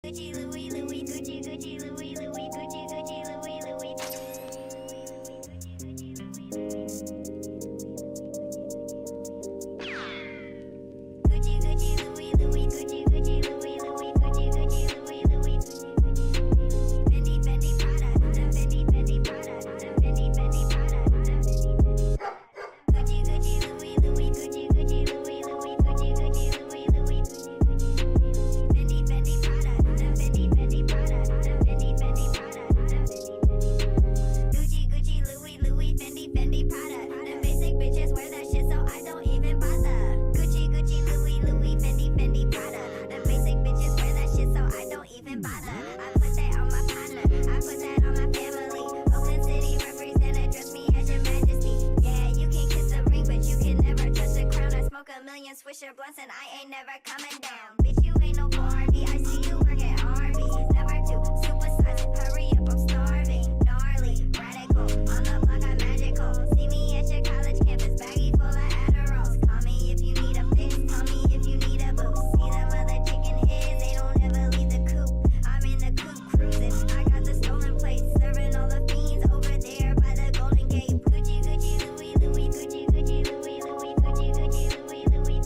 Gucci, Louis, Louis, Gucci, Gucci, Louis, Louis, Gucci, Gucci, Louis, Louis. Gucci, Gucci, Louis, Louis, Gucci, Gucci, Louis, Louis, Gucci, Gucci, Louis, Louis. Fendi, Fendi, Prada, Fendi, Fendi, Prada, Fendi, Fendi, Prada, Gucci, Gucci, Louis, Louis, Gucci, Gucci, Louis, Louis, Gucci, Gucci, Louis, Louis. Fendi, Fendi, Prada, Fendi, Fendi, Prada, Fendi, Fendi, Prada, Gucci, Gucci, Louis, Louis, Fendi, Fendi, Prada. Them basic bitches wear that shit, so I don't even bother. Gucci, Gucci, Louis, Louis, Fendi, Fendi, Prada. Them basic bitches wear that shit, so I don't even bother. I put that on my partner, I put that on my family. Oakland City represent, address me as your majesty. Yeah, you can kiss a ring, but you can never touch a crown. I smoke a million Swisher blunts and I ain't never coming down. Bitch, you ain't no Barbie, I see you work at Arby's. Never too supersize it, hurry up, I'm starving. Gnarly, radical, on the block I'm magical. See me at your college campus, baggy full of Adderalls. Call me if you need a fix, call me if you need a boost. See them other chicken heads, they don't ever leave the coop. I'm in the coupe cruising, I got the stolen plates, serving all the fiends over there by the Golden Gate. Gucci, Gucci, Louis, Louis, Gucci, Gucci, Louis, Louis, Gucci, Gucci, Louis, Louis.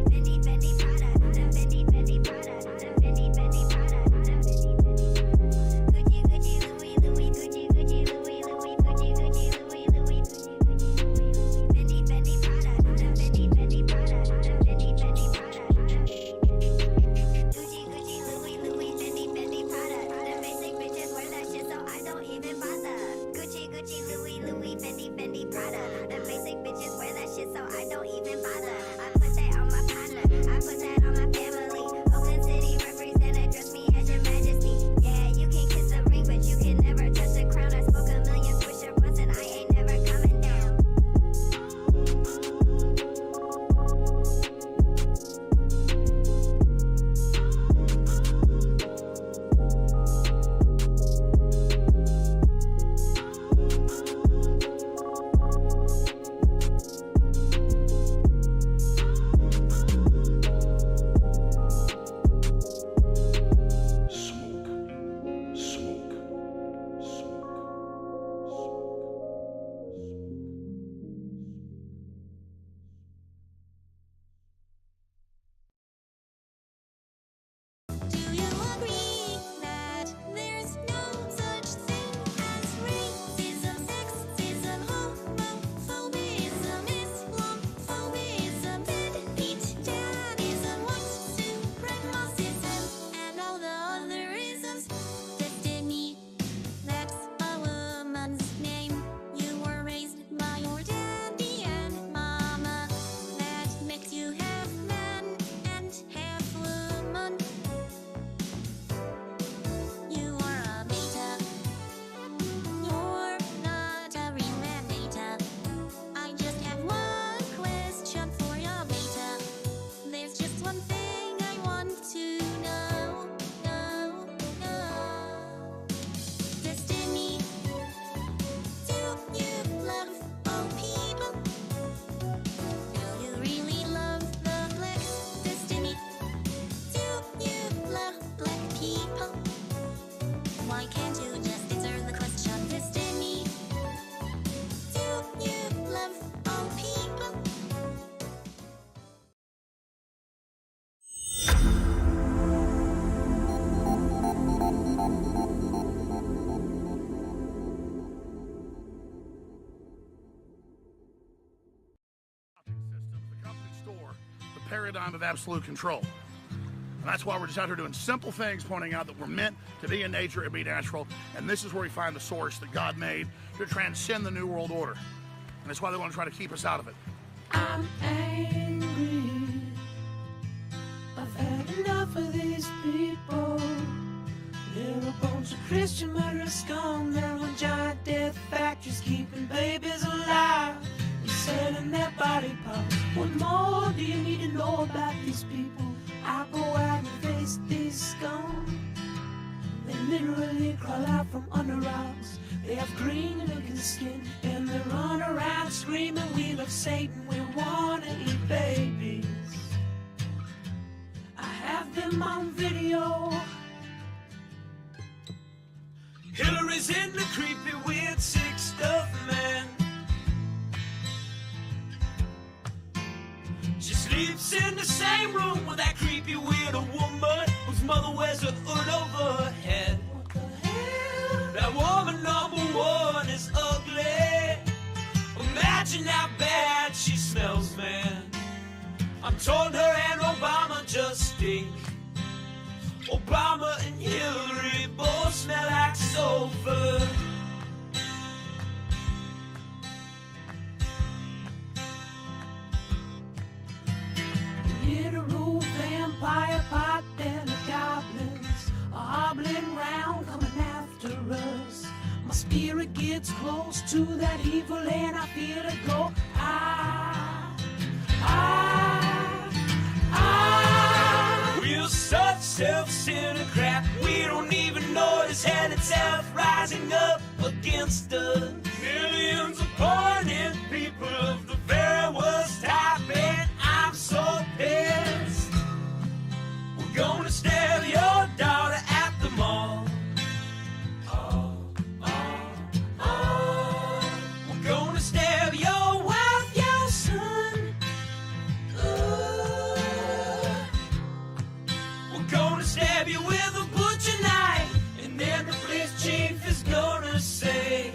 Fendi, Fendi, Prada, Fendi, Fendi, Prada, Fendi, Fendi, Prada, Gucci, Gucci, Louis, Louis, Gucci, Gucci, Louis, Louis, Gucci, Gucci, Louis, Louis. Fendi, Fendi, Prada, Fendi, Fendi, Prada, Fendi, Fendi, Prada. Gucci, Gucci, Louis, Louis, Fendi, Fendi, Prada. Them basic bitches wear that shit, so I don't even bother. Gucci, Gucci, Louis, Louis, Fendi, Fendi, Prada. Them basic bitches wear that shit, so I don't even bother. I put that on my partner, I put that on my family. Oakland City represent, address me as your majesty. Yeah, you can kiss a ring, but you can never touch a crown. I smoke a million Swisher blunts and I ain't never coming down. Do you agree that there's no such thing as racism, sexism, homophobism, Islamophobism, deadbeat dadism, white supremacism, and all the other isms? Destiny, that's a woman's name. You were raised by your daddy and mama. That makes you half man and half woman. You are a beta. You're not a real man, beta. I just have one question for ya, beta. There's just one thing I want to know. Destiny, do you love all people? Do you really love the blacks? Destiny, do you love black people? Why can't you just answer the question? Destiny, do you love all people? Systems, the company store, the paradigm of absolute control. And that's why we're just out here doing simple things, pointing out that we're meant to be in nature and be natural. And this is where we find the source that God made to transcend the New World Order. And that's why they want to try to keep us out of it. I'm angry. I've had enough of these people. They're a bunch of Christian murderers, scum. They're on giant death factories, keeping babies alive and selling their body parts. What more do you need to know about these people? I go out and face these scum. They literally crawl out from under rocks. They have green looking skin and they run around screaming, we love Satan, we wanna eat babies. I have them them on video. Hillary's in the creepy, weird, sick stuff, man. She sleeps in the same room with that creepy, weird woman whose mother wears a hood over her head. What the hell? That woman number one is ugly. Imagine how bad she smells, man. I'm told her and Obama just stink. Obama and Hillary both smell like sulfur. Literal vampire pot belly goblins are hobbling round, coming after us. My spirit gets close to that evil and I feel it go. We're such self-centered crap. We don't even notice hell itself rising up against us. Millions of pointed people of the very worst type, and I'm so pissed. We're gonna stab your daughter at the mall. We're gonna stab your wife, your son. We're gonna stab you with a butcher knife, and then the police chief is gonna say,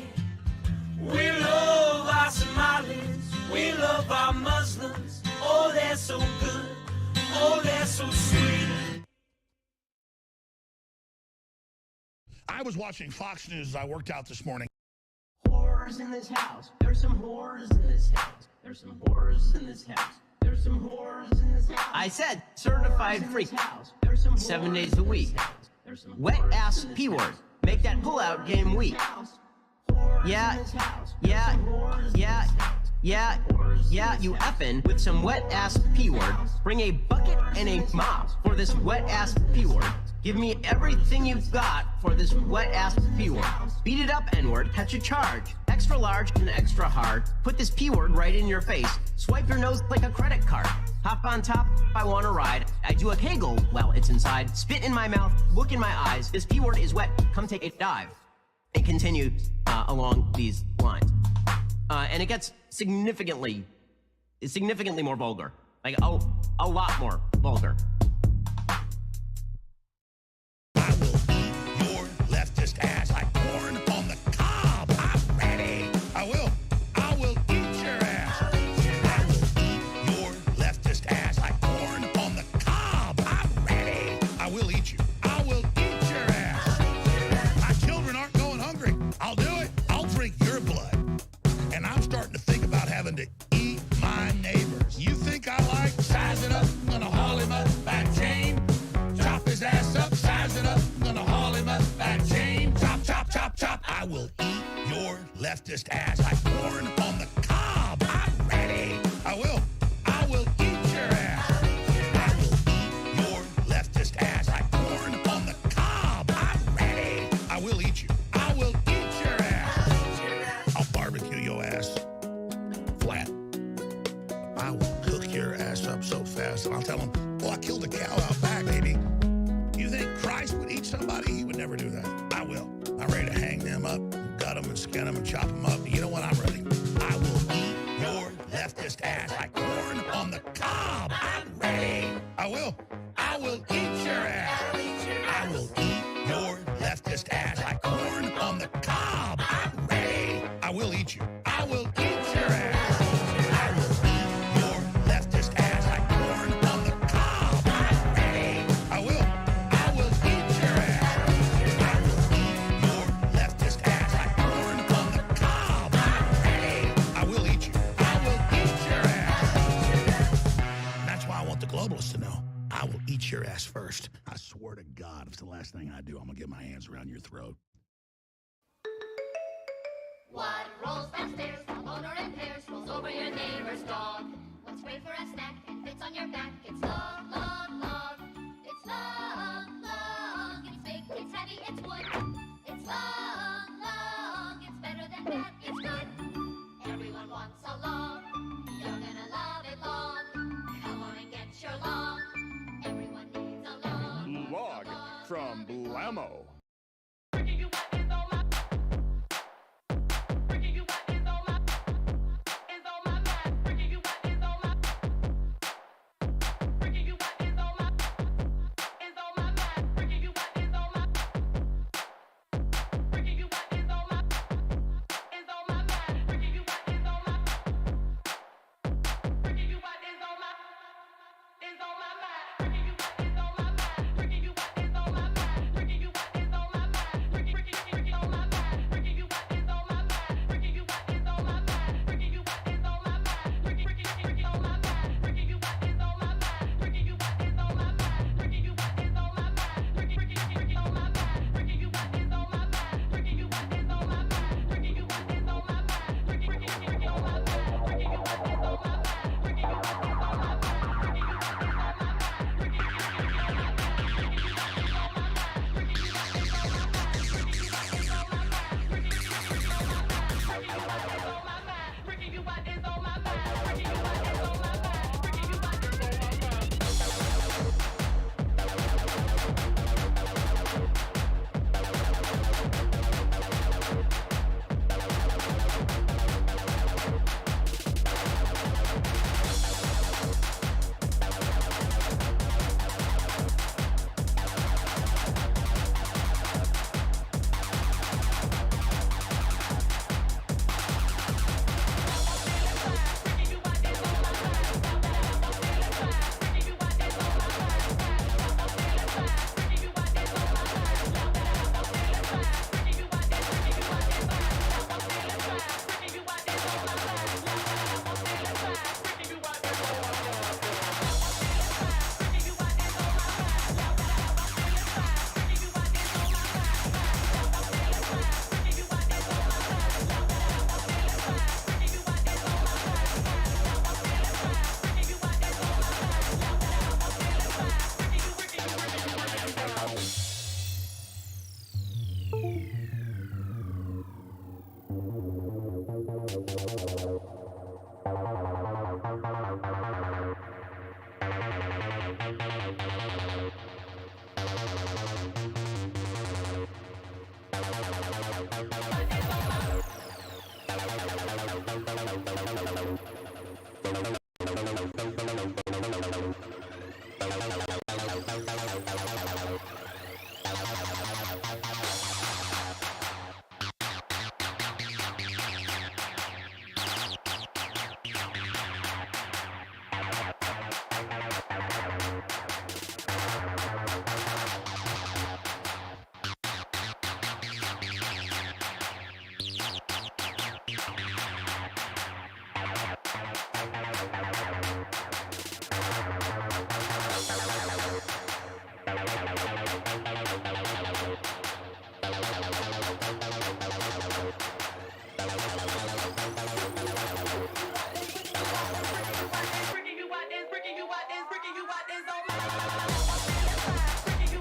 we love our Somalis, we love our Muslims. Oh, they're so good, oh, they're so sweet. I was watching Fox News as I worked out this morning. Whores in this house. There's some whores in this house. There's some whores in this house. There's some whores in this house. I said certified freak. 7 days a week. Wet ass P word. Make that pullout game weak. Yeah, you effin' with some wet ass P word. Bring a bucket and a mop for this wet ass P word. Give me everything you've got for this wet ass P word. Beat it up, N word, catch a charge. Extra large and extra hard. Put this P word right in your face. Swipe your nose like a credit card. Hop on top, I wanna ride. I do a kegel while it's inside. Spit in my mouth, look in my eyes. This P word is wet, come take a dive. And continue along these lines. And it gets significantly more vulgar. Like, a lot more vulgar. I will eat your leftist ass like corn on the cob. I'm ready. I will eat your ass. I will eat your leftist ass like corn on the cob. I'm ready. I will eat you. I will eat your ass. My children aren't going hungry. I'll do it. I'll drink your blood. And I'm starting to think about having to eat my neighbors. You think I like sizing up? I'm gonna haul him up by chain. Chop his ass up, size it up. I'm gonna haul him up by chain. Chop, chop, chop, chop. I will eat your leftist ass like corn on the cob. I'm ready. I will eat your ass. I will eat your leftist ass like corn on the cob. I'm ready. I will eat you. I will eat your ass. I'll barbecue your ass flat. I will cook your ass up so fast, and I'll tell them, well, I killed a cow out back, baby. You think Christ would eat somebody? He would never do that. I will. I'm ready to hang them up, gut them and skin them and chop them up. You know what? I'm ready. I will eat your leftist ass like corn on the cob. I'm ready. I will eat your ass. I will eat your leftist ass like corn on the cob. I'm ready. I will eat you. I will eat your ass. I will eat your leftist ass like corn on the cob. I'm ready. I will eat your ass. I will eat your leftist ass like corn on the cob. I'm ready. I will eat you. I will eat your ass. That's why I want the globalists to know. I will eat your ass first. I swear to God, if it's the last thing I do, I'm gonna get my hands around your throat. What rolls downstairs, a motor and pairs, rolls over your neighbor's dog? What's great for a snack and fits on your back? It's long, long, long. It's long, long. It's big, it's heavy, it's wood. It's long, long. It's better than bad, it's good. Everyone wants a long. You're gonna love it long. Come on and get your long. Everyone needs a long. from Blammo.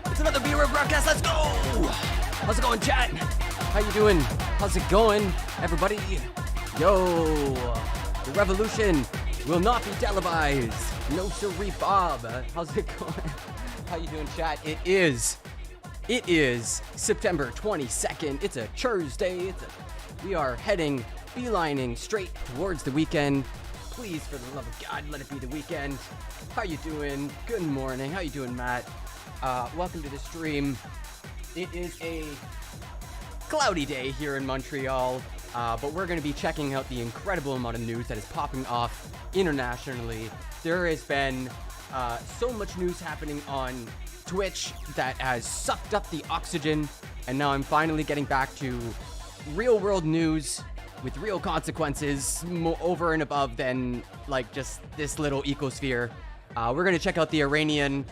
It's another B-Word broadcast. Let's go! How's it going, chat? How you doing? How's it going, everybody? Yo, the revolution will not be televised. No siree, Bob. How's it going? How you doing, chat? It is September 22nd. It's a Thursday. We are beelining straight towards the weekend. Please, for the love of God, let it be the weekend. How you doing? Good morning. How you doing, Matt? Welcome to the stream. It is a cloudy day here in Montreal, but we're going to be checking out the incredible amount of news that is popping off internationally. There has been so much news happening on Twitch that has sucked up the oxygen, and now I'm finally getting back to real world news with real consequences over and above than like just this little ecosphere. We're going to check out the Iranian,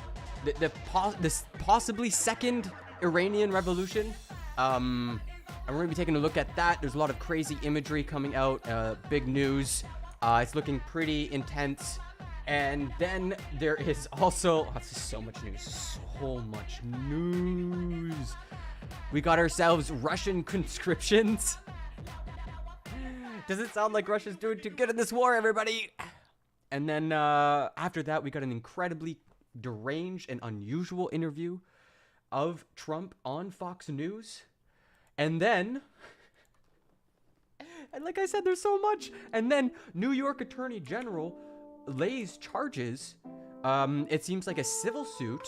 this possibly second Iranian revolution. And we're going to be taking a look at that. There's a lot of crazy imagery coming out, big news. It's looking pretty intense. And then there is also, this is so much news, We got ourselves Russian conscriptions. Does it sound like Russia's doing too good in this war, everybody? And then after that, we got an incredibly deranged and unusual interview of Trump on Fox News. And then, and like I said, there's so much. And then New York Attorney General lays charges. It seems like a civil suit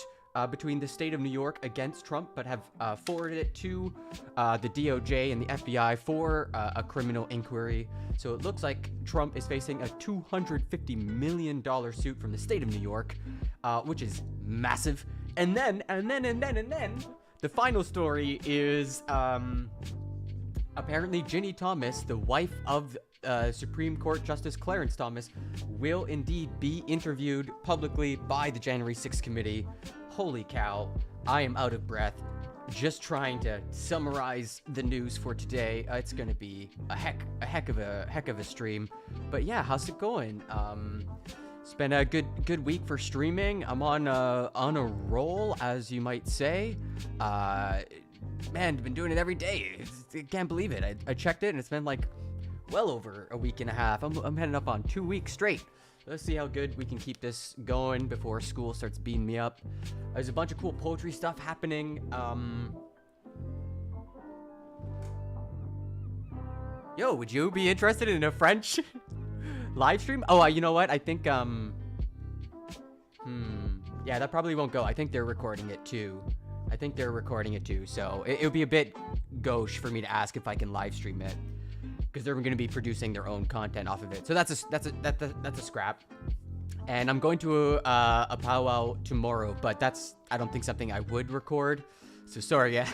between the state of New York against Trump, but have forwarded it to the DOJ and the FBI for a criminal inquiry. So it looks like Trump is facing a $250 million suit from the state of New York, which is massive. And then, the final story is apparently Ginny Thomas, the wife of Supreme Court Justice Clarence Thomas, will indeed be interviewed publicly by the January 6th committee. Holy cow, I am out of breath just trying to summarize the news for today. It's gonna be a heck of a stream. But yeah, how's it going? It's been a good week for streaming. I'm on a roll, as you might say. Man, been doing it every day. I can't believe it. I checked it and it's been like well over a week and a half. I'm heading up on 2 weeks straight. Let's see how good we can keep this going before school starts beating me up. There's a bunch of cool poetry stuff happening. Yo, would you be interested in a French live stream? Oh, you know what? I think, yeah, that probably won't go. I think they're recording it too. So it would be a bit gauche for me to ask if I can live stream it, because they're going to be producing their own content off of it. So that's a scrap. And I'm going to a powwow tomorrow, but that's, I don't think, something I would record. So sorry, yeah,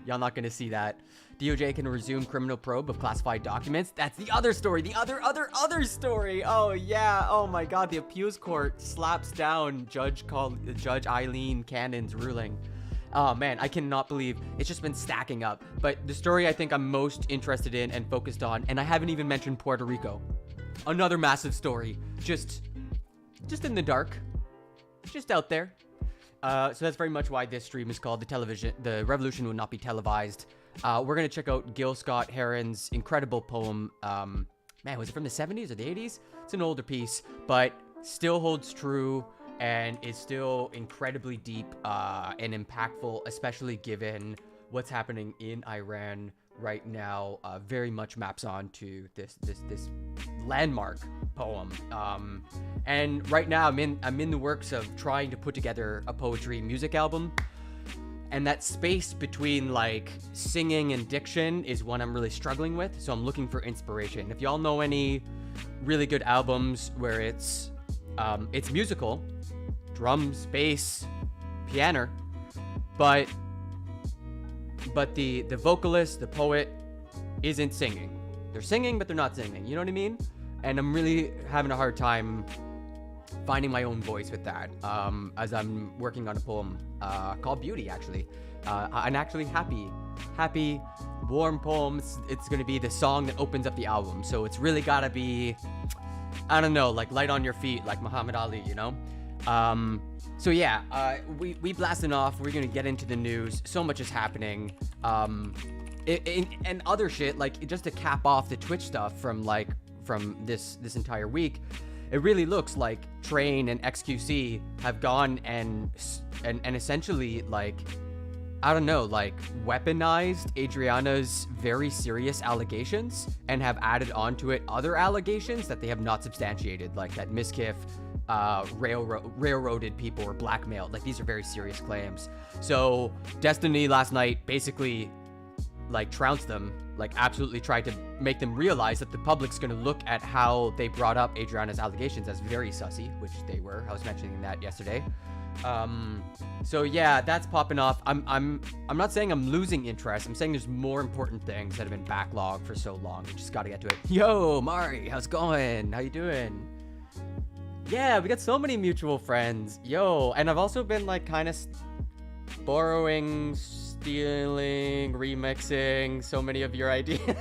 y'all not going to see that. DOJ can resume criminal probe of classified documents. That's the other story. The other story. Oh yeah. Oh my God. The appeals court slaps down Judge Eileen Cannon's ruling. Oh man, I cannot believe it's just been stacking up. But the story I think I'm most interested in and focused on, and I haven't even mentioned Puerto Rico. Another massive story. Just in the dark. Just out there. So that's very much why this stream is called The Revolution Will Not Be Televised. We're going to check out Gil Scott-Heron's incredible poem. Man, was it from the 70s or the 80s? It's an older piece, but still holds true and is still incredibly deep and impactful, especially given what's happening in Iran right now. Very much maps on to this landmark poem. And right now I'm in the works of trying to put together a poetry music album. And that space between like singing and diction is one I'm really struggling with. So I'm looking for inspiration. If y'all know any really good albums where it's musical, drums, bass, piano, but the vocalist, the poet isn't singing. They're singing, but they're not singing. You know what I mean? And I'm really having a hard time finding my own voice with that, as I'm working on a poem called Beauty, actually. An actually happy, warm poem. It's going to be the song that opens up the album. So it's really got to be, I don't know, like light on your feet, like Muhammad Ali, you know? So yeah, we blasting off. We're going to get into the news. So much is happening. And other shit, like just to cap off the Twitch stuff from this entire week. It really looks like Train and XQC have gone and essentially, like, I don't know, like weaponized Adriana's very serious allegations and have added onto it other allegations that they have not substantiated, like that Miskiff railroaded people or blackmailed. Like, these are very serious claims. So Destiny last night basically like trounced them, like absolutely tried to make them realize that the public's going to look at how they brought up Adriana's allegations as very sussy, which they were. I was mentioning that yesterday. So yeah, that's popping off. I'm not saying I'm losing interest. I'm saying there's more important things that have been backlogged for so long. We just got to get to it. Yo, Mari, how's it going? How you doing? Yeah, we got so many mutual friends. Yo, and I've also been like kind of borrowing, stealing, remixing so many of your ideas.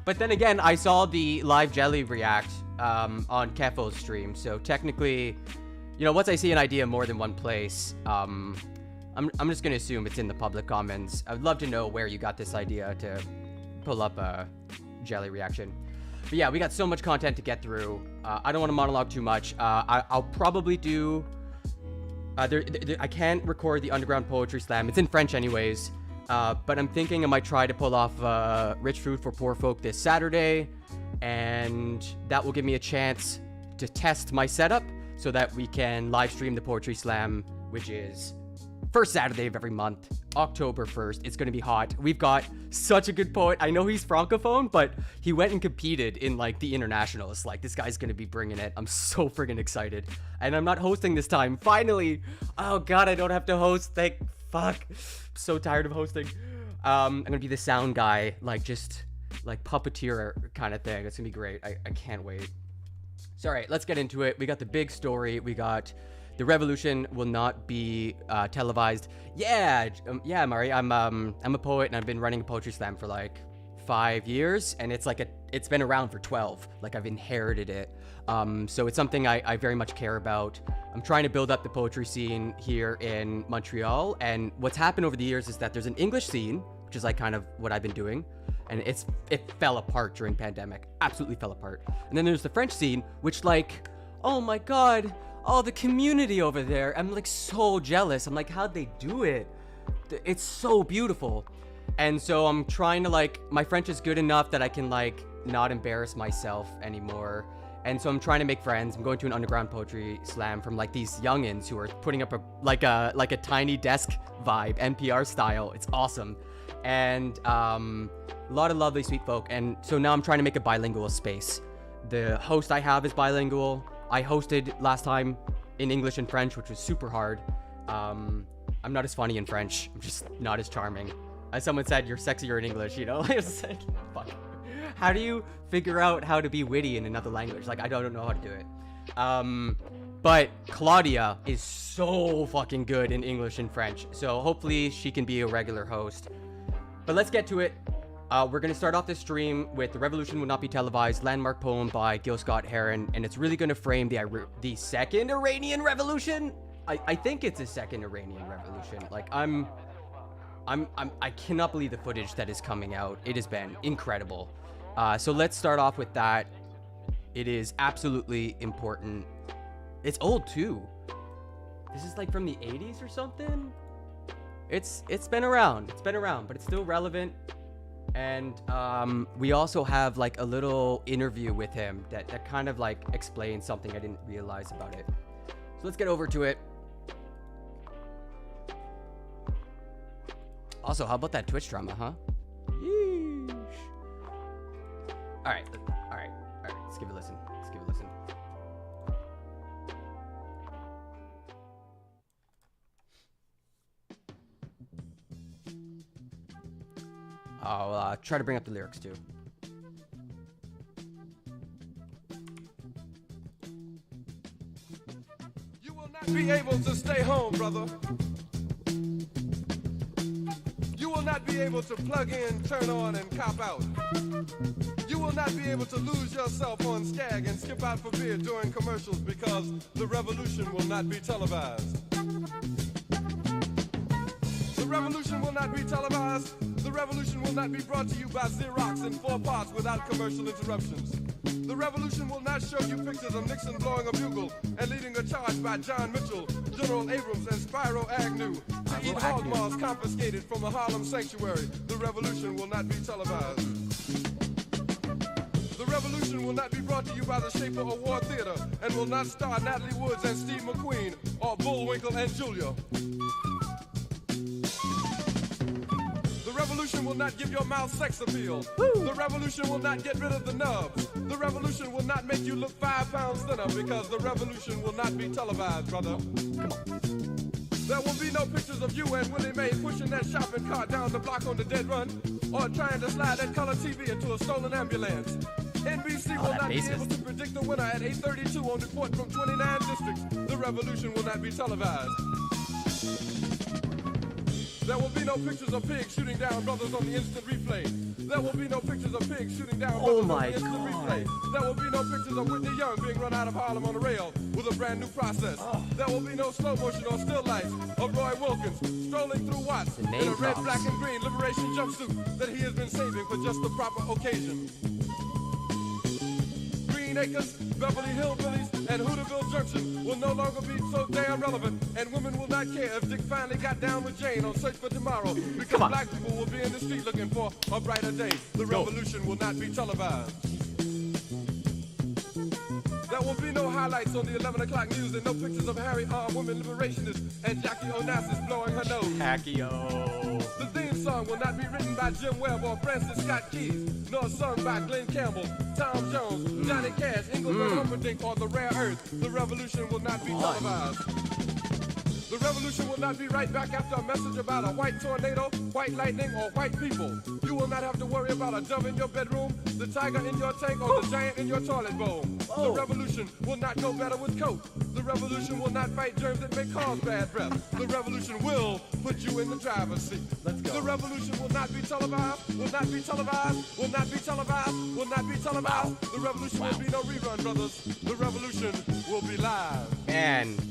But then again, I saw the live Jelly react on Kefo's stream, so technically, you know, once I see an idea more than one place, I'm just gonna assume it's in the public comments. I'd love to know where you got this idea to pull up a Jelly reaction. But yeah, we got so much content to get through. I don't want to monologue too much. I'll probably do I can't record the Underground Poetry Slam. It's in French anyways. But I'm thinking I might try to pull off Rich Food for Poor Folk this Saturday. And that will give me a chance to test my setup so that we can live stream the Poetry Slam, which is first Saturday of every month, October 1st. It's going to be hot. We've got such a good poet. I know he's francophone, but he went and competed in like the internationals. Like, this guy's going to be bringing it. I'm so friggin' excited. And I'm not hosting this time. Finally. Oh God, I don't have to host. Thank fuck. I'm so tired of hosting. I'm going to be the sound guy, like just like puppeteer kind of thing. It's going to be great. I can't wait. So, all right, let's get into it. We got the big story. We got the revolution will not be televised. Yeah, Murray. I'm a poet and I've been running a poetry slam for like 5 years, and it's been around for 12. Like, I've inherited it. So it's something I very much care about. I'm trying to build up the poetry scene here in Montreal, and what's happened over the years is that there's an English scene, which is like kind of what I've been doing, and it fell apart during pandemic. Absolutely fell apart. And then there's the French scene, which, like, oh my God, oh, the community over there. I'm like so jealous. I'm like, how'd they do it? It's so beautiful. And so I'm trying to, like, my French is good enough that I can like not embarrass myself anymore. And so I'm trying to make friends. I'm going to an underground poetry slam from like these youngins who are putting up a tiny desk vibe, NPR style. It's awesome. And a lot of lovely sweet folk. And so now I'm trying to make a bilingual space. The host I have is bilingual. I hosted last time in English and French, which was super hard. I'm not as funny in French. I'm just not as charming. As someone said, you're sexier in English, you know? I was like, fuck. How do you figure out how to be witty in another language? Like, I don't know how to do it. But Claudia is so fucking good in English and French. So hopefully she can be a regular host. But let's get to it. We're going to start off this stream with The Revolution Will Not Be Televised, landmark poem by Gil Scott Heron, and it's really going to frame the second Iranian Revolution. I think it's a second Iranian Revolution. Like, I cannot believe the footage that is coming out. It has been incredible. So let's start off with that. It is absolutely important. It's old too. This is like from the 80s or something. It's been around. It's been around, but it's still relevant. And we also have like a little interview with him that kind of like explains something I didn't realize about it. So let's get over to it. Also, how about that Twitch drama, huh? Yeesh. All right. Let's give it a listen. I'll try to bring up the lyrics too. You will not be able to stay home, brother. You will not be able to plug in, turn on, and cop out. You will not be able to lose yourself on Skag and skip out for beer during commercials because the revolution will not be televised. The revolution will not be televised. The revolution will not be brought to you by Xerox in 4 parts without commercial interruptions. The revolution will not show you pictures of Nixon blowing a bugle and leading a charge by John Mitchell, General Abrams, and Spyro Agnew to eat hog maws confiscated from a Harlem sanctuary. The revolution will not be televised. The revolution will not be brought to you by the Schaefer Award Theater and will not star Natalie Woods and Steve McQueen or Bullwinkle and Julia. The revolution will not give your mouth sex appeal. The revolution will not get rid of the nubs. The revolution will not make you look 5 pounds thinner because the revolution will not be televised, brother. There will be no pictures of you and Willie Mae pushing that shopping cart down the block on the dead run or trying to slide that color TV into a stolen ambulance. NBC will not be able to predict the winner at 8:32 on report from 29 districts. The revolution will not be televised. There will be no pictures of pigs shooting down brothers on the instant replay. There will be no pictures of pigs shooting down brothers on the instant replay. There will be no pictures of Whitney Young being run out of Harlem on a rail with a brand new process. There will be no slow motion or still lights of Roy Wilkins strolling through Watts in a red, black, and green liberation jumpsuit that he has been saving for just the proper occasion. Green Acres, Beverly Hillbillies, and Hooterville Junction will no longer be so damn relevant, and women will not care if Dick finally got down with Jane on Search for Tomorrow, because black people will be in the street looking for a brighter day. The revolution will not be televised. There will be no highlights on the 11 o'clock news and no pictures of Harry R. Women liberationists and Jackie Onassis blowing her nose. The theme song will not be written by Jim Webb or Francis Scott Keys, nor sung by Glenn Campbell, Tom Jones, Johnny Cash, Engelbert Humperdinck, or The Rare Earth. The revolution will not be televised. The revolution will not be right back after a message about a white tornado, white lightning, or white people. You will not have to worry about a dove in your bedroom, the tiger in your tank, or the giant in your toilet bowl. The revolution will not go better with Coke. The revolution will not fight germs that may cause bad breath. The revolution will put you in the driver's seat. Let's go. The revolution will not be televised, will not be televised, will not be televised, will not be televised. The revolution will be no rerun, brothers. The revolution will be live.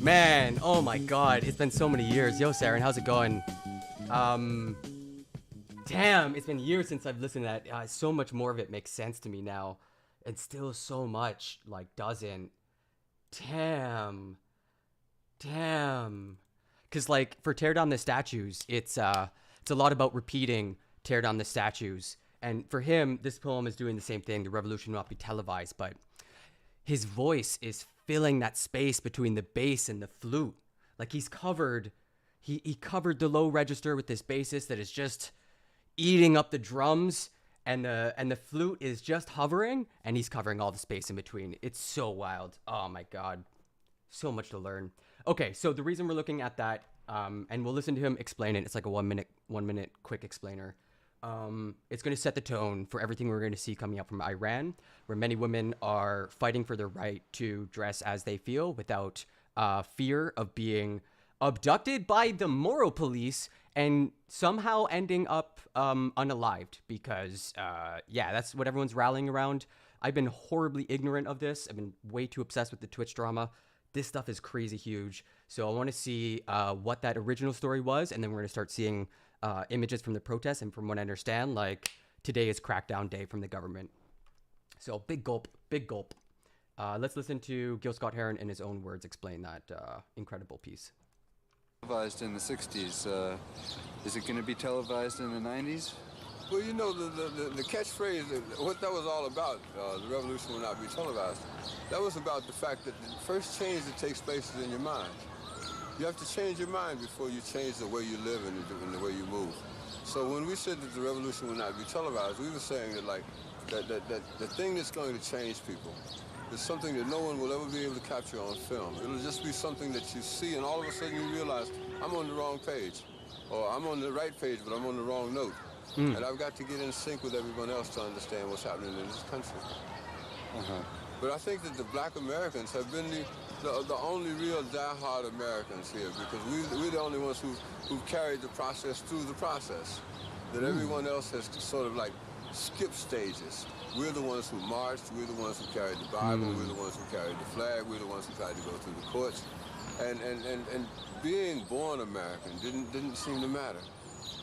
Man, oh my god, it's been so many years. Yo, Saren, how's it going? Damn, it's been years since I've listened to that. So much more of it makes sense to me now. And still so much, like, doesn't. Damn. Because, like, for Tear Down the Statues, it's a lot about repeating Tear Down the Statues. And for him, this poem is doing the same thing. The revolution will not be televised, but his voice is filling that space between the bass and the flute. Like, he's covered, he covered the low register with this bassist that is just eating up the drums, and the flute is just hovering, and he's covering all the space in between. It's so wild. Oh my god. So much to learn. Okay, so the reason we're looking at that, and we'll listen to him explain it. It's like a one minute quick explainer. It's going to set the tone for everything we're going to see coming up from Iran, where many women are fighting for their right to dress as they feel without fear of being abducted by the moral police and somehow ending up unalived, because that's what everyone's rallying around. I've been horribly ignorant of this. I've been way too obsessed with the Twitch drama. This stuff is crazy huge. So I want to see what that original story was, and then we're going to start seeing images from the protests. And from what I understand, like, today is crackdown day from the government. So big gulp, big gulp. Let's listen to Gil Scott-Heron in his own words explain that incredible piece. Televised in the 60s. Is it going to be televised in the 90s? Well, you know, the catchphrase, what that was all about, the revolution will not be televised, that was about the fact that the first change that takes place is in your mind. You have to change your mind before you change the way you live and the way you move. So when we said that the revolution will not be televised, we were saying that, like, that the thing that's going to change people is something that no one will ever be able to capture on film. It'll just be something that you see, and all of a sudden you realize, I'm on the wrong page. Or I'm on the right page, but I'm on the wrong note. And I've got to get in sync with everyone else to understand what's happening in this country. But I think that the black Americans have been the only real die-hard Americans here, because we're the only ones who've carried the process through the process. That everyone else has sort of like skipped stages. We're the ones who marched, we're the ones who carried the Bible, we're the ones who carried the flag, we're the ones who tried to go through the courts. And being born American didn't seem to matter,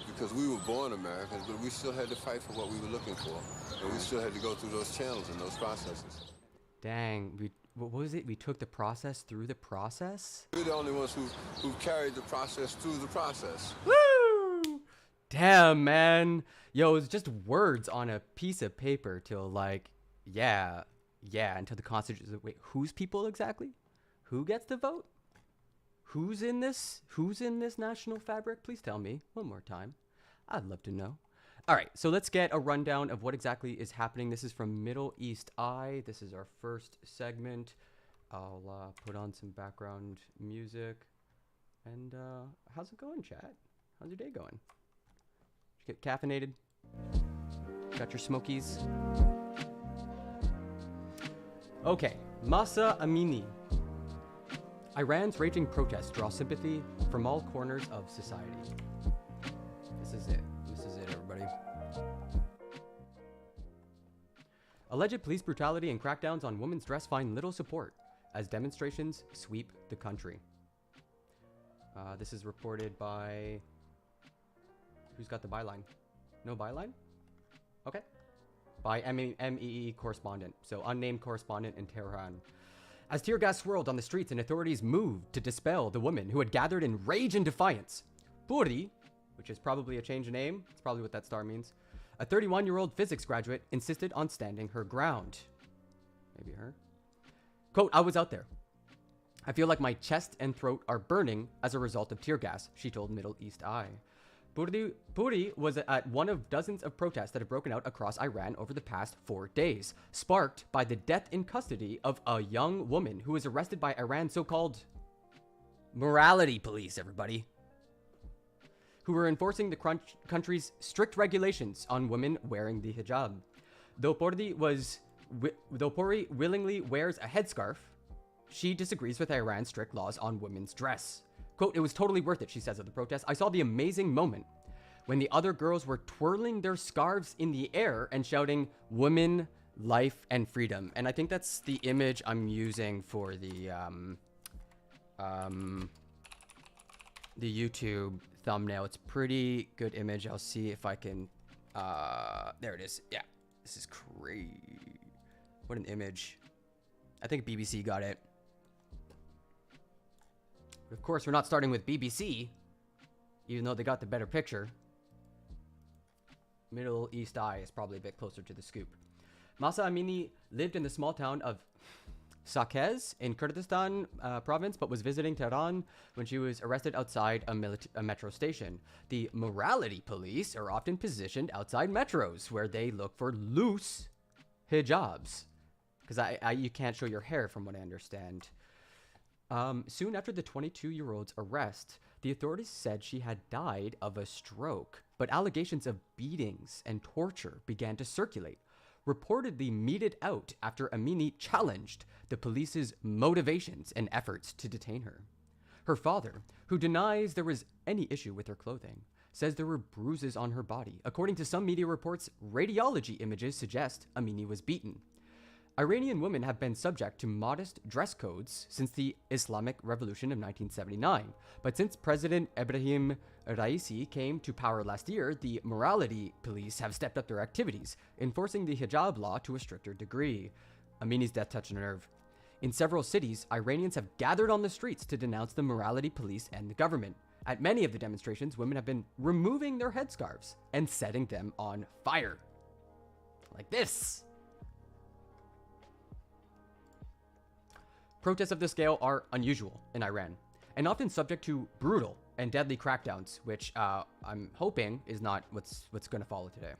because we were born Americans, but we still had to fight for what we were looking for. And we still had to go through those channels and those processes. Dang, what was it? We took the process through the process? We're the only ones who carried the process through the process. Woo! Damn, man. Yo, it's just words on a piece of paper till, like, until the Constitution. Wait, whose people exactly? Who gets to vote? Who's in this national fabric? Please tell me one more time. I'd love to know. All right, so let's get a rundown of what exactly is happening. This is from Middle East Eye. This is our first segment. I'll put on some background music. And how's it going, chat? How's your day going? Did you get caffeinated? Got your smokies? Okay, Masa Amini. Iran's raging protests draw sympathy from all corners of society. This is it. This is it, everybody. Alleged police brutality and crackdowns on women's dress find little support as demonstrations sweep the country. This is reported by... Who's got the byline? No byline? Okay. by MEE correspondent, so unnamed correspondent in Tehran. As tear gas swirled on the streets and authorities moved to dispel the woman who had gathered in rage and defiance, Puri, which is probably a change of name, it's probably what that star means, a 31-year-old physics graduate, insisted on standing her ground. Maybe her. Quote, I was out there. I feel like my chest and throat are burning as a result of tear gas, she told Middle East Eye. Puri was at one of dozens of protests that have broken out across Iran over the past 4 days, sparked by the death in custody of a young woman who was arrested by Iran's so-called morality police, everybody, who were enforcing the country's strict regulations on women wearing the hijab. Though Puri willingly wears a headscarf, she disagrees with Iran's strict laws on women's dress. Quote, it was totally worth it, she says of the protest. I saw the amazing moment when the other girls were twirling their scarves in the air and shouting, women, life, and freedom. And I think that's the image I'm using for the YouTube thumbnail. It's a pretty good image. I'll see if I can, there it is. Yeah, this is crazy. What an image. I think BBC got it. But of course, we're not starting with BBC, even though they got the better picture. Middle East Eye is probably a bit closer to the scoop. Mahsa Amini lived in the small town of Sakez in Kurdistan province, but was visiting Tehran when she was arrested outside a metro station. The morality police are often positioned outside metros where they look for loose hijabs. Because you can't show your hair from what I understand. Soon after the 22-year-old's arrest, the authorities said she had died of a stroke, but allegations of beatings and torture began to circulate, reportedly meted out after Amini challenged the police's motivations and efforts to detain her. Her father, who denies there was any issue with her clothing, says there were bruises on her body. According to some media reports, radiology images suggest Amini was beaten. Iranian women have been subject to modest dress codes since the Islamic Revolution of 1979. But since President Ebrahim Raisi came to power last year, the morality police have stepped up their activities, enforcing the hijab law to a stricter degree. Amini's death touched a nerve. In several cities, Iranians have gathered on the streets to denounce the morality police and the government. At many of the demonstrations, women have been removing their headscarves and setting them on fire. Like this. Protests of this scale are unusual in Iran, and often subject to brutal and deadly crackdowns, which I'm hoping is not what's going to follow today.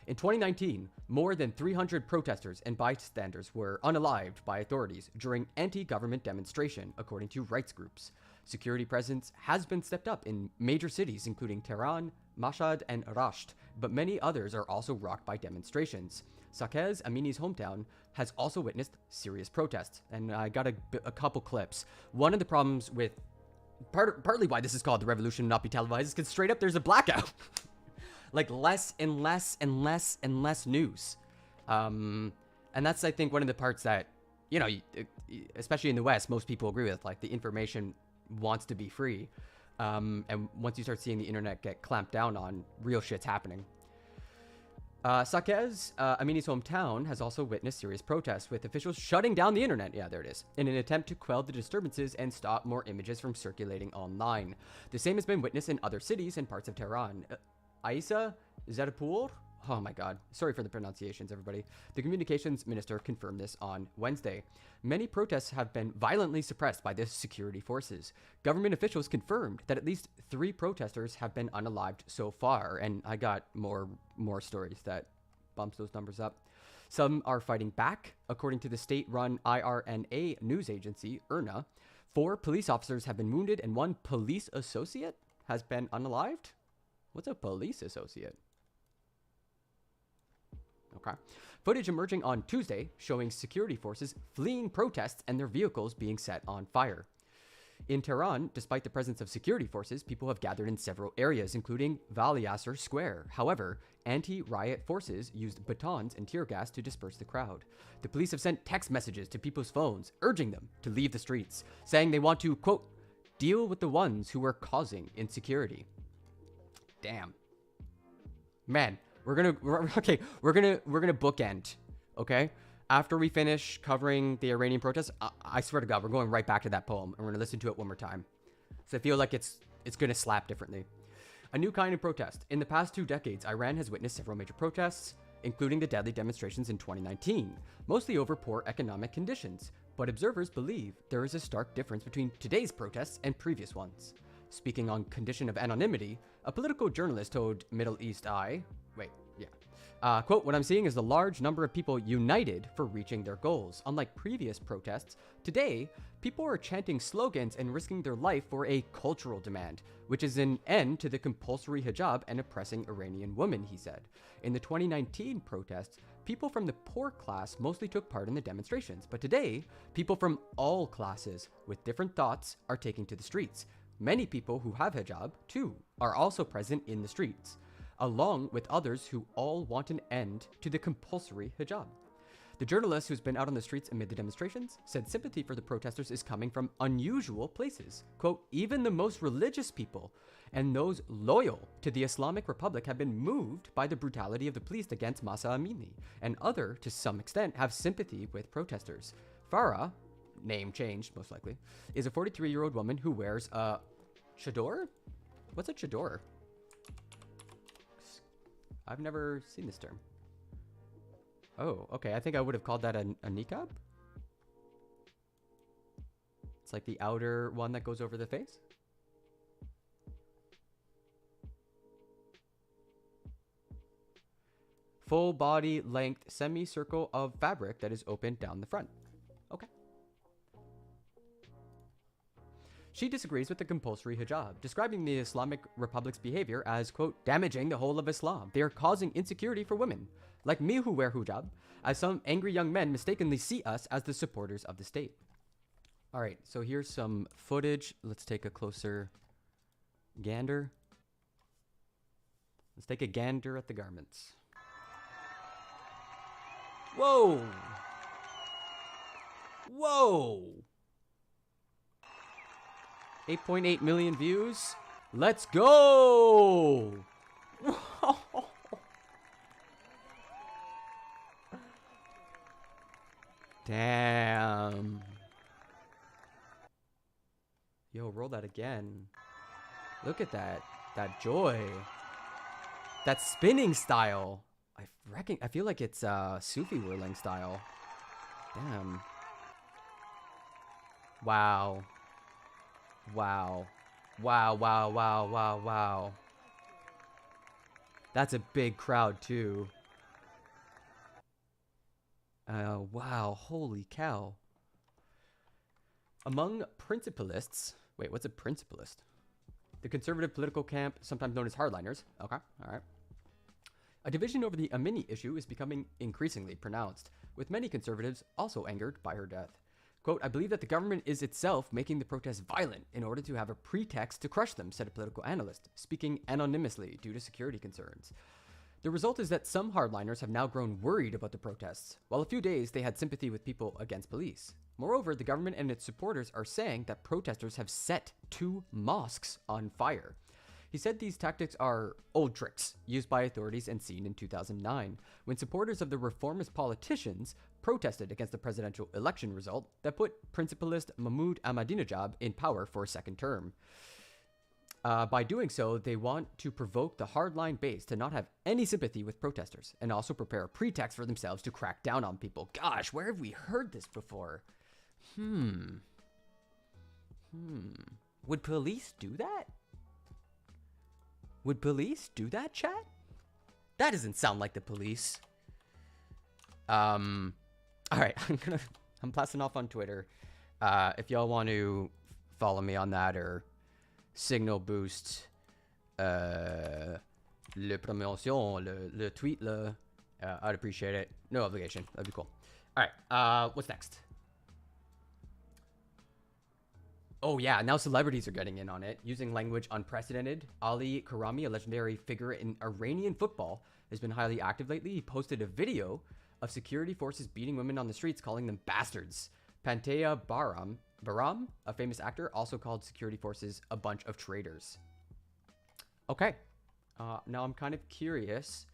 In 2019, more than 300 protesters and bystanders were unalived by authorities during anti-government demonstration, according to rights groups. Security presence has been stepped up in major cities, including Tehran, Mashhad, and Rasht, but many others are also rocked by demonstrations. Sakez, Amini's hometown, has also witnessed serious protests, and I got a couple clips. One of the problems with, partly why this is called The Revolution Will Not Be Televised, is because straight up there's a blackout. Like less and less and less and less news. And that's, I think, one of the parts that, you know, especially in the West, most people agree with. Like, the information wants to be free. And once you start seeing the internet get clamped down on, real shit's happening. Sakez, Amini's hometown, has also witnessed serious protests, with officials shutting down the internet, yeah, there it is, in an attempt to quell the disturbances and stop more images from circulating online. The same has been witnessed in other cities and parts of Tehran. Aisa Zerpour? Oh my god. Sorry for the pronunciations, everybody. The communications minister confirmed this on Wednesday. Many protests have been violently suppressed by the security forces. Government officials confirmed that at least 3 protesters have been unalived so far, and I got more stories that bumps those numbers up. Some are fighting back. According to the state-run IRNA news agency, IRNA, 4 police officers have been wounded and 1 police associate has been unalived? What's a police associate? Okay. Footage emerging on Tuesday showing security forces fleeing protests and their vehicles being set on fire. In Tehran, despite the presence of security forces, people have gathered in several areas, including Valiasar Square. However, anti-riot forces used batons and tear gas to disperse the crowd. The police have sent text messages to people's phones, urging them to leave the streets, saying they want to, quote, deal with the ones who are causing insecurity. Damn. Man, Okay, we're gonna bookend. Okay, after we finish covering the Iranian protests, I swear to God, we're going right back to that poem and we're gonna listen to it one more time. So I feel like it's gonna slap differently. A new kind of protest. In the past 2 decades, Iran has witnessed several major protests, including the deadly demonstrations in 2019, mostly over poor economic conditions. But observers believe there is a stark difference between today's protests and previous ones. Speaking on condition of anonymity, a political journalist told Middle East Eye, quote, what I'm seeing is the large number of people united for reaching their goals. Unlike previous protests, today, people are chanting slogans and risking their life for a cultural demand, which is an end to the compulsory hijab and oppressing Iranian women, he said. In the 2019 protests, people from the poor class mostly took part in the demonstrations, but today, people from all classes with different thoughts are taking to the streets. Many people who have hijab, too, are also present in the streets, along with others who all want an end to the compulsory hijab. The journalist, who's been out on the streets amid the demonstrations, said sympathy for the protesters is coming from unusual places. Quote, even the most religious people and those loyal to the Islamic Republic have been moved by the brutality of the police against Masa Amini, and other, to some extent, have sympathy with protesters. Farah, name changed most likely, is a 43-year-old woman who wears a chador? What's a chador? I've never seen this term. Oh, okay. I think I would have called that a niqab. It's like the outer one that goes over the face. Full body length semicircle of fabric that is open down the front. Okay. She disagrees with the compulsory hijab, describing the Islamic Republic's behavior as, quote, damaging the whole of Islam. They are causing insecurity for women, like me who wear hijab, as some angry young men mistakenly see us as the supporters of the state. All right, so here's some footage. Let's take a closer gander. Let's take a gander at the garments. Whoa! Whoa! 8.8 million views. Let's go! Damn. Yo, roll that again. Look at that. That joy. That spinning style. I feel like it's Sufi whirling style. Damn. Wow. Wow. Wow, wow, wow, wow, wow. That's a big crowd, too. Wow, holy cow. Among principalists... Wait, what's a principalist? The conservative political camp, sometimes known as hardliners. Okay, alright. A division over the Amini issue is becoming increasingly pronounced, with many conservatives also angered by her death. Quote, I believe that the government is itself making the protests violent in order to have a pretext to crush them, said a political analyst, speaking anonymously due to security concerns. The result is that some hardliners have now grown worried about the protests, while a few days they had sympathy with people against police. Moreover, the government and its supporters are saying that protesters have set 2 mosques on fire. He said these tactics are old tricks used by authorities and seen in 2009, when supporters of the reformist politicians protested against the presidential election result that put principalist Mahmoud Ahmadinejad in power for a second term. By doing so, they want to provoke the hardline base to not have any sympathy with protesters and also prepare a pretext for themselves to crack down on people. Gosh, where have we heard this before? Would police do that? Would police do that, chat? That doesn't sound like the police. All right, I'm passing off on Twitter. If y'all want to follow me on that or signal boost le promotion, le tweet, I'd appreciate it. No obligation. That'd be cool. All right, what's next? Oh yeah, now celebrities are getting in on it, using language unprecedented. Ali Karami, a legendary figure in Iranian football, has been highly active lately. He posted a video of security forces beating women on the streets, calling them bastards. Pantea Baram, a famous actor, also called security forces a bunch of traitors. Okay, now I'm kind of curious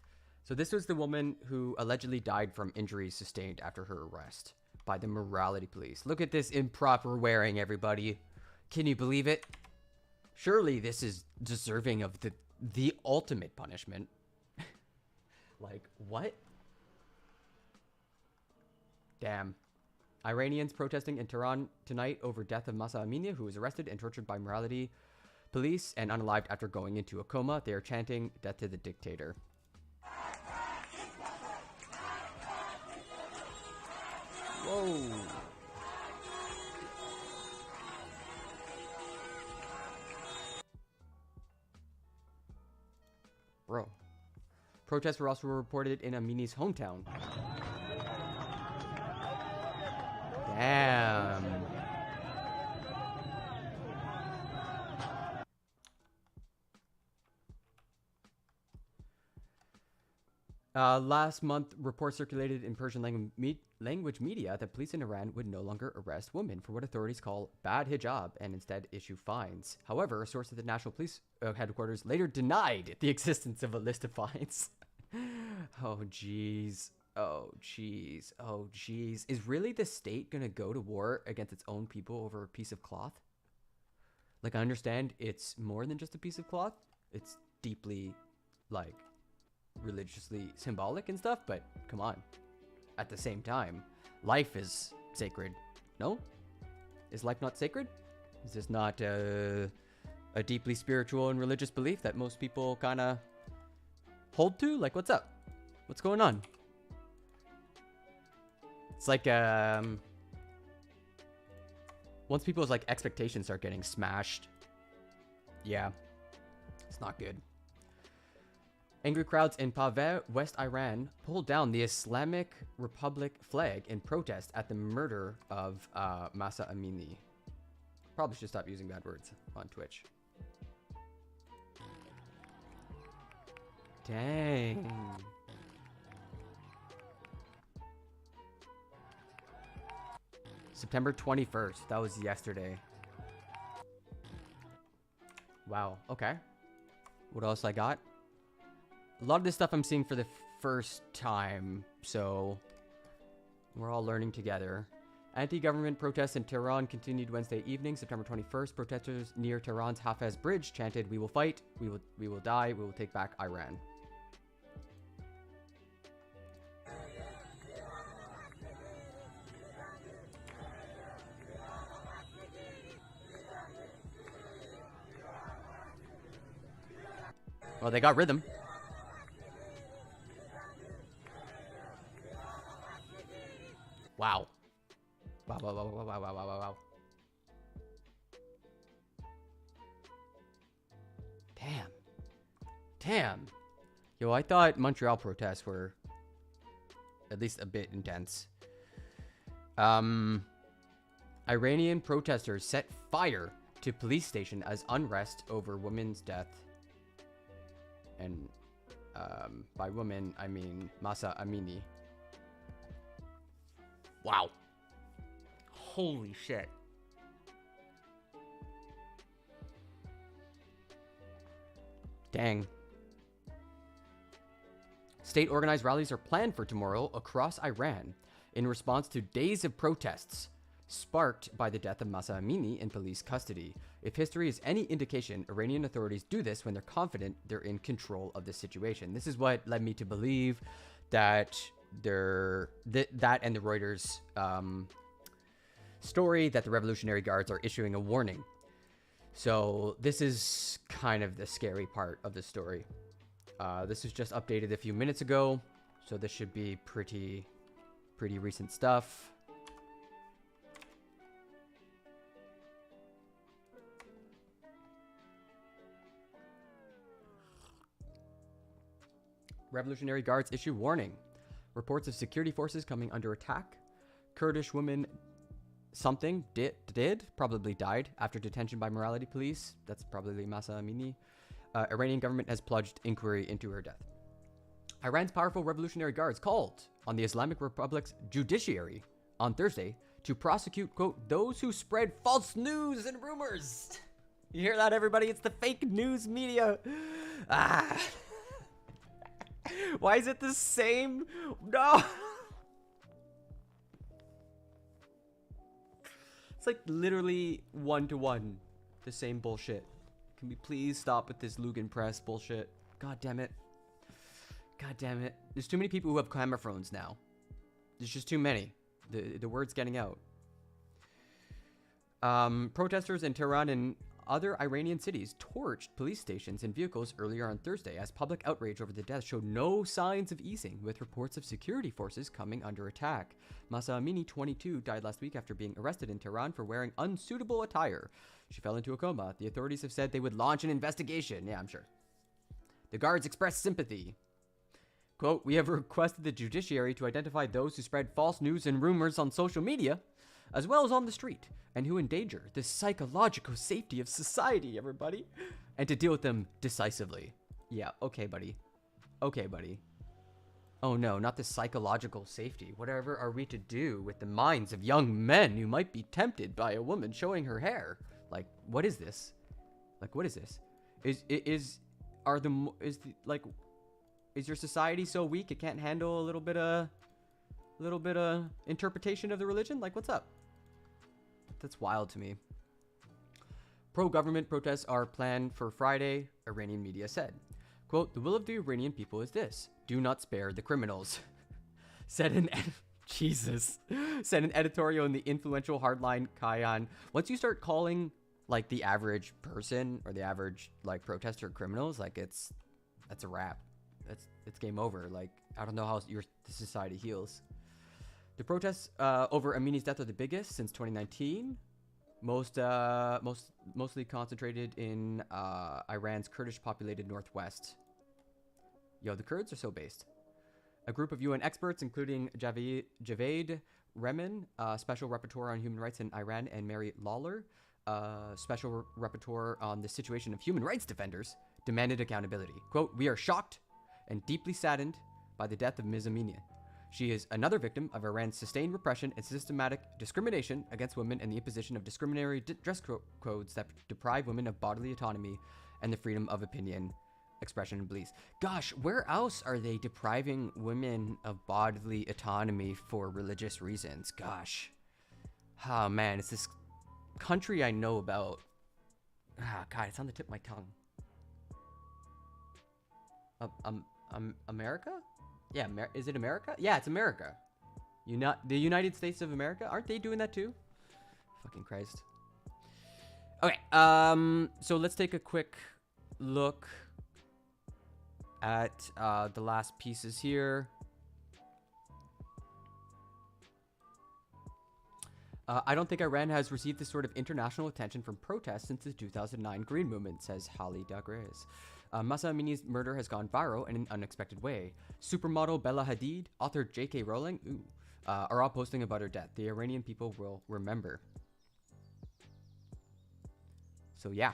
So this was the woman who allegedly died from injuries sustained after her arrest by the morality police. Look at this improper wearing, everybody. Can you believe it? Surely this is deserving of the ultimate punishment. Like, what? Damn. Iranians protesting in Tehran tonight over death of Mahsa Amini, who was arrested and tortured by morality police and unalived after going into a coma. They are chanting death to the dictator. Whoa. Bro. Protests were also reported in Amini's hometown. Damn. Last month, reports circulated in Persian language media that police in Iran would no longer arrest women for what authorities call bad hijab and instead issue fines. However, a source at the National Police headquarters later denied the existence of a list of fines. Oh, jeez. Oh, jeez. Oh, jeez. Is really the state going to go to war against its own people over a piece of cloth? Like, I understand it's more than just a piece of cloth. It's deeply, like, religiously symbolic and stuff, but come on. At the same time, life is sacred. No? Is life not sacred? Is this not a deeply spiritual and religious belief that most people kind of hold to? Like, what's up? What's going on? It's like, once people's, like, expectations start getting smashed, yeah, it's not good. Angry crowds in Paveh, West Iran, pulled down the Islamic Republic flag in protest at the murder of Mahsa Amini. Probably should stop using bad words on Twitch. Dang. September 21st. That was yesterday. Wow. Okay. What else I got? A lot of this stuff I'm seeing for the first time, so we're all learning together. Anti-government protests in Tehran continued Wednesday evening, September 21st. Protesters near Tehran's Hafez Bridge chanted, "We will fight, we will die, we will take back Iran." Well, they got rhythm. Wow. Wow, wow, wow, wow, wow, wow, wow, wow. Damn. Damn. Yo, I thought Montreal protests were at least a bit intense. Iranian protesters set fire to police station as unrest over woman's death. And by woman, I mean Mahsa Amini. Wow. Holy shit. Dang. State-organized rallies are planned for tomorrow across Iran in response to days of protests sparked by the death of Mahsa Amini in police custody. If history is any indication, Iranian authorities do this when they're confident they're in control of the situation. This is what led me to believe that that and the Reuters story that the Revolutionary Guards are issuing a warning. So this is kind of the scary part of the story. This was just updated a few minutes ago, so this should be pretty recent stuff. Revolutionary Guards issue warning. Reports of security forces coming under attack. Kurdish woman something did probably died after detention by morality police. That's probably Mahsa Amini. Iranian government has plunged inquiry into her death. Iran's powerful Revolutionary Guards called on the Islamic Republic's judiciary on Thursday to prosecute, quote, those who spread false news and rumors. You hear that, everybody? It's the fake news media. Why is it the same? No. It's like literally 1-to-1, the same bullshit. Can we please stop with this Lugan Press bullshit? God damn it. God damn it. There's too many people who have camera phones now. There's just too many. The word's getting out. Protesters in Tehran and other Iranian cities torched police stations and vehicles earlier on Thursday as public outrage over the death showed no signs of easing, with reports of security forces coming under attack. Masa Amini, 22, died last week after being arrested in Tehran for wearing unsuitable attire. She fell into a coma. The authorities have said they would launch an investigation. Yeah, I'm sure. The guards expressed sympathy. Quote, "We have requested the judiciary to identify those who spread false news and rumors on social media, as well as on the street, and who endanger the psychological safety of society," everybody, and to deal with them decisively. Yeah, okay, buddy. Okay, buddy. Oh no, not the psychological safety. Whatever are we to do with the minds of young men who might be tempted by a woman showing her hair? Like, what is this? Like, what is this? Is your society so weak it can't handle a little bit of interpretation of the religion? Like, what's up? That's wild to me. Pro-government protests are planned for Friday, Iranian media said. Quote, "The will of the Iranian people is this: do not spare the criminals," said an editorial in the influential hardline Kayan. Once you start calling like the average person or the average like protester criminals, like that's a wrap. It's game over. Like, I don't know how the society heals. The protests over Amini's death are the biggest since 2019. Mostly concentrated in Iran's Kurdish-populated northwest. Yo, the Kurds are so based. A group of UN experts, including Javaid Rehman, Special Rapporteur on Human Rights in Iran, and Mary Lawler, Special Rapporteur on the Situation of Human Rights Defenders, demanded accountability. Quote, "We are shocked and deeply saddened by the death of Ms. Amini. She is another victim of Iran's sustained repression and systematic discrimination against women and the imposition of discriminatory dress codes that deprive women of bodily autonomy and the freedom of opinion, expression, and beliefs." Gosh, where else are they depriving women of bodily autonomy for religious reasons? Gosh. Oh man, it's this country I know about. God, it's on the tip of my tongue. America? Yeah, is it America? Yeah, it's America. The United States of America? Aren't they doing that too? Fucking Christ. Okay, so let's take a quick look at the last pieces here. I don't think Iran has received this sort of international attention from protests since the 2009 Green Movement, says Hali Dagres. Masa Amini's murder has gone viral in an unexpected way. Supermodel Bella Hadid, author J.K. Rowling, are all posting about her death. The Iranian people will remember. So yeah.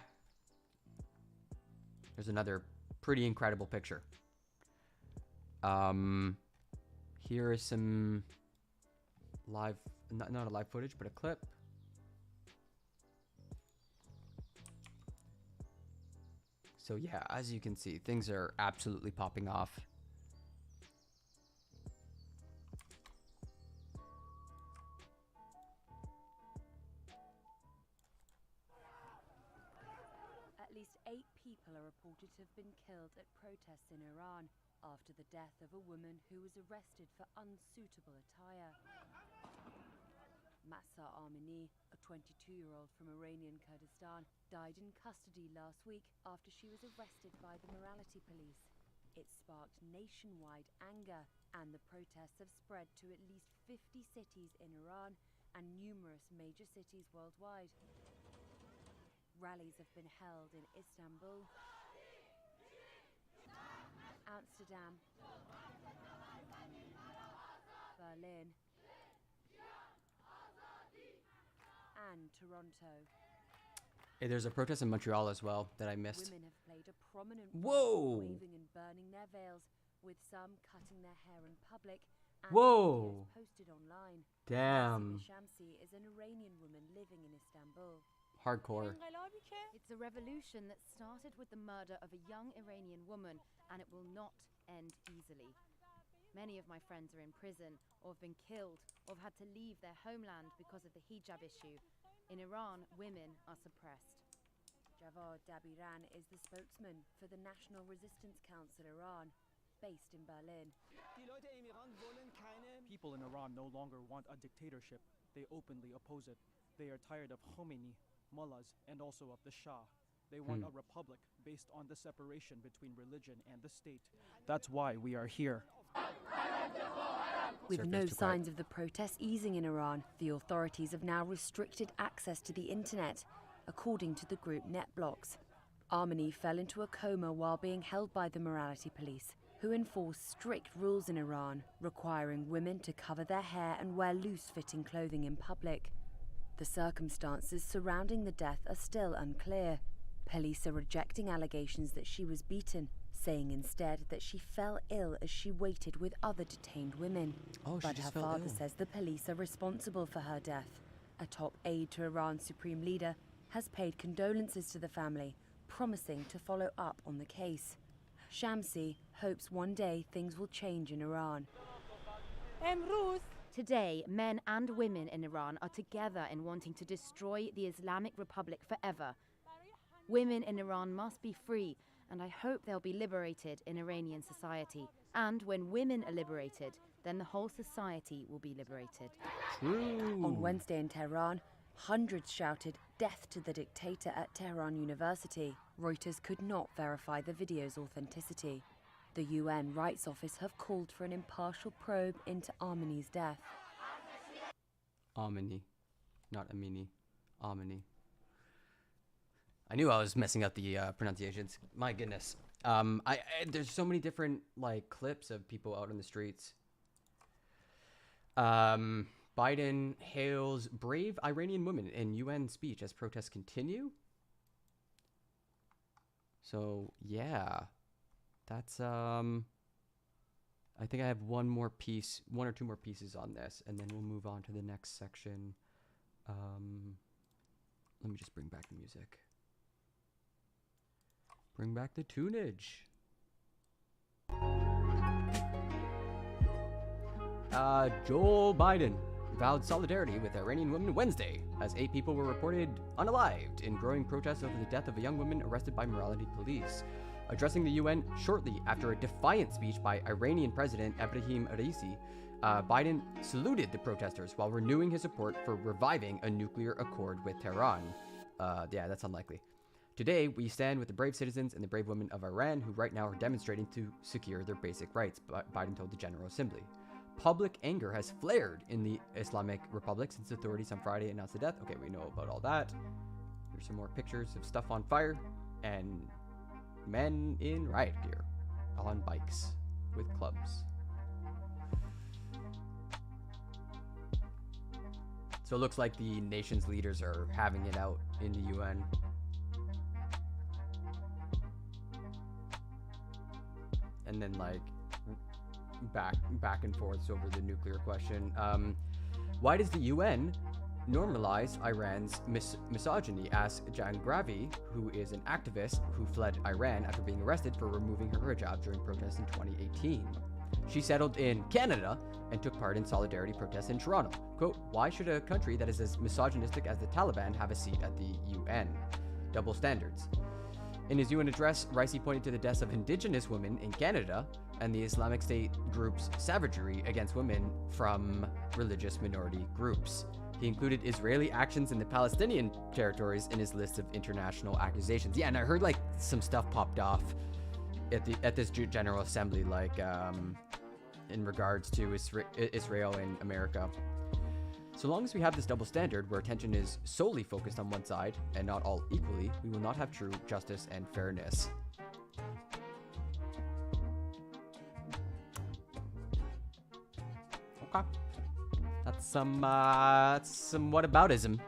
There's another pretty incredible picture. Here is some live, not a live footage, but a clip. So yeah, as you can see, things are absolutely popping off. At least 8 people are reported to have been killed at protests in Iran after the death of a woman who was arrested for unsuitable attire. Masa Amini, a 22-year-old from Iranian Kurdistan, died in custody last week after she was arrested by the morality police. It sparked nationwide anger, and the protests have spread to at least 50 cities in Iran and numerous major cities worldwide. Rallies have been held in Istanbul, Amsterdam, Berlin, and Toronto. Hey, there's a protest in Montreal as well that I missed. Women have played a prominent Whoa! role waving and burning their veils, with some cutting their hair in public and Whoa! videos posted online. Damn. Shamsi is an Iranian woman living in Istanbul. hardcore. It's a revolution that started with the murder of a young Iranian woman, and it will not end easily. Many of my friends are in prison, or have been killed, or have had to leave their homeland because of the hijab issue. In Iran, women are suppressed. Javad Dabiran is the spokesman for the National Resistance Council Iran, based in Berlin. People in Iran no longer want a dictatorship. They openly oppose it. They are tired of Khomeini, mullahs, and also of the Shah. They want a republic based on the separation between religion and the state. That's why we are here. With no signs of the protests easing in Iran, the authorities have now restricted access to the internet, according to the group NetBlocks. Armani fell into a coma while being held by the morality police, who enforce strict rules in Iran, requiring women to cover their hair and wear loose-fitting clothing in public. The circumstances surrounding the death are still unclear. Police are rejecting allegations that she was beaten, saying instead that she fell ill as she waited with other detained women. But her father says the police are responsible for her death. A top aide to Iran's supreme leader has paid condolences to the family, promising to follow up on the case. Shamsi hopes one day things will change in Iran. Today, men and women in Iran are together in wanting to destroy the Islamic Republic forever. Women in Iran must be free, and I hope they'll be liberated in Iranian society. And when women are liberated, then the whole society will be liberated. True. On Wednesday in Tehran, hundreds shouted "Death to the dictator" at Tehran University. Reuters could not verify the video's authenticity. The UN Rights Office have called for an impartial probe into Armani's death. Armani, not Amini. Armani. I knew I was messing up the pronunciations. My goodness. There's so many different like clips of people out on the streets. Biden hails brave Iranian woman in UN speech as protests continue. So yeah, that's I think I have one or two more pieces on this, and then we'll move on to the next section. Let me just bring back the music. Bring back the tunage. Joe Biden vowed solidarity with Iranian women Wednesday, as 8 people were reported unalived in growing protests over the death of a young woman arrested by morality police. Addressing the UN shortly after a defiant speech by Iranian President Ebrahim Raisi, Biden saluted the protesters while renewing his support for reviving a nuclear accord with Tehran. Yeah, that's unlikely. Today, we stand with the brave citizens and the brave women of Iran who right now are demonstrating to secure their basic rights, Biden told the General Assembly. Public anger has flared in the Islamic Republic since authorities on Friday announced the death. Okay, we know about all that. Here's some more pictures of stuff on fire and men in riot gear on bikes with clubs. So it looks like the nation's leaders are having it out in the UN. And then like back and forth over the nuclear question. Why does the UN normalize Iran's misogyny? Asked Jan Gravi, who is an activist who fled Iran after being arrested for removing her hijab during protests in 2018. She settled in Canada and took part in solidarity protests in Toronto. Quote, why should a country that is as misogynistic as the Taliban have a seat at the UN? Double standards. In his UN address, Raisi pointed to the deaths of Indigenous women in Canada and the Islamic State group's savagery against women from religious minority groups. He included Israeli actions in the Palestinian territories in his list of international accusations. Yeah, and I heard like some stuff popped off at this General Assembly, like in regards to Israel and America. So long as we have this double standard where attention is solely focused on one side and not all equally, we will not have true justice and fairness. Okay. That's some whataboutism,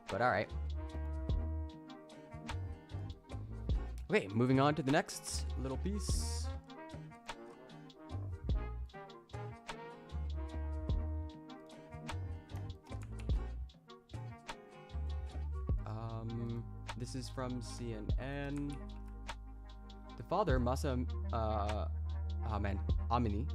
but all right. Okay, moving on to the next little piece. This is from CNN. The father, Masa Amini,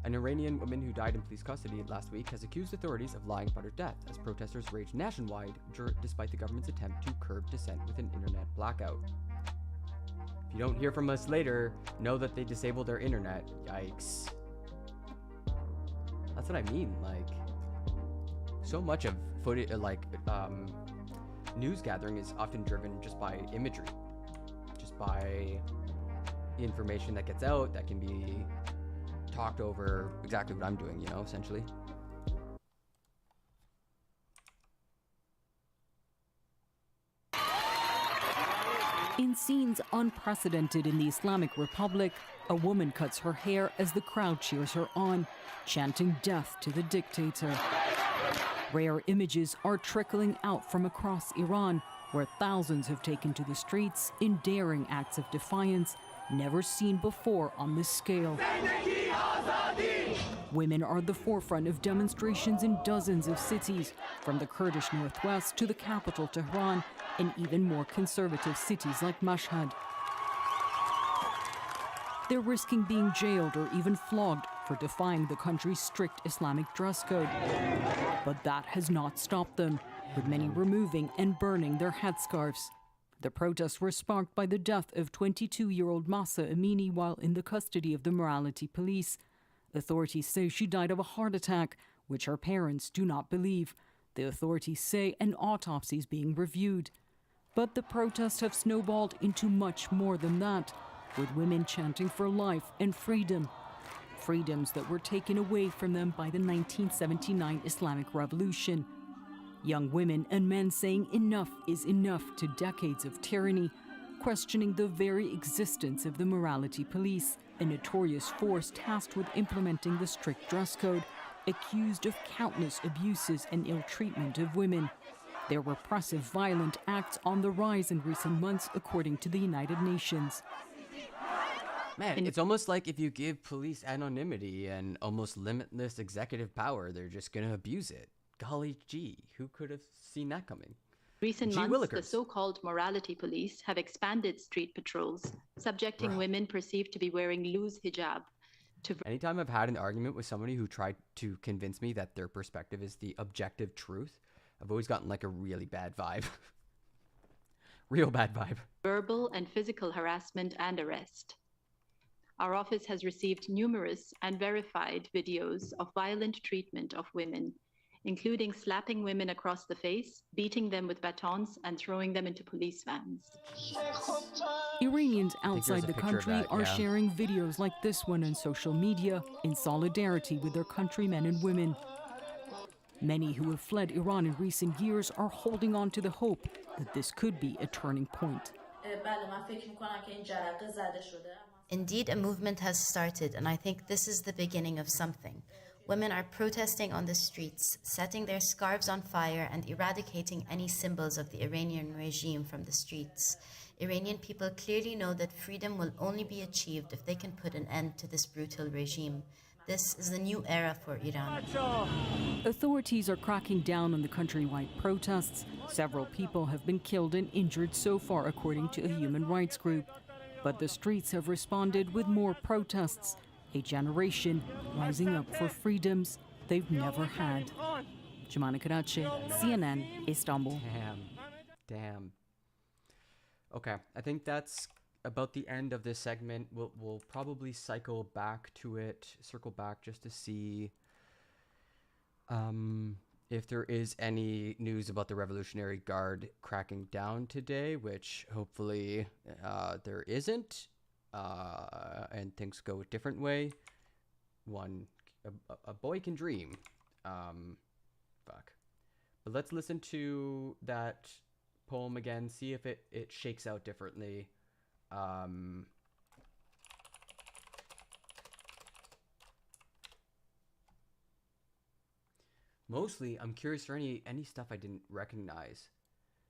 an Iranian woman who died in police custody last week, has accused authorities of lying about her death as protesters raged nationwide despite the government's attempt to curb dissent with an internet blackout. If you don't hear from us later, know that they disabled their internet. Yikes. That's what I mean. Like, so much of footage, news gathering is often driven just by imagery, just by the information that gets out that can be talked over. Exactly what I'm doing, you know, essentially. In scenes unprecedented in the Islamic Republic, a woman cuts her hair as the crowd cheers her on, chanting death to the dictator. Rare images are trickling out from across Iran, where thousands have taken to the streets in daring acts of defiance never seen before on this scale. Women are at the forefront of demonstrations in dozens of cities, from the Kurdish northwest to the capital Tehran, and even more conservative cities like Mashhad. They're risking being jailed or even flogged for defying the country's strict Islamic dress code. But that has not stopped them, with many removing and burning their headscarves. The protests were sparked by the death of 22-year-old Masa Amini while in the custody of the morality police. Authorities say she died of a heart attack, which her parents do not believe. The authorities say an autopsy is being reviewed. But the protests have snowballed into much more than that, with women chanting for life and freedom. Freedoms that were taken away from them by the 1979 Islamic Revolution. Young women and men saying enough is enough to decades of tyranny, questioning the very existence of the morality police, a notorious force tasked with implementing the strict dress code, accused of countless abuses and ill treatment of women. Their repressive, violent acts on the rise in recent months, according to the United Nations. Man, it's almost like if you give police anonymity and almost limitless executive power, they're just going to abuse it. Golly gee, who could have seen that coming? Recent months, the so-called morality police have expanded street patrols, subjecting women perceived to be wearing loose hijab to... Anytime I've had an argument with somebody who tried to convince me that their perspective is the objective truth, I've always gotten like a really bad vibe. Real bad vibe. Verbal and physical harassment and arrest. Our office has received numerous and verified videos of violent treatment of women, including slapping women across the face, beating them with batons, and throwing them into police vans. Iranians outside the country are sharing videos like this one on social media in solidarity with their countrymen and women. Many who have fled Iran in recent years are holding on to the hope that this could be a turning point. Indeed, a movement has started, and I think this is the beginning of something. Women are protesting on the streets, setting their scarves on fire and eradicating any symbols of the Iranian regime from the streets. Iranian people clearly know that freedom will only be achieved if they can put an end to this brutal regime. This is the new era for Iran. Authorities are cracking down on the countrywide protests. Several people have been killed and injured so far, according to a human rights group. But the streets have responded with more protests. A generation rising up for freedoms they've never had. Jumana Karachi, CNN, Istanbul. Damn. Okay, I think that's about the end of this segment. We'll probably circle back just to see if there is any news about the Revolutionary Guard cracking down today, which hopefully there isn't. And things go a different way. A boy can dream. Fuck. But let's listen to that poem again, see if it shakes out differently. Mostly, I'm curious for any stuff I didn't recognize.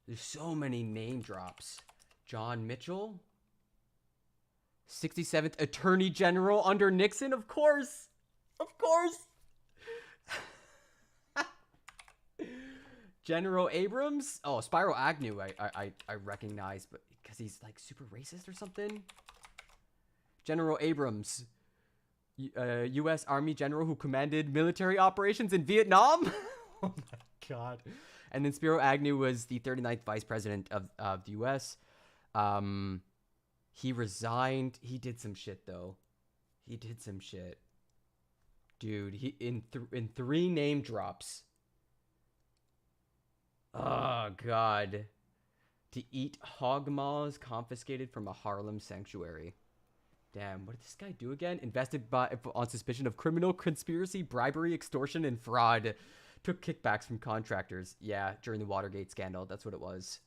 There's so many name drops. John Mitchell? 67th Attorney General under Nixon, of course. Of course. General Abrams? Oh, Spyro Agnew I recognize, but because he's like super racist or something. General Abrams, U.S. Army general who commanded military operations in Vietnam. Oh my god. And then Spyro Agnew was the 39th vice president of the U.S. He resigned. He did some shit though. He did some shit. Dude, he in 3 name drops. Oh god. To eat hog maws confiscated from a Harlem sanctuary. Damn, what did this guy do again? Invested on suspicion of criminal conspiracy, bribery, extortion, and fraud. Took kickbacks from contractors. Yeah, during the Watergate scandal. That's what it was.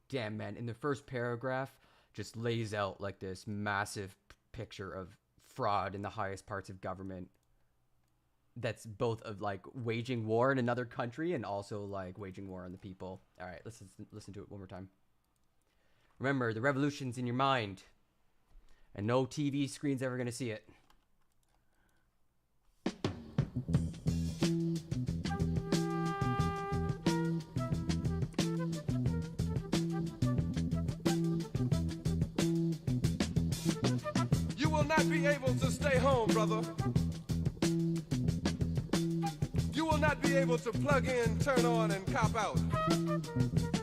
Damn, man. In the first paragraph, just lays out like this massive picture of fraud in the highest parts of government. That's both of like waging war in another country and also like waging war on the people. All right, let's listen to it one more time. Remember, the revolution's in your mind. And no TV screen's ever gonna see it. You will not be able to stay home, brother. You will not be able to plug in, turn on, and cop out.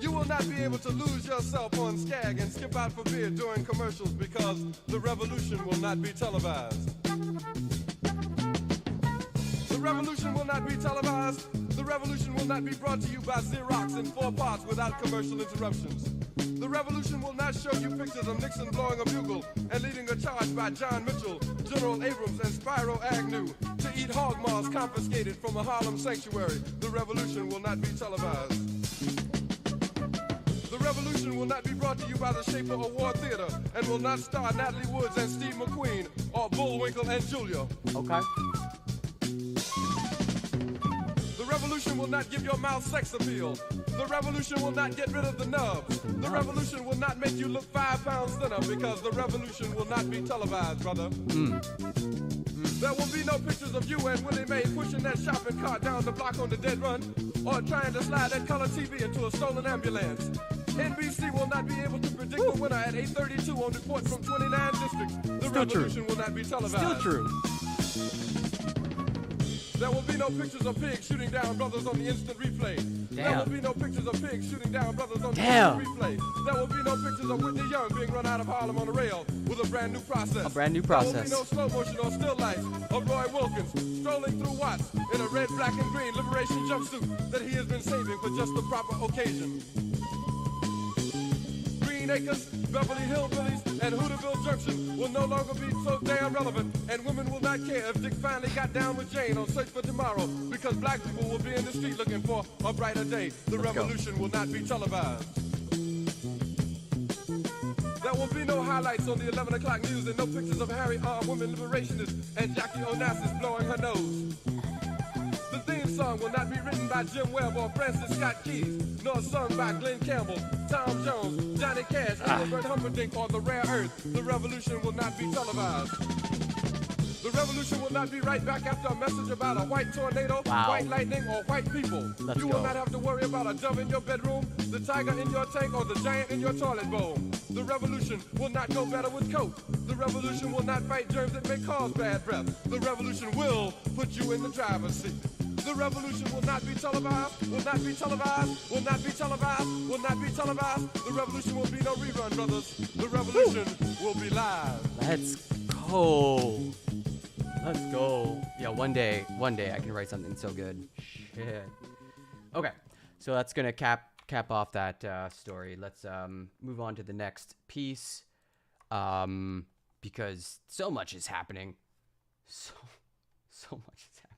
You will not be able to lose yourself on Skag and skip out for beer during commercials because the revolution will not be televised. The revolution will not be televised. The revolution will not be brought to you by Xerox in 4 parts without commercial interruptions. The revolution will not show you pictures of Nixon blowing a bugle and leading a charge by John Mitchell, General Abrams, and Spyro Agnew to eat hog maws confiscated from a Harlem sanctuary. The revolution will not be televised. The revolution will not be brought to you by the Schaefer Award Theater and will not star Natalie Woods and Steve McQueen or Bullwinkle and Julia. Okay. The revolution will not give your mouth sex appeal. The revolution will not get rid of the nubs. The revolution will not make you look 5 pounds thinner because the revolution will not be televised, brother. There will be no pictures of you and Willie Mae pushing that shopping cart down the block on the dead run or trying to slide that color TV into a stolen ambulance. NBC will not be able to predict the winner at 8:32 on reports from 29 districts. The revolution will not be televised. Still true. There will be no pictures of pigs shooting down brothers on the instant replay. There will be no pictures of pigs shooting down brothers on the instant replay. There will be no pictures of Whitney Young being run out of Harlem on a rail with a brand new process. A brand new process. There will be no slow motion or still life of Roy Wilkins strolling through Watts in a red, black, and green liberation jumpsuit that he has been saving for just the proper occasion. Green Acres, Beverly Hillbillies, and Hooterville Junction will no longer be so damn relevant, and women will not care if Dick finally got down with Jane on Search for Tomorrow, because black people will be in the street looking for a brighter day. The revolution will not be televised. There will be no highlights on the 11 o'clock news and no pictures of Harry armed women liberationists and Jackie Onassis blowing her nose. The theme song will not be written by Jim Webb or Francis Scott Keys, nor sung by Glenn Campbell, Tom Jones, Johnny Cash, Engelbert Humperdinck, or The Rare Earth. The revolution will not be televised. The revolution will not be right back after a message about a white tornado, white lightning, or white people. You will not have to worry about a dove in your bedroom, the tiger in your tank, or the giant in your toilet bowl. The revolution will not go better with Coke. The revolution will not fight germs that may cause bad breath. The revolution will put you in the driver's seat. The revolution will not be televised, will not be televised, will not be televised, will not be televised. The revolution will be no rerun, brothers. The revolution will be live. Let's go. Let's go. Yeah, one day I can write something so good. Shit. Okay, so that's gonna cap off that story. Let's move on to the next piece, because so much is happening. So much is happening.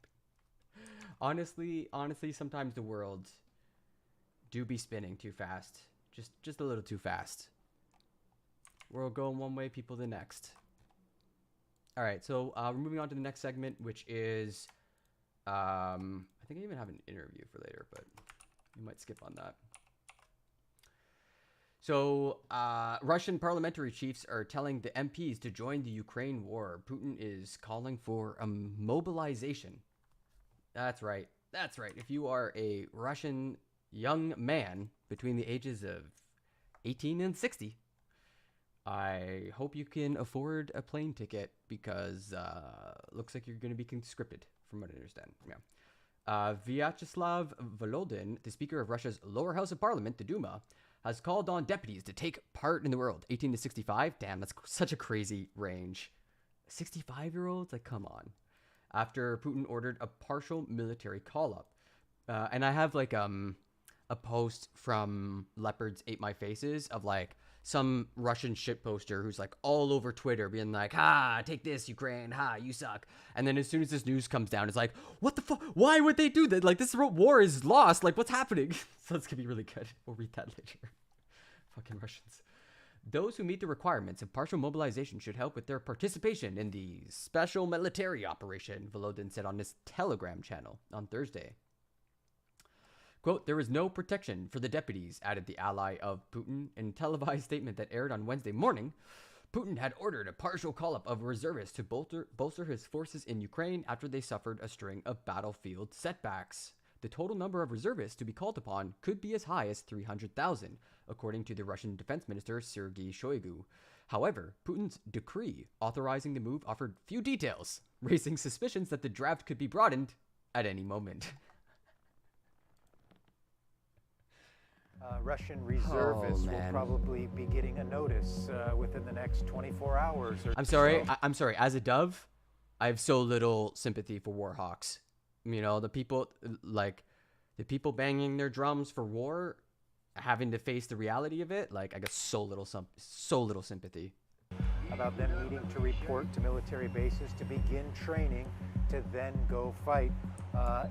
Honestly, sometimes the world do be spinning too fast. Just a little too fast. World going one way, people the next. All right, so we're moving on to the next segment, which is, I think I even have an interview for later, but we might skip on that. So, Russian parliamentary chiefs are telling the MPs to join the Ukraine war. Putin is calling for a mobilization. That's right. That's right. If you are a Russian young man between the ages of 18 and 60, I hope you can afford a plane ticket because looks like you're going to be conscripted, from what I understand. Yeah. Vyacheslav Volodin, the Speaker of Russia's lower house of parliament, the Duma, has called on deputies to take part in the world. 18 to 65? Damn, that's such a crazy range. 65-year-olds? Like, come on. After Putin ordered a partial military call-up. And I have, like, a post from Leopards Ate My Faces of, like, some Russian shitposter who's, like, all over Twitter being like, ha, take this, Ukraine, ha, you suck. And then as soon as this news comes down, it's like, what the fuck? Why would they do that? Like, this war is lost. Like, what's happening? So it's going to be really good. We'll read that later. Fucking Russians. Those who meet the requirements of partial mobilization should help with their participation in the special military operation, Volodin said on his Telegram channel on Thursday. Quote, there is no protection for the deputies, added the ally of Putin. In a televised statement that aired on Wednesday morning, Putin had ordered a partial call-up of reservists to bolster his forces in Ukraine after they suffered a string of battlefield setbacks. The total number of reservists to be called upon could be as high as 300,000, according to the Russian Defense Minister Sergei Shoigu. However, Putin's decree authorizing the move offered few details, raising suspicions that the draft could be broadened at any moment. Russian reservists will probably be getting a notice within the next 24 hours. I'm sorry. I'm sorry. As a dove, I have so little sympathy for war hawks. You know, the people banging their drums for war, having to face the reality of it. Like, I got so little sympathy. About them needing to report to military bases to begin training to then go fight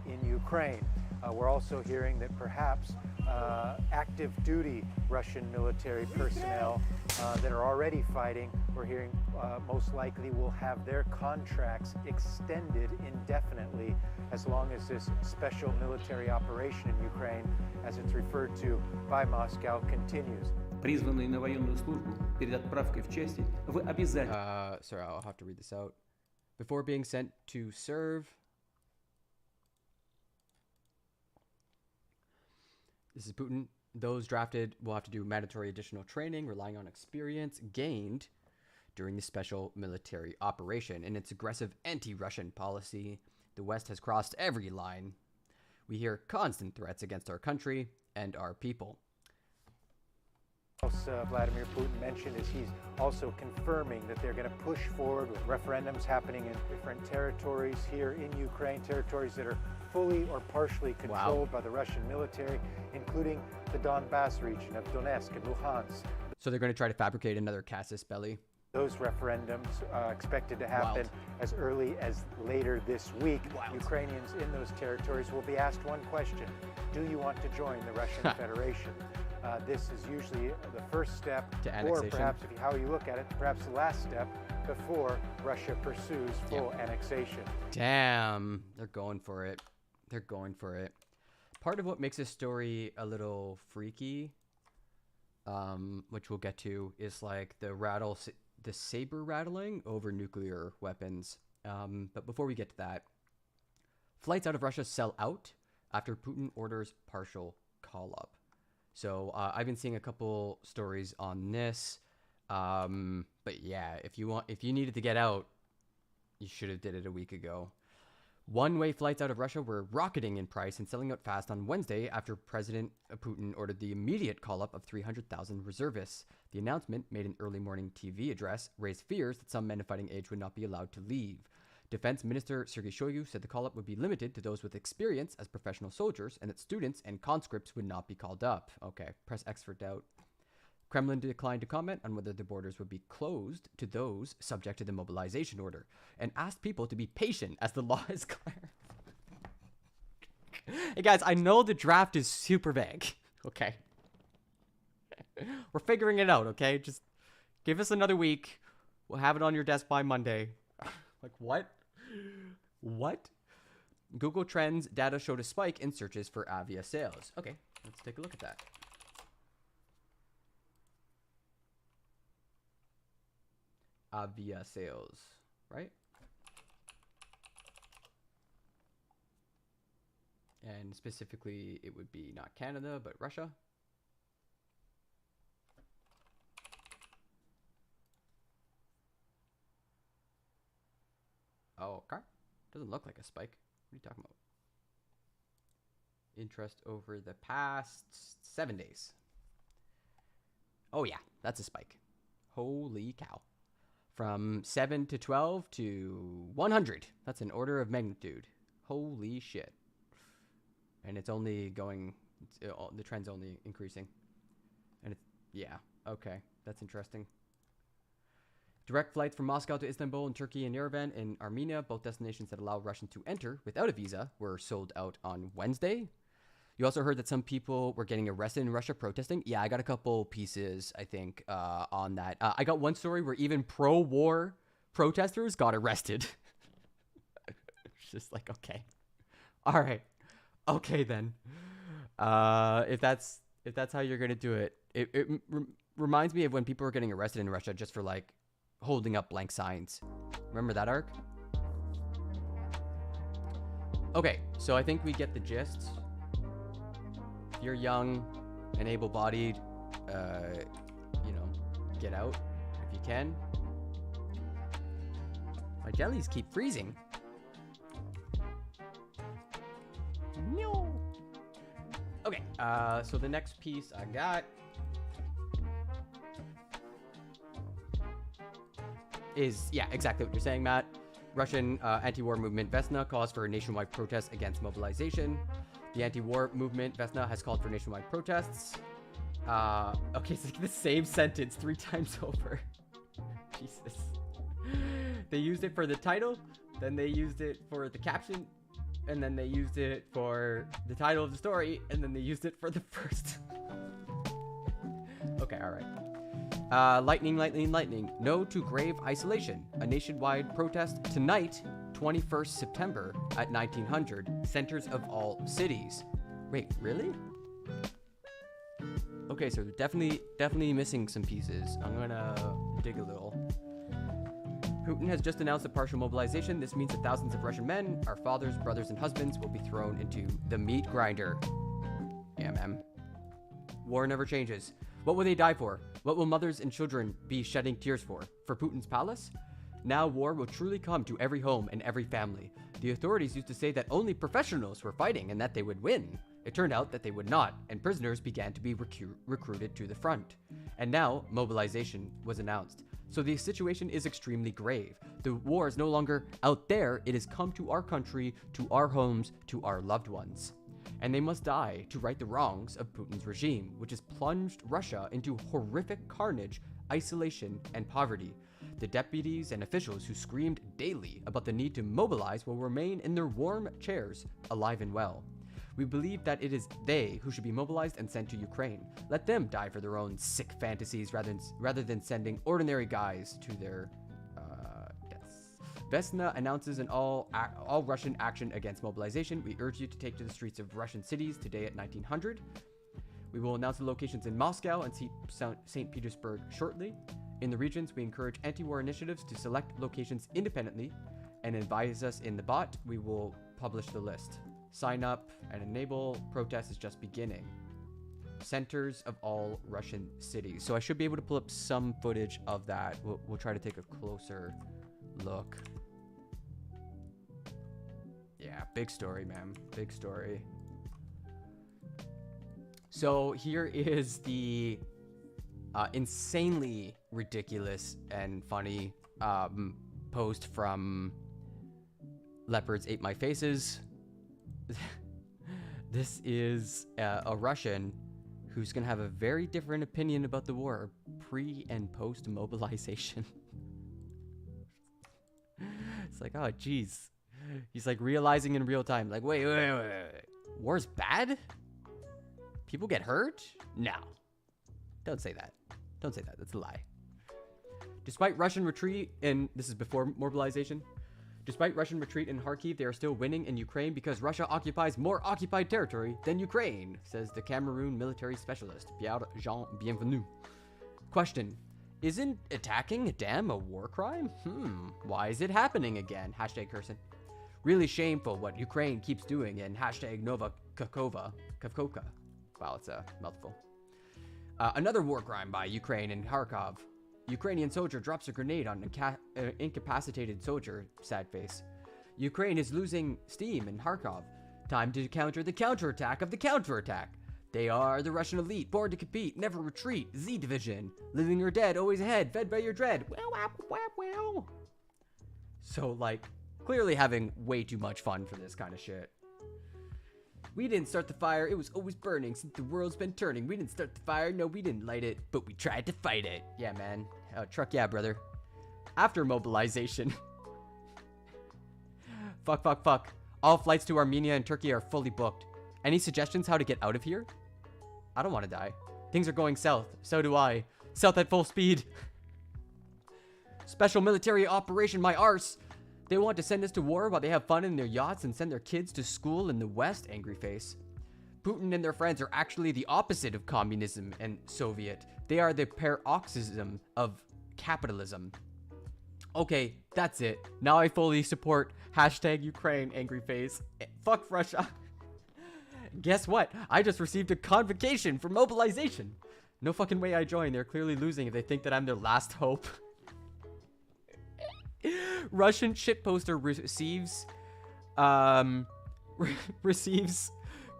in Ukraine. We're also hearing that perhaps active duty Russian military personnel that are already fighting, we're hearing most likely will have their contracts extended indefinitely as long as this special military operation in Ukraine, as it's referred to by Moscow, continues. Призванные на военную службу перед отправкой в части, вы обязательно... Sorry, I'll have to read this out. Before being sent to serve... This is Putin. Those drafted will have to do mandatory additional training, relying on experience gained during the special military operation. In its aggressive anti-Russian policy, the West has crossed every line. We hear constant threats against our country and our people. Vladimir Putin mentioned is he's also confirming that they're going to push forward with referendums happening in different territories here in Ukraine, territories that are fully or partially controlled by the Russian military, including the Donbass region of Donetsk and Luhansk. So they're going to try to fabricate another casus belli. Those referendums expected to happen as early as later this week. Ukrainians in those territories will be asked one question: do you want to join the Russian Federation? This is usually the first step, to annexation. or perhaps, how you look at it, perhaps the last step before Russia pursues full annexation. Damn, they're going for it. They're going for it. Part of what makes this story a little freaky, which we'll get to, is like the saber rattling over nuclear weapons. But before we get to that, flights out of Russia sell out after Putin orders partial call-up. So I've been seeing a couple stories on this. But yeah, if you needed to get out, you should have did it a week ago. One-way flights out of Russia were rocketing in price and selling out fast on Wednesday after President Putin ordered the immediate call-up of 300,000 reservists. The announcement, made an early morning TV address, raised fears that some men of fighting age would not be allowed to leave. Defense Minister Sergei Shoigu said the call-up would be limited to those with experience as professional soldiers and that students and conscripts would not be called up. Okay, press X for doubt. Kremlin declined to comment on whether the borders would be closed to those subject to the mobilization order and asked people to be patient as the law is clear. Hey guys, I know the draft is super vague, okay? We're figuring it out, okay? Just give us another week. We'll have it on your desk by Monday. Like, what? What? Google Trends data showed a spike in searches for Avia sales. Okay, let's take a look at that. Avia sales, right? And specifically, it would be not Canada, but Russia. Oh, okay. Doesn't look like a spike. What are you talking about? Interest over the past 7 days. Oh yeah, that's a spike. Holy cow. From 7 to 12 to 100. That's an order of magnitude. Holy shit. And it's only going, the trend's only increasing. And it's, yeah, okay. That's interesting. Direct flights from Moscow to Istanbul in Turkey and Yerevan in Armenia, both destinations that allow Russians to enter without a visa, were sold out on Wednesday. You also heard that some people were getting arrested in Russia protesting. Yeah, I got a couple pieces, I think, on that. I got one story where even pro-war protesters got arrested. It's just like, okay. All right. Okay, then. If that's how you're going to do it. It reminds me of when people were getting arrested in Russia just for, like, holding up blank signs. Remember that arc? Okay, so I think we get the gist. If you're young and able-bodied, you know, get out if you can. My jellies keep freezing. No. Okay, so the next piece I got is, yeah, exactly what you're saying, Matt. Russian anti-war movement Vesna calls for nationwide protests against mobilization. The anti-war movement Vesna has called for nationwide protests. Okay, it's like the same sentence 3 times over. Jesus. They used it for the title, then they used it for the caption, and then they used it for the title of the story, and then they used it for the first. Okay, all right. Lightning, lightning, lightning. No to grave isolation. A nationwide protest tonight, 21st September at 1900. Centers of all cities. Wait, really? Okay, so definitely missing some pieces. I'm gonna dig a little. Putin has just announced a partial mobilization. This means that thousands of Russian men, our fathers, brothers, and husbands, will be thrown into the meat grinder. Yeah, man. War never changes. What will they die for? What will mothers and children be shedding tears for? For Putin's palace? Now war will truly come to every home and every family. The authorities used to say that only professionals were fighting and that they would win. It turned out that they would not, and prisoners began to be recruited to the front. And now, mobilization was announced. So the situation is extremely grave. The war is no longer out there, it has come to our country, to our homes, to our loved ones. And they must die to right the wrongs of Putin's regime, which has plunged Russia into horrific carnage, isolation, and poverty. The deputies and officials who screamed daily about the need to mobilize will remain in their warm chairs, alive and well. We believe that it is they who should be mobilized and sent to Ukraine. Let them die for their own sick fantasies rather than sending ordinary guys to their deaths. Vesna announces an all Russian action against mobilization. We urge you to take to the streets of Russian cities today at 1900. We will announce the locations in Moscow and St. Petersburg shortly. In the regions, we encourage anti-war initiatives to select locations independently and advise us in the bot. We will publish the list. Sign up and enable. Protest is just beginning. Centers of all Russian cities. So I should be able to pull up some footage of that. We'll try to take a closer look. Yeah, big story, man. Big story. So here is the insanely ridiculous and funny post from Leopards Ate My Faces. This is a Russian who's going to have a very different opinion about the war pre and post mobilization. It's like, oh, geez. He's like realizing in real time, like, wait. War's bad? People get hurt? No. Don't say that. Don't say that. That's a lie. Despite Russian retreat in, this is before mobilization. Despite Russian retreat in Kharkiv, they are still winning in Ukraine because Russia occupies more occupied territory than Ukraine, says the Cameroon military specialist, Pierre-Jean Bienvenu. Question. Isn't attacking a dam a war crime? Why is it happening again? Hashtag Curson. Really shameful what Ukraine keeps doing, and hashtag Nova Kakova. Wow, it's a mouthful. Another war crime by Ukraine in Kharkov. Ukrainian soldier drops a grenade on incapacitated soldier. Sad face. Ukraine is losing steam in Kharkov. Time to counter the counterattack of the counterattack. They are the Russian elite, born to compete, never retreat. Z Division. Living or dead, always ahead, fed by your dread. Wow. So, like, clearly having way too much fun for this kind of shit. We didn't start the fire, it was always burning since the world's been turning. We didn't start the fire, no, we didn't light it, but we tried to fight it. Yeah, man. Truck, yeah, brother. After mobilization. Fuck. All flights to Armenia and Turkey are fully booked. Any suggestions how to get out of here? I don't want to die. Things are going south. So do I. South at full speed. Special military operation, my arse. They want to send us to war while they have fun in their yachts and send their kids to school in the West, angry face. Putin and their friends are actually the opposite of communism and Soviet. They are the paroxysm of capitalism. Okay, that's it. Now I fully support hashtag Ukraine, angry face. Fuck Russia. Guess what? I just received a convocation for mobilization. No fucking way I join. They're clearly losing if they think that I'm their last hope. Russian shitposter receives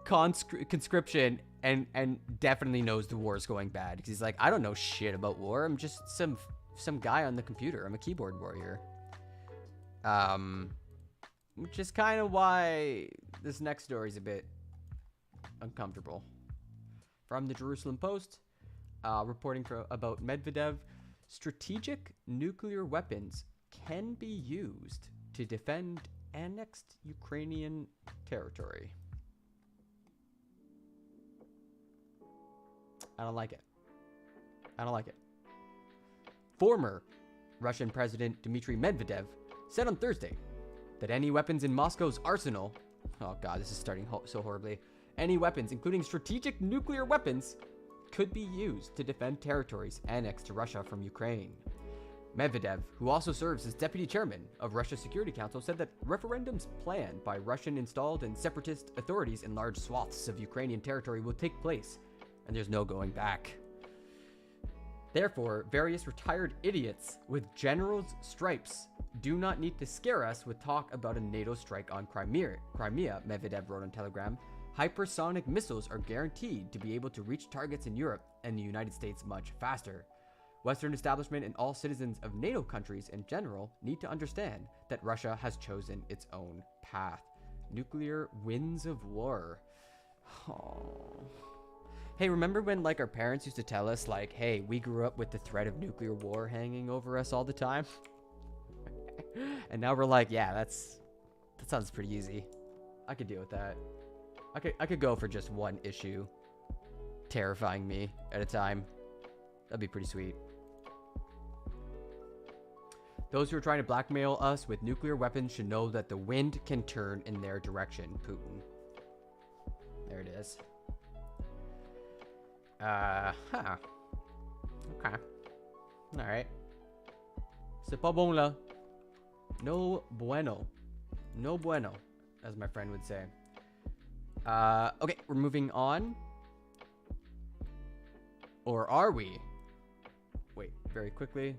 conscription and definitely knows the war is going bad, because he's like, I don't know shit about war. I'm just some guy on the computer. I'm a keyboard warrior. Which is kind of why this next story is a bit uncomfortable. From the Jerusalem Post, reporting about Medvedev, strategic nuclear weapons can be used to defend annexed Ukrainian territory. I don't like it. Former Russian President Dmitry Medvedev said on Thursday that any weapons in Moscow's arsenal, oh god, this is starting so horribly, any weapons, including strategic nuclear weapons, could be used to defend territories annexed to Russia from Ukraine. Medvedev, who also serves as deputy chairman of Russia's Security Council, said that referendums planned by Russian-installed and separatist authorities in large swaths of Ukrainian territory will take place, and there's no going back. Therefore, various retired idiots with general's stripes do not need to scare us with talk about a NATO strike on Crimea, Medvedev wrote on Telegram. Hypersonic missiles are guaranteed to be able to reach targets in Europe and the United States much faster. Western establishment and all citizens of NATO countries in general need to understand that Russia has chosen its own path. Nuclear winds of war. Oh. Hey, remember when like our parents used to tell us like, hey, we grew up with the threat of nuclear war hanging over us all the time? And now we're like, yeah, that sounds pretty easy. I could deal with that. I could go for just one issue terrifying me at a time. That'd be pretty sweet. Those who are trying to blackmail us with nuclear weapons should know that the wind can turn in their direction, Putin. There it is. Okay. Alright. C'est pas bon là. No bueno. No bueno, as my friend would say. Okay, we're moving on. Or are we? Wait, very quickly.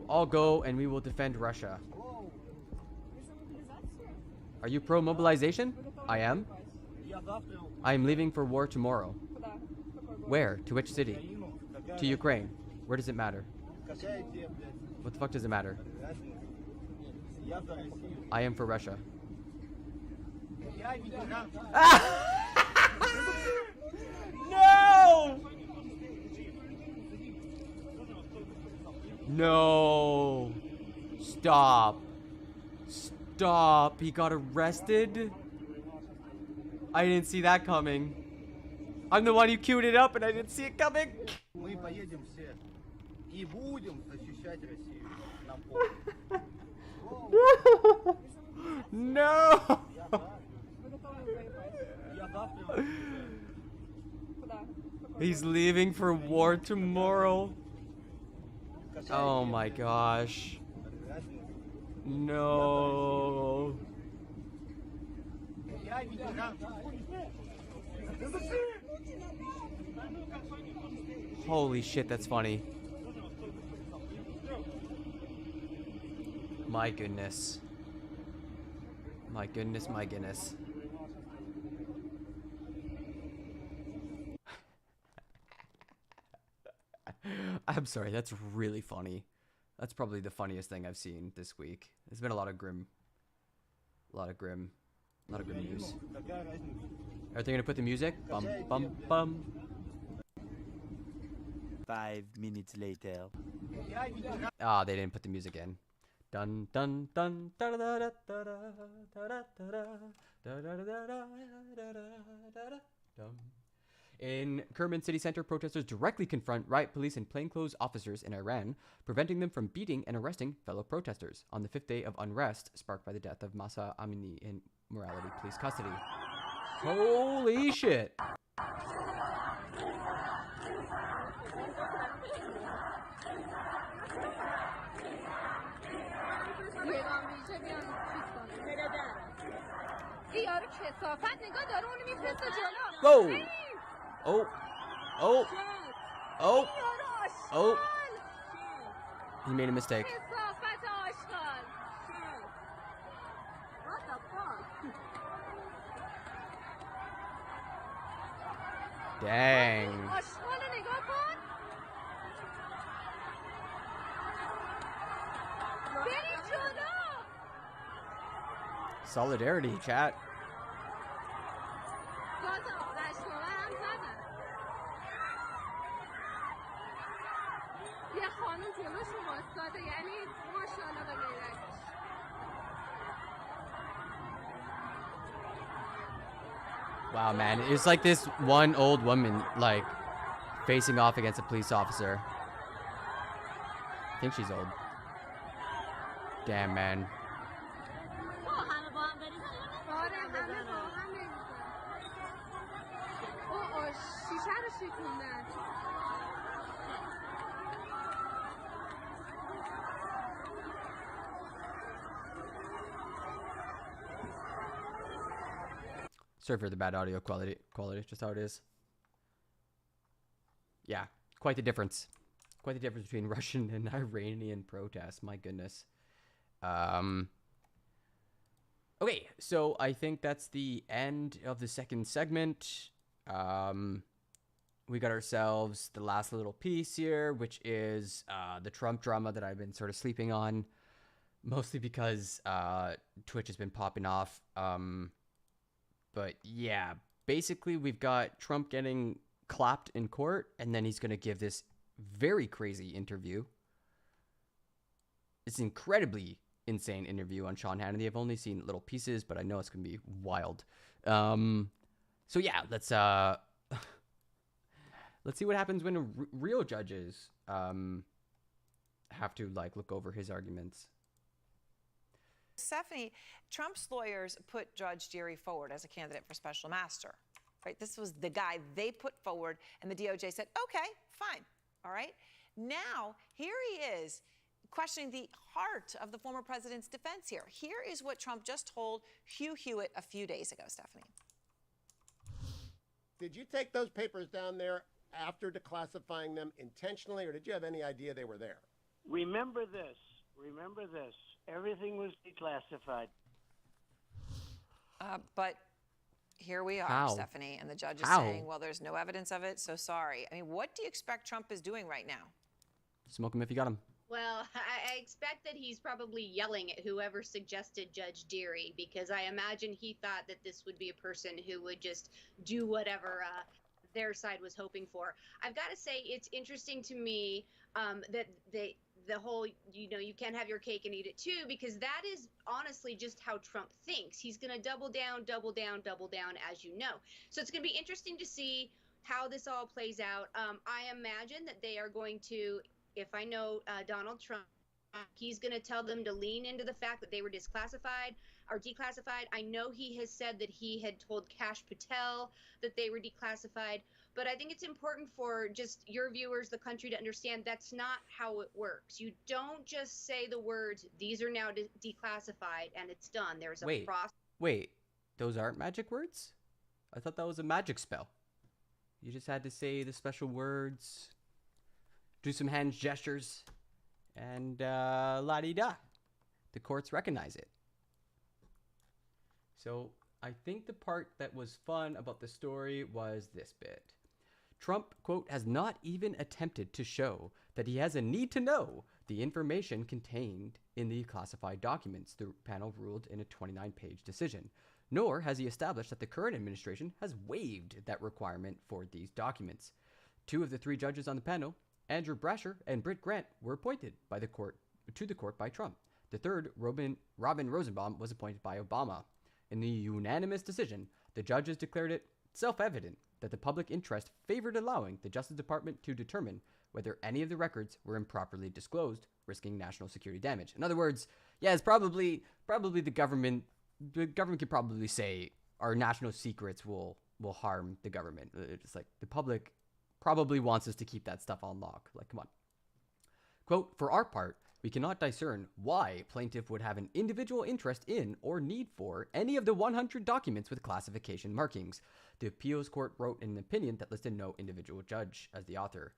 All go and we will defend Russia. Are you pro-mobilization? I am. I am leaving for war tomorrow. Where? To which city? To Ukraine. Where does it matter? What the fuck does it matter? I am for Russia. No! No! Stop. Stop. He got arrested? I didn't see that coming. I'm the one who queued it up and I didn't see it coming. No! He's leaving for war tomorrow. Oh my gosh. No. Holy shit, that's funny. My goodness. My goodness, my goodness. I'm sorry, that's really funny. That's probably the funniest thing I've seen this week. There's been a lot of grim news. Are they gonna put the music? Bum bum bum. 5 minutes later. Ah, they didn't put the music in. Dun dun dun da da da da da da da da da da. In Kerman city center, protesters directly confront riot police and plainclothes officers in Iran, preventing them from beating and arresting fellow protesters on the 5th day of unrest sparked by the death of Mahsa Amini in morality police custody. Holy shit! Whoa! Oh! Oh! Oh! Oh! He made a mistake. Dang. Solidarity, chat. Wow, man. It's like this one old woman, like, facing off against a police officer. I think she's old. Damn, man. Sorry for the bad audio quality, just how it is. Yeah, quite the difference. Quite the difference between Russian and Iranian protests. My goodness. Okay, so I think that's the end of the second segment. We got ourselves the last little piece here, which is the Trump drama that I've been sort of sleeping on, mostly because Twitch has been popping off. But yeah, basically we've got Trump getting clapped in court, and then he's going to give this very crazy interview. It's an incredibly insane interview on Sean Hannity. I've only seen little pieces, but I know it's going to be wild. So yeah, let's see what happens when real judges have to like look over his arguments. Stephanie, Trump's lawyers put Judge Dearie forward as a candidate for special master, right? This was the guy they put forward, and the DOJ said, okay, fine, all right? Now, here he is questioning the heart of the former president's defense here. Here is what Trump just told Hugh Hewitt a few days ago, Stephanie. Did you take those papers down there after declassifying them intentionally, or did you have any idea they were there? Remember this. Everything was declassified. But here we are, How? Stephanie, and the judge is How? saying, well, there's no evidence of it, so sorry. I mean, what do you expect Trump is doing right now? Smoke him if you got him. Well, I expect that he's probably yelling at whoever suggested Judge Dearie, because I imagine he thought that this would be a person who would just do whatever their side was hoping for. I've got to say, it's interesting to me that the whole, you can't have your cake and eat it too, because that is honestly just how Trump thinks. He's going to double down, as you know. So it's going to be interesting to see how this all plays out. I imagine that they are going to, if I know Donald Trump, he's going to tell them to lean into the fact that they were declassified. I know he has said that he had told Kash Patel that they were declassified. but I think it's important for just your viewers, the country, to understand that's not how it works. You don't just say the words, these are now declassified, and it's done. There's a process. Wait, those aren't magic words? I thought that was a magic spell. You just had to say the special words, do some hand gestures, and la-di-da. The courts recognize it. So I think the part that was fun about the story was this bit. Trump, quote, has not even attempted to show that he has a need to know the information contained in the classified documents, the panel ruled in a 29-page decision. Nor has he established that the current administration has waived that requirement for these documents. 2 of the 3 judges on the panel, Andrew Brasher and Britt Grant, were appointed by the court by Trump. The third, Robin Rosenbaum, was appointed by Obama. In the unanimous decision, the judges declared it self-evident that the public interest favored allowing the Justice Department to determine whether any of the records were improperly disclosed, risking national security damage. In other words, yeah, it's probably the government. The government could probably say our national secrets will harm the government. It's like the public probably wants us to keep that stuff on lock. Like, come on. Quote, for our part, we cannot discern why plaintiff would have an individual interest in or need for any of the 100 documents with classification markings. The appeals court wrote an opinion that listed no individual judge as the author.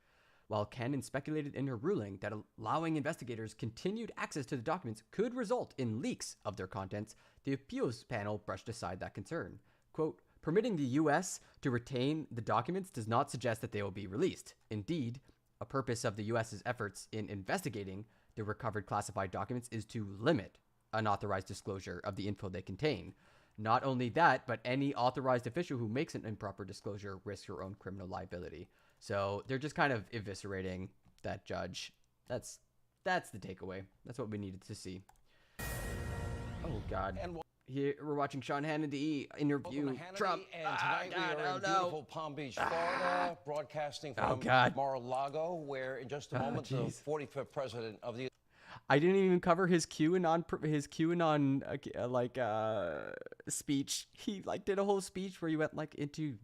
While Cannon speculated in her ruling that allowing investigators continued access to the documents could result in leaks of their contents, the appeals panel brushed aside that concern. Quote, permitting the U.S. to retain the documents does not suggest that they will be released. Indeed, a purpose of the U.S.'s efforts in investigating the recovered classified documents is to limit unauthorized disclosure of the info they contain. Not only that, but any authorized official who makes an improper disclosure risks her own criminal liability. So they're just kind of eviscerating that judge. That's the takeaway. That's what we needed to see. Oh, God. Here we're watching Sean Hannity interview Trump. And tonight we are in beautiful Palm Beach, Florida, broadcasting from Mar-a-Lago, where in just a moment the 45th president of the... I didn't even cover his QAnon speech. He did a whole speech where he went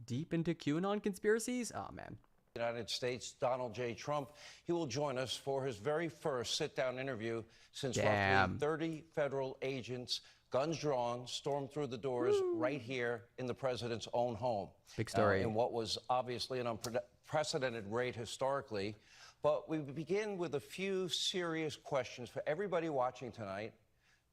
deep into QAnon conspiracies. Oh man. United States, Donald J. Trump. He will join us for his very first sit-down interview since roughly 30 federal agents, guns drawn, stormed through the doors right here in the president's own home. Big story. In what was obviously an unprecedented rate historically. But we begin with a few serious questions for everybody watching tonight.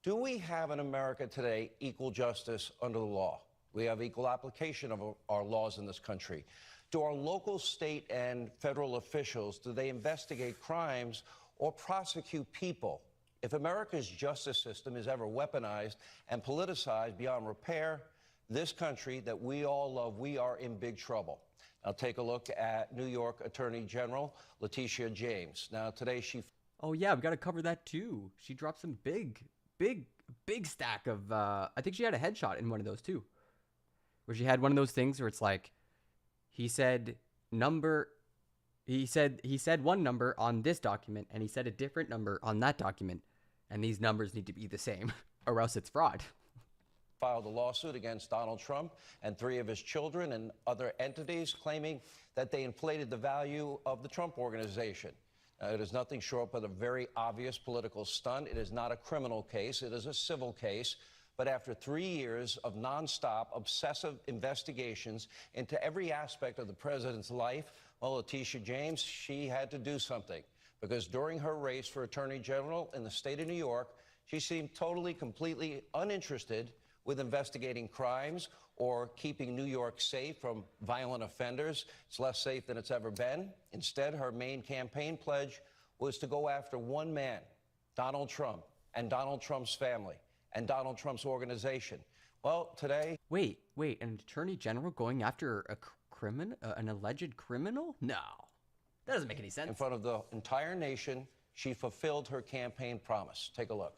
Do we have in America today equal justice under the law? We have equal application of our laws in this country. Do our local, state, and federal officials, do they investigate crimes or prosecute people? If America's justice system is ever weaponized and politicized beyond repair, this country that we all love, we are in big trouble. Now take a look at New York Attorney General Letitia James. Now today she... Oh yeah, we got to cover that too. She dropped some big stack of... I think she had a headshot in one of those too. Where she had one of those things where it's like, he said one number on this document and he said a different number on that document. And these numbers need to be the same or else it's fraud. Filed a lawsuit against Donald Trump and 3 of his children and other entities claiming that they inflated the value of the Trump Organization. It is nothing short but a very obvious political stunt. It is not a criminal case. It is a civil case. But after 3 years of nonstop, obsessive investigations into every aspect of the president's life, well, Letitia James, she had to do something. Because during her race for Attorney General in the state of New York, she seemed totally, completely uninterested with investigating crimes or keeping New York safe from violent offenders. It's less safe than it's ever been. Instead, her main campaign pledge was to go after one man, Donald Trump, and Donald Trump's family, and Donald Trump's organization. Well, today... Wait, an attorney general going after an alleged criminal? No, that doesn't make any sense. In front of the entire nation, she fulfilled her campaign promise. Take a look.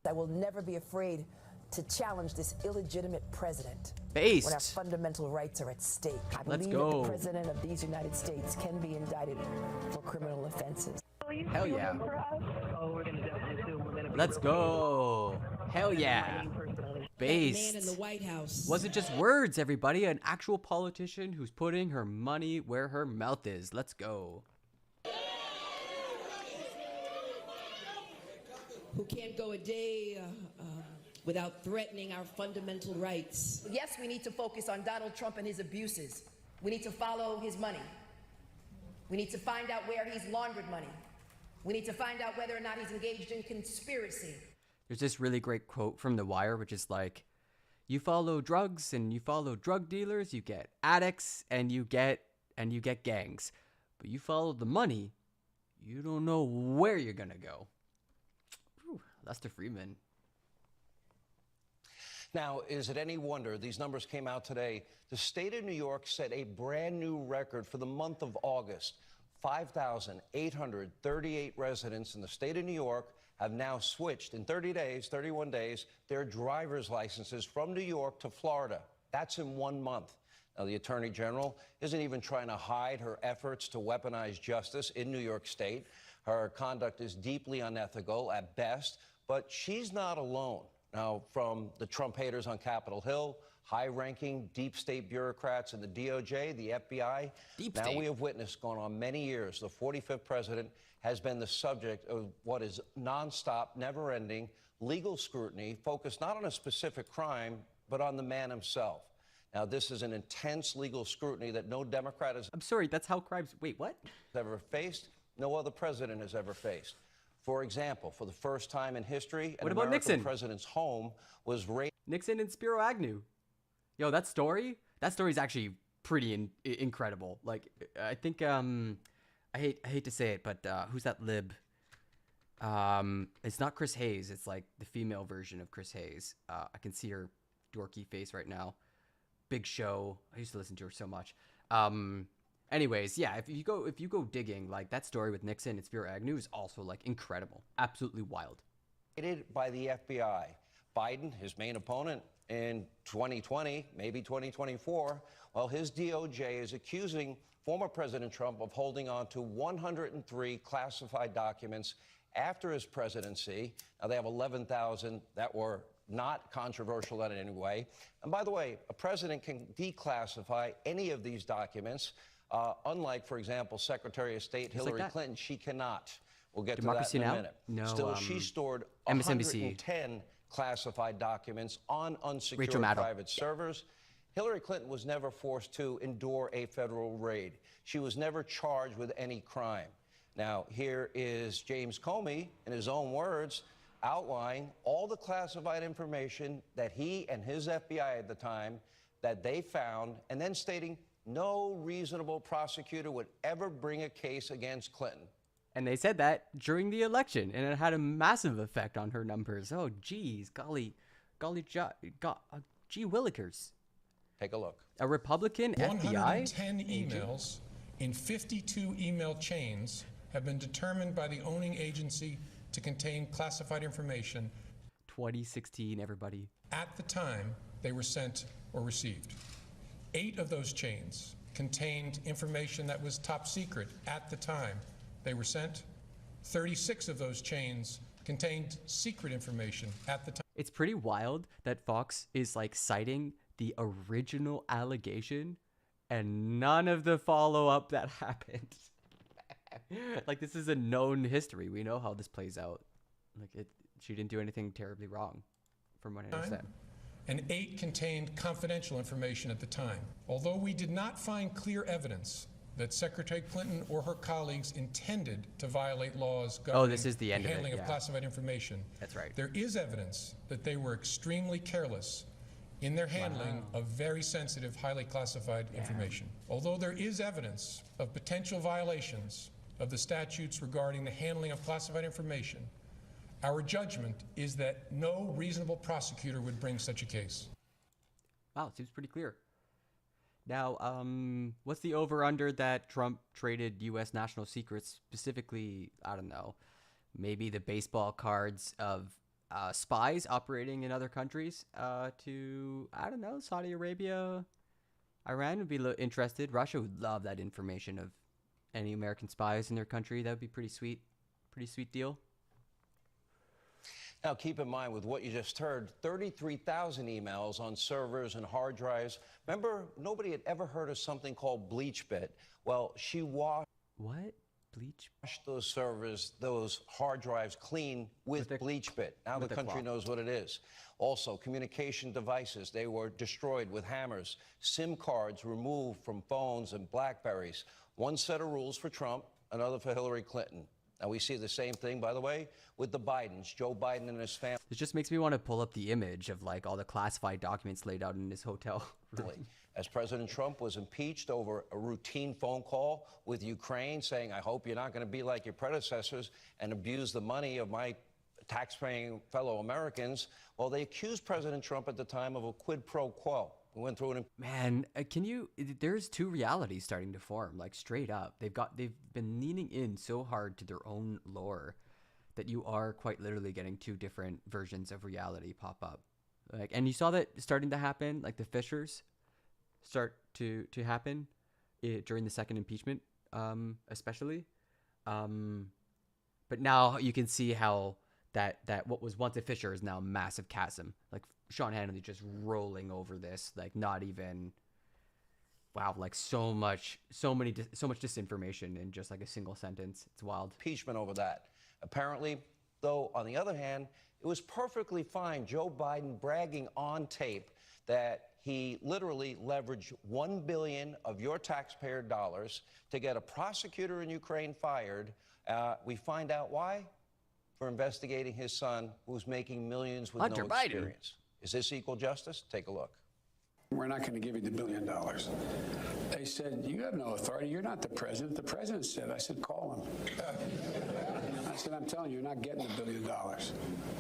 I will never be afraid to challenge this illegitimate president. Based. When our fundamental rights are at stake. I Let's believe go. that the president of these United States can be indicted for criminal offenses. Hell yeah. Let's go. Hell yeah. based. Man in the White House. Wasn't just words, everybody. An actual politician who's putting her money where her mouth is. Let's go. Who can't go a day without threatening our fundamental rights. Yes, we need to focus on Donald Trump and his abuses. We need to follow his money. We need to find out where he's laundered money. We need to find out whether or not he's engaged in conspiracy. There's this really great quote from The Wire, which is like, you follow drugs and you follow drug dealers, you get addicts and you get gangs. But you follow the money, you don't know where you're gonna go. Whew, Lester Freeman. Now, is it any wonder these numbers came out today? The state of New York set a brand new record for the month of August. 5,838 residents in the state of New York have now switched in 31 days, their driver's licenses from New York to Florida. That's in 1 month. Now, the Attorney General isn't even trying to hide her efforts to weaponize justice in New York State. Her conduct is deeply unethical at best, but she's not alone. Now, from the Trump haters on Capitol Hill, high-ranking deep state bureaucrats in the DOJ, the FBI, now we have witnessed going on many years. The 45th president has been the subject of what is nonstop, never-ending legal scrutiny focused not on a specific crime, but on the man himself. Now, this is an intense legal scrutiny that no Democrat has... I'm sorry, that's how crimes... Wait, what? ...ever faced, no other president has ever faced. For example, for the first time in history, what about Nixon? President's home was raided. Nixon and Spiro Agnew. Yo, that story is actually pretty incredible. Like, I think, I hate to say it, but who's that lib? It's not Chris Hayes. It's like the female version of Chris Hayes. I can see her dorky face right now. Big Show. I used to listen to her so much. Anyways, yeah, if you go digging, like that story with Nixon and Spiro Agnew is also like incredible, absolutely wild. By the FBI. Biden, his main opponent in 2020, maybe 2024, well, his DOJ is accusing former President Trump of holding on to 103 classified documents after his presidency. Now, they have 11,000 that were not controversial in any way. And by the way, a president can declassify any of these documents. Unlike, for example, Secretary of State Hillary Clinton, she cannot. We'll get Democracy to that in a Now? minute. No, Still, she stored MSNBC. 110 classified documents on unsecured Rachel Maddow. private servers. Hillary Clinton was never forced to endure a federal raid. She was never charged with any crime. Now, here is James Comey, in his own words, outlining all the classified information that he and his FBI at the time that they found, and then stating no reasonable prosecutor would ever bring a case against Clinton. And they said that during the election, and it had a massive effect on her numbers. Oh, geez, gee willikers. Take a look. A Republican 110 FBI emails in 52 email chains have been determined by the owning agency to contain classified information. 2016, everybody. At the time they were sent or received. 8 of those chains contained information that was top secret at the time they were sent. 36 of those chains contained secret information at the time. It's pretty wild that Fox is like citing the original allegation and none of the follow-up that happened. Like, this is a known history. We know how this plays out. Like, she didn't do anything terribly wrong, from what I understand. And 8 contained confidential information at the time. Although we did not find clear evidence that Secretary Clinton or her colleagues intended to violate laws governing this is the end handling of of classified information. That's right. There is evidence that they were extremely careless in their handling of very sensitive, highly classified information. Although there is evidence of potential violations of the statutes regarding the handling of classified information, our judgment is that no reasonable prosecutor would bring such a case. Wow, it seems pretty clear. Now, what's the over-under that Trump traded U.S. national secrets, specifically, I don't know, maybe the baseball cards of spies operating in other countries to, I don't know, Saudi Arabia? Iran would be interested. Russia would love that information of any American spies in their country. That would be pretty sweet. Pretty sweet deal. Now, keep in mind, with what you just heard, 33,000 emails on servers and hard drives. Remember, nobody had ever heard of something called BleachBit. Well, she washed those servers, those hard drives clean with BleachBit. Now the country knows what it is. Also, communication devices, they were destroyed with hammers. SIM cards removed from phones and Blackberries. One set of rules for Trump, another for Hillary Clinton. Now, we see the same thing, by the way, with the Bidens, Joe Biden and his family. It just makes me want to pull up the image of like all the classified documents laid out in his hotel room. As President Trump was impeached over a routine phone call with Ukraine saying, I hope you're not going to be like your predecessors and abuse the money of my taxpaying fellow Americans. Well, they accused President Trump at the time of a quid pro quo. We went through it. Man, there's two realities starting to form, like straight up. They've been leaning in so hard to their own lore that you are quite literally getting two different versions of reality pop up. Like, and you saw that starting to happen, like the Fishers start to happen during the second impeachment, especially. But now you can see how that what was once a fissure is now a massive chasm. Like Sean Hannity just rolling over this, like not even, wow, like so much disinformation in just like a single sentence. It's wild. Impeachment over that. Apparently, though, on the other hand, it was perfectly fine Joe Biden bragging on tape that he literally leveraged $1 billion of your taxpayer dollars to get a prosecutor in Ukraine fired. We find out why? For investigating his son, who's making millions with Hunter no Biden. experience. Is this equal justice? Take a look. We're not going to give you the $1 billion. They said, you have no authority. You're not the president. The president said, I said, call him. I said, I'm telling you, you're not getting the $1 billion.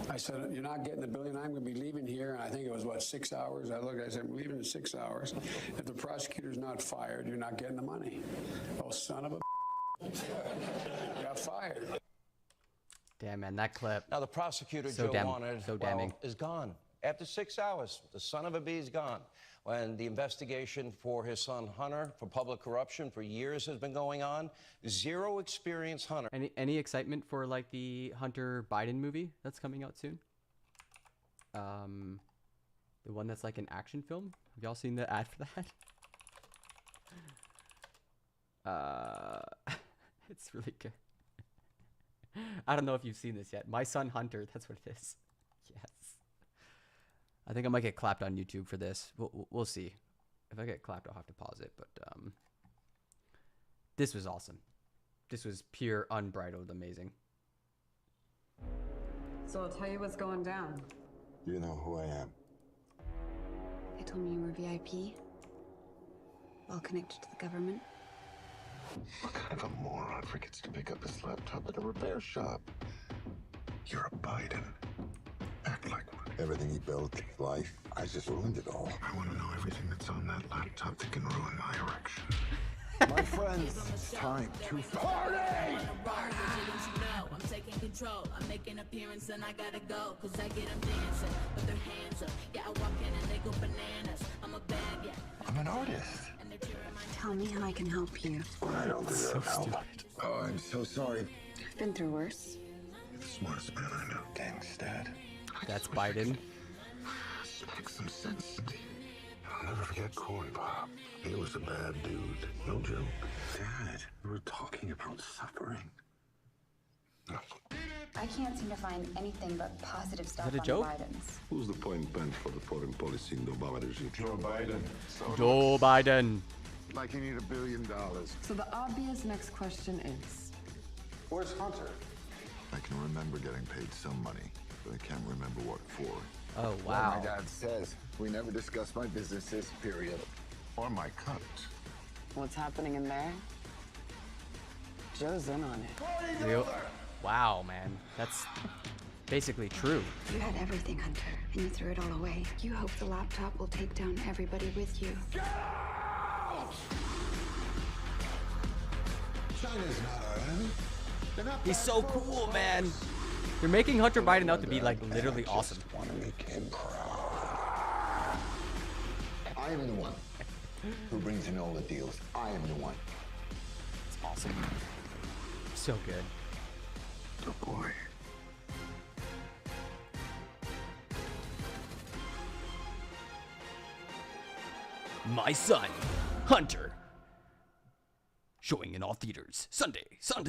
I said, you're not getting the $1 billion. I'm going to be leaving here. And I think it was, what, 6 hours? I said, I'm leaving in 6 hours. If the prosecutor's not fired, you're not getting the money. Oh, son of a got fired. Damn, man, that clip. Now, the prosecutor Joe wanted is gone. After 6 hours, the son of a bee is gone. When the investigation for his son Hunter for public corruption for years has been going on, zero experience Hunter. Any excitement for like the Hunter Biden movie that's coming out soon? The one that's like an action film. Have y'all seen the ad for that? It's really good. I don't know if you've seen this yet. My Son Hunter, that's what it is. Yes. I think I might get clapped on YouTube for this. We'll see. If I get clapped, I'll have to pause it. But this was awesome. This was pure, unbridled, amazing. So I'll tell you what's going down. You know who I am. They told me you were VIP. Well connected to the government. What kind of a moron forgets to pick up his laptop at a repair shop? You're a Biden. Act like one. Everything he built, his life, I just ruined it all. I want to know everything that's on that laptop that can ruin my erection. My friends, it's time to party! I'm taking control. I'm making an appearance and I gotta go. Cause I get them dancing with their hands up. Yeah, I walk in and they go bananas. I'm a bad, yeah. I'm an artist. Tell me how I can help you. I don't deserve help. Oh, I'm so sorry. I've been through worse. You're the smartest man I know. Thanks, Dad. That's Biden. Make some sense to me. I'll never forget Corn Pop. He was a bad dude. No joke. Dad, we were talking about suffering. I can't seem to find anything but positive stuff that a on joke? the Bidens. Who's the point man for the foreign policy in the Obama regime? Joe Biden. Joe Biden. Like you need $1 billion. So the obvious next question is, Where's Hunter? I can remember getting paid some money, but I can't remember what for. Oh, Well, wow. my dad says we never discuss my businesses, period. Or my cut. what's happening in there? Joe's in on it. Real. Wow, man. That's basically true. You had everything, Hunter, and you threw it all away. You hope the laptop will take down everybody with you. China's not our enemy. They're not He's so cool, man. They're making Hunter Biden out to be like literally awesome. want to make him proud. I am the one who brings in all the deals. I am the one. It's awesome. So good. Good boy. My Son, Hunter. Showing in all theaters. Sunday. So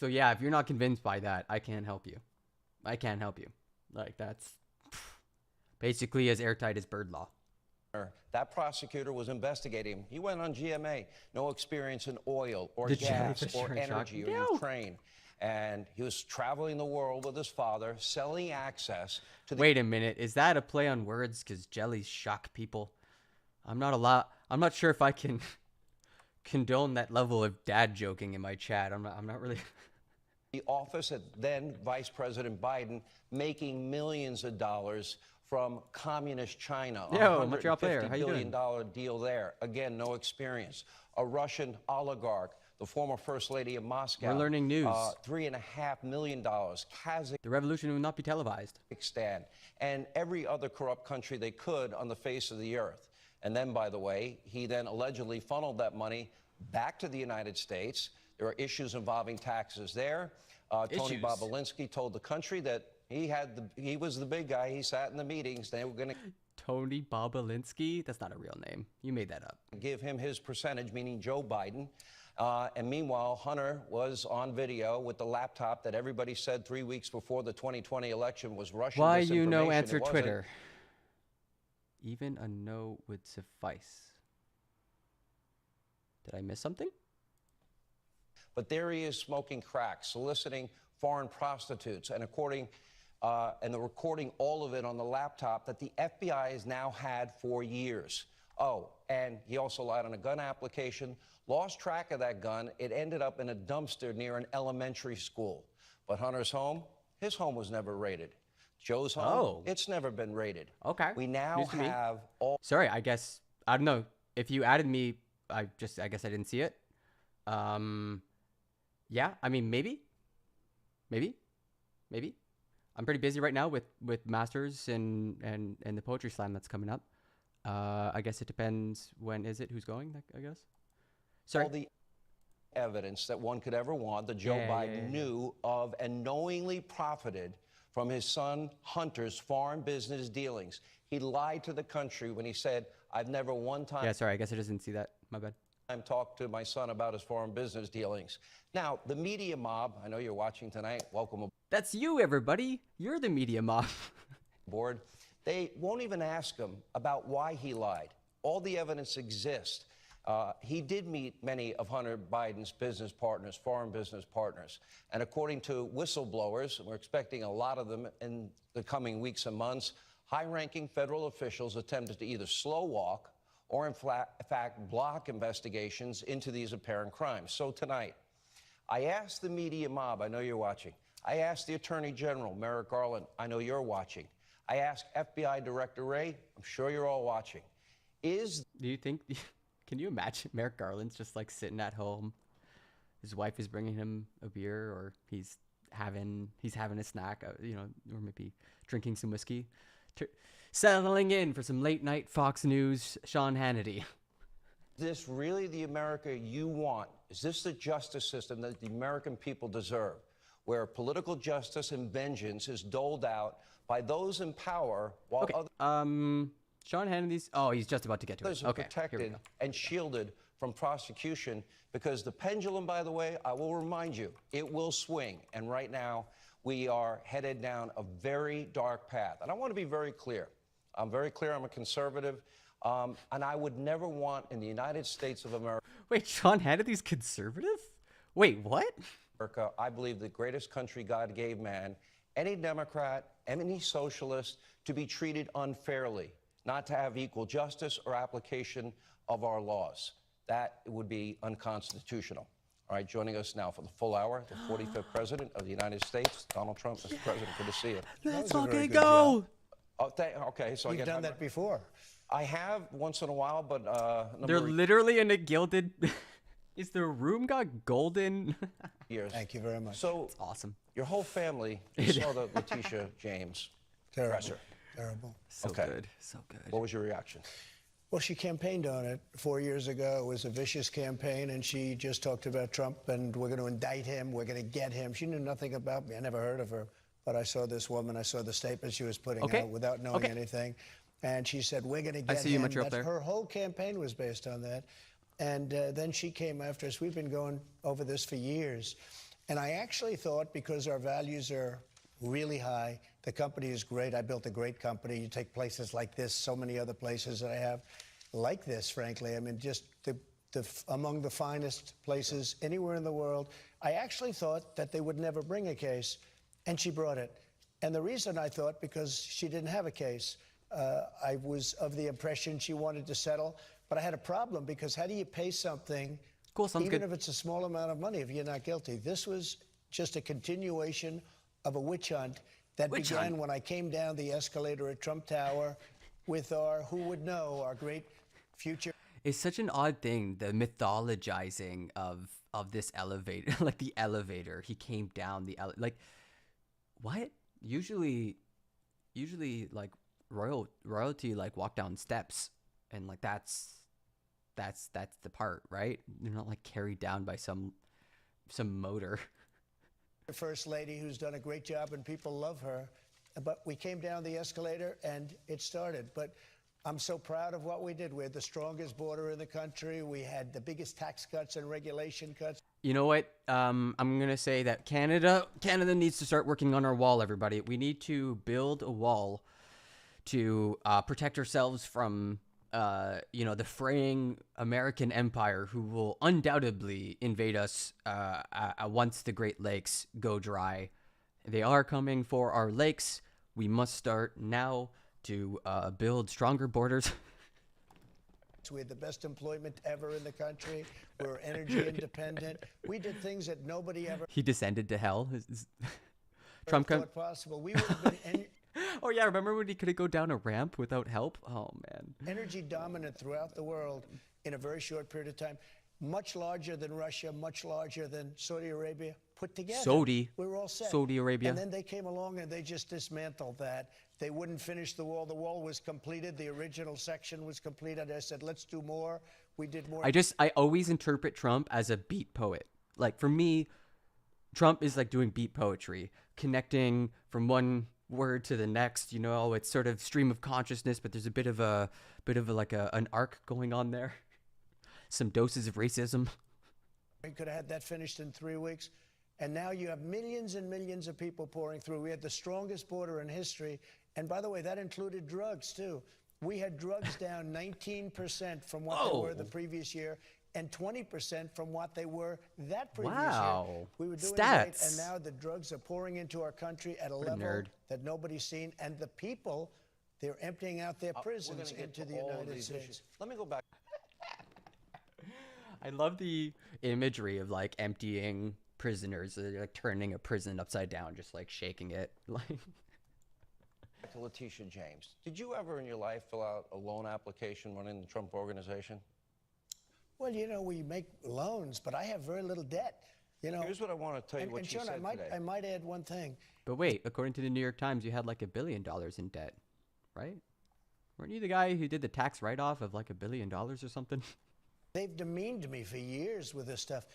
yeah, if you're not convinced by that, I can't help you. Like, that's basically as airtight as bird law. That prosecutor was investigating him. He went on GMA. No experience in oil or The gas jellyfish or are in shock. energy or Ukraine. And he was traveling the world with his father, selling access to the... Wait a minute, is that a play on words? Because jellies shock people. I'm not sure if I can condone that level of dad joking in my chat. I'm not really... The office of then Vice President Biden making millions of dollars from communist China. Yo, Montreal player, how you $150 billion deal there. Again, no experience. A Russian oligarch, the former First Lady of Moscow. We're learning news. $3.5 million. Kazakhstan. The revolution will not be televised. And every other corrupt country they could on the face of the earth. And then, by the way, he then allegedly funneled that money back to the United States. There are issues involving taxes there. Tony Bobolinsky told the country that he was the big guy. He sat in the meetings. They were going to... Tony Bobolinsky? That's not a real name. You made that up. Give him his percentage, meaning Joe Biden. And meanwhile, Hunter was on video with the laptop that everybody said 3 weeks before the 2020 election was Russian disinformation. Why you no answer Twitter? Even a no would suffice. Did I miss something? But there he is smoking crack, soliciting foreign prostitutes, and and they're recording all of it on the laptop that the FBI has now had for years. Oh, and he also lied on a gun application, lost track of that gun. It ended up in a dumpster near an elementary school. But Hunter's home, his home was never raided. Joe's home, it's never been raided. Okay. We now have all... Sorry, I guess, I don't know. If you added me, I guess I didn't see it. Yeah, I mean, maybe. I'm pretty busy right now with Masters and the Poetry Slam that's coming up. I guess it depends. When is it? Who's going, I guess? Sorry. All the evidence that one could ever want that Joe Biden knew of and knowingly profited from his son Hunter's foreign business dealings. He lied to the country when he said, I've never one time... Yeah, sorry, I guess I didn't see that. My bad. Talked to my son about his foreign business dealings. Now, the media mob, I know you're watching tonight. Welcome aboard. That's you, everybody. You're the media mob. Board. They won't even ask him about why he lied. All the evidence exists. He did meet many of Hunter Biden's business partners, foreign business partners. And according to whistleblowers, we're expecting a lot of them in the coming weeks and months, high-ranking federal officials attempted to either slow walk or in fact block investigations into these apparent crimes. So tonight, I asked the media mob, I know you're watching. I asked the Attorney General, Merrick Garland, I know you're watching. I asked FBI Director Wray, I'm sure you're all watching. Do you think, can you imagine Merrick Garland's just like sitting at home? His wife is bringing him a beer, or he's having a snack, or maybe drinking some whiskey. Settling in for some late night Fox News, Sean Hannity. Is this really the America you want? Is this the justice system that the American people deserve, where political justice and vengeance is doled out by those in power while others... Sean Hannity's... Oh, he's just about to get to it. Are protected and shielded from prosecution, because the pendulum, by the way, I will remind you, it will swing. And right now, we are headed down a very dark path. And I want to be very clear. I'm very clear. I'm a conservative. And I would never want in the United States of America... Wait, Sean Hannity's conservative? Wait, what? I believe the greatest country God gave man, any Democrat, any socialist, to be treated unfairly, not to have equal justice or application of our laws. That would be unconstitutional. All right, joining us now for the full hour, the 45th President of the United States, Donald Trump. Mr. President, good to see you. Let's fucking go! Okay, so You've done that before. I have once in a while, but... They're literally in a gilded... Is the room got golden? Years. Thank you very much. So, that's awesome. Your whole family saw the Letitia James presser. Terrible. So good. So good. What was your reaction? Well, she campaigned on it 4 years ago. It was a vicious campaign, and she just talked about Trump, and we're going to indict him. We're going to get him. She knew nothing about me. I never heard of her but I saw this woman, I saw the statement she was putting out without knowing anything. And she said, we're going to get him. Her whole campaign was based on that. And then she came after us. We've been going over this for years. And I actually thought, because our values are really high, the company is great. I built a great company. You take places like this, so many other places that I have like this, frankly. I mean, just among the finest places anywhere in the world. I actually thought that they would never bring a case, and she brought it. And the reason I thought, because she didn't have a case. I was of the impression she wanted to settle, but I had a problem, because how do you pay something, even if it's a small amount of money, if you're not guilty? This was just a continuation of a witch hunt that began when I came down the escalator at Trump Tower with our, who would know, our great future. It's such an odd thing, the mythologizing of this elevator, like the elevator. He came down the like, what? Usually like royalty like walk down steps, and like that's the part, right? They're not like carried down by some motor. The First Lady, who's done a great job, and people love her. But we came down the escalator and it started. But I'm so proud of what we did. We had the strongest border in the country. We had the biggest tax cuts and regulation cuts. You know what? I'm gonna say that Canada needs to start working on our wall, everybody. We need to build a wall to protect ourselves from the fraying American empire, who will undoubtedly invade us once the Great Lakes go dry. They are coming for our lakes. We must start now to build stronger borders. We had the best employment ever in the country. We're energy independent. We did things that nobody ever. He descended to hell. Trump thought possible. We would have been. Oh yeah, remember when he couldn't go down a ramp without help? Oh man. Energy dominant throughout the world in a very short period of time. Much larger than Russia, much larger than Saudi Arabia put together. We were all set. Saudi Arabia. And then they came along and they just dismantled that. They wouldn't finish the wall. The wall was completed. The original section was completed. I said, let's do more. We did more. I always interpret Trump as a beat poet. Like for me, Trump is like doing beat poetry, connecting from one word to the next. You know, it's sort of stream of consciousness, but there's a bit of an arc going on there. Some doses of racism. We could have had that finished in 3 weeks. And now you have millions and millions of people pouring through. We had the strongest border in history. And by the way, that included drugs, too. We had drugs down 19% from what they were the previous year, and 20% from what they were that previous year. We were doing great, and now the drugs are pouring into our country at a level that nobody's seen. And the people, they're emptying out their prisons into the United States. Let me go back. I love the imagery of like emptying prisoners, like turning a prison upside down, just like shaking it. Like to Letitia James. Did you ever in your life fill out a loan application running the Trump organization? Well, you know, we make loans, but I have very little debt. You know, here's what I want to tell you. Sean, I might add one thing. But wait, according to the New York Times, you had like $1 billion in debt, right? Weren't you the guy who did the tax write-off of like $1 billion or something? They've demeaned me for years with this stuff.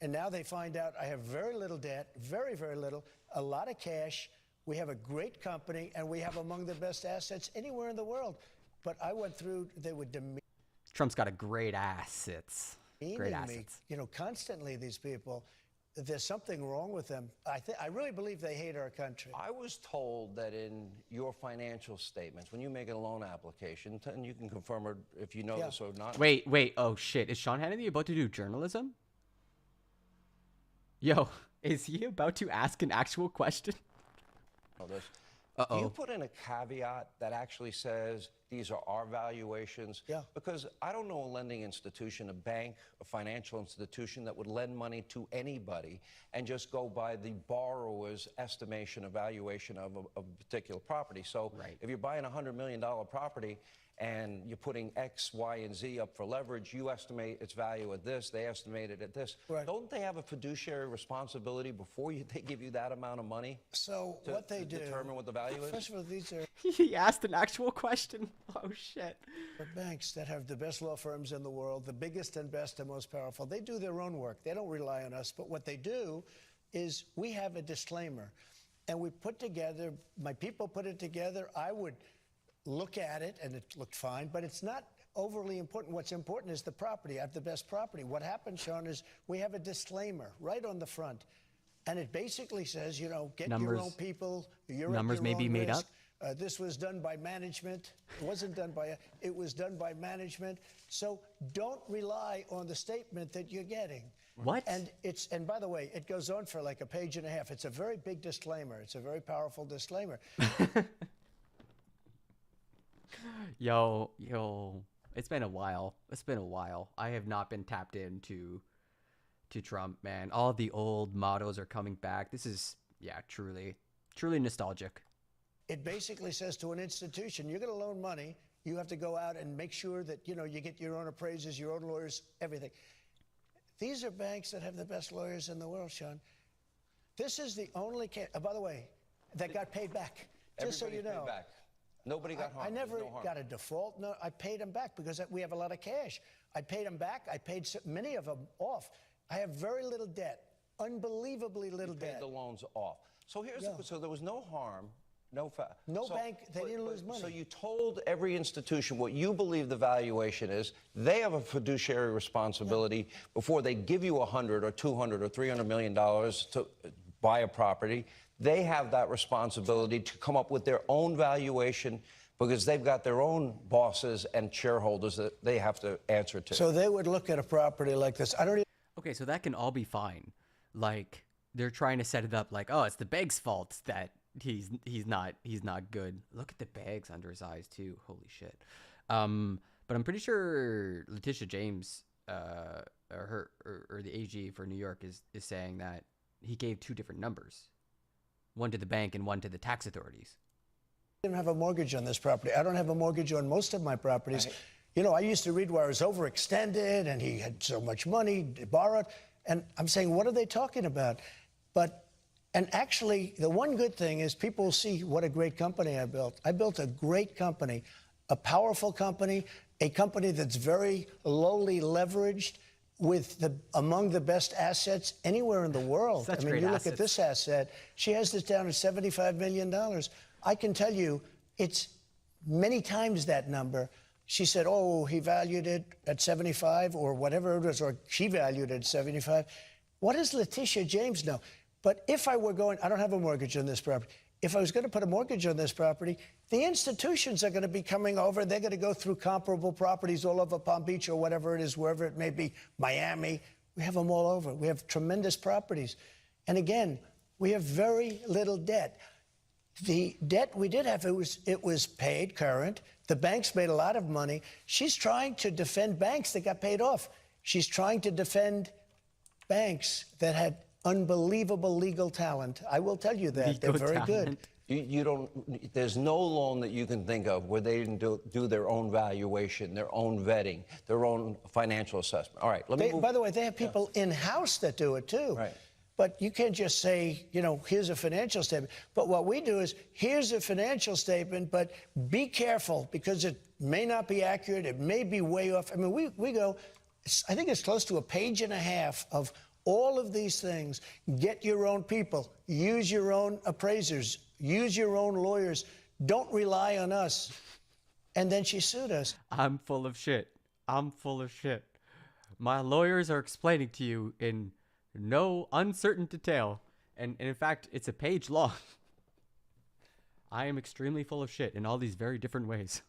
And now they find out I have very little debt, very, very little, a lot of cash. We have a great company, and we have among the best assets anywhere in the world. But I went through, they would demean Trump's got a great assets. Great assets. me, you know, constantly, these people. There's something wrong with them. I really believe they hate our country. I was told that in your financial statements, when you make a loan application, and you can confirm it if you know this or not. Wait, oh shit, is Sean Hannity about to do journalism? Yo, is he about to ask an actual question? Do you put in a caveat that actually says these are our valuations? Yeah. Because I don't know a lending institution, a bank, a financial institution that would lend money to anybody and just go by the borrower's estimation, valuation of a particular property. So if you're buying a $100 million property and you're putting X, Y, and Z up for leverage, you estimate its value at this, they estimate it at this. Don't they have a fiduciary responsibility before they give you that amount of money? So what they do, determine what the value is? First of all, these are he asked an actual question. Oh shit. Banks that have the best law firms in the world, the biggest and best and most powerful. They do their own work. They don't rely on us. But what they do is we have a disclaimer. and we put together, my people put it together. I would look at it, and it looked fine, but it's not overly important. What's important is the property. I have the best property. What happened, Sean, is we have a disclaimer right on the front, and it basically says, you know, get your own people. Numbers may be made up. This was done by management. It wasn't done by, it was done by management. So don't rely on the statement that you're getting. What? And by the way, it goes on for like a page and a half. It's a very big disclaimer. It's a very powerful disclaimer. Yo, it's been a while. I have not been tapped into Trump, man. All the old mottos are coming back. This is, yeah, truly nostalgic. It basically says to an institution, you're going to loan money. You have to go out and make sure that, you know, you get your own appraisers, your own lawyers, everything. These are banks that have the best lawyers in the world, Sean. This is the only case, by the way, that got paid back. Just so you know. Paid back. Nobody got harmed. I never got a default. No, I paid them back because we have a lot of cash. I paid them back. I paid many of them off. I have very little debt, unbelievably little debt. Paid the loans off. So here's so there was no harm, no bank. They didn't lose money. So you told every institution what you believe the valuation is. They have a fiduciary responsibility before they give you $100 or $200 or $300 million to buy a property. They have that responsibility to come up with their own valuation because they've got their own bosses and shareholders that they have to answer to. So they would look at a property like this. I don't even... Okay, so that can all be fine. Like, they're trying to set it up like, oh, it's the bank's fault that he's not good. Look at the bags under his eyes too. Holy shit. But I'm pretty sure Letitia James, or the AG for New York is saying that he gave two different numbers, one to the bank and one to the tax authorities. I didn't have a mortgage on this property. I don't have a mortgage on most of my properties. Right. You know, I used to read where I was overextended and he had so much money borrowed. And I'm saying, what are they talking about? And actually, the one good thing is people see what a great company I built. I built a great company, a powerful company, a company that's very lowly leveraged with among the best assets anywhere in the world. Such I mean, great you look assets. at this asset. She has this down at $75 million. I can tell you it's many times that number. She said, oh, he valued it at 75 or whatever it was, or she valued it at 75. What does Letitia James know? But if I were going, I don't have a mortgage on this property. If I was going to put a mortgage on this property, the institutions are going to be coming over. They're going to go through comparable properties all over Palm Beach or whatever it is, wherever it may be, Miami. We have them all over. We have tremendous properties. And again, we have very little debt. The debt we did have, it was paid current. The banks made a lot of money. She's trying to defend banks that got paid off. She's trying to defend banks that had unbelievable legal talent. I will tell you that. They're very good. You don't, there's no loan that you can think of where they didn't do their own valuation, their own vetting, their own financial assessment. All right, let me move. By the way, they have people in-house that do it too. Right. But you can't just say, you know, here's a financial statement. But what we do is, here's a financial statement, but be careful because it may not be accurate. It may be way off. I mean, we go, I think it's close to a page and a half of all of these things. Get your own people. Use your own appraisers. Use your own lawyers. Don't rely on us. And then she sued us. I'm full of shit. My lawyers are explaining to you in no uncertain detail. And in fact, it's a page long. I am extremely full of shit in all these very different ways.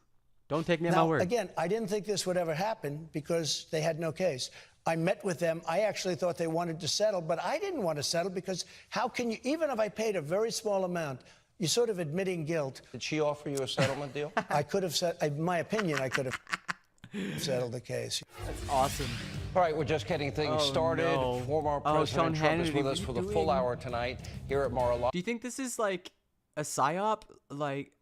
Don't take me at my word. Again, I didn't think this would ever happen because they had no case. I met with them. I actually thought they wanted to settle, but I didn't want to settle because how can you, even if I paid a very small amount, you're sort of admitting guilt. Did she offer you a settlement deal? I could have said, in my opinion, I could have settled the case. That's awesome. All right, we're just getting things started. No. Former President Trump is with us for the full hour tonight here at Mar-a-Lago. Do you think this is like a psyop? Like,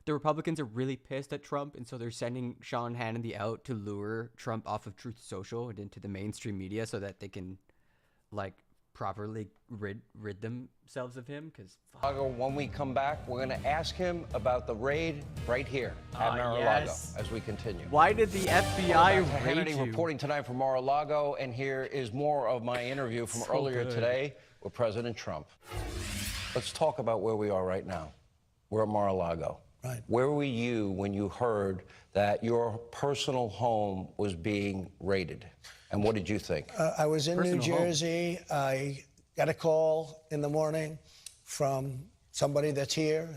the Republicans are really pissed at Trump, and so they're sending Sean Hannity out to lure Trump off of Truth Social and into the mainstream media so that they can, like, properly rid themselves of him? Because when we come back, we're going to ask him about the raid right here at Mar-a-Lago as we continue. Why did the FBI raid Hannity you? Reporting tonight from Mar-a-Lago, and here is more of my interview from earlier today with President Trump. let's talk about where we are right now. We're at Mar-a-Lago. Right. Where were you when you heard that your personal home was being raided? And what did you think? I was in New Jersey. I got a call in the morning from somebody that's here,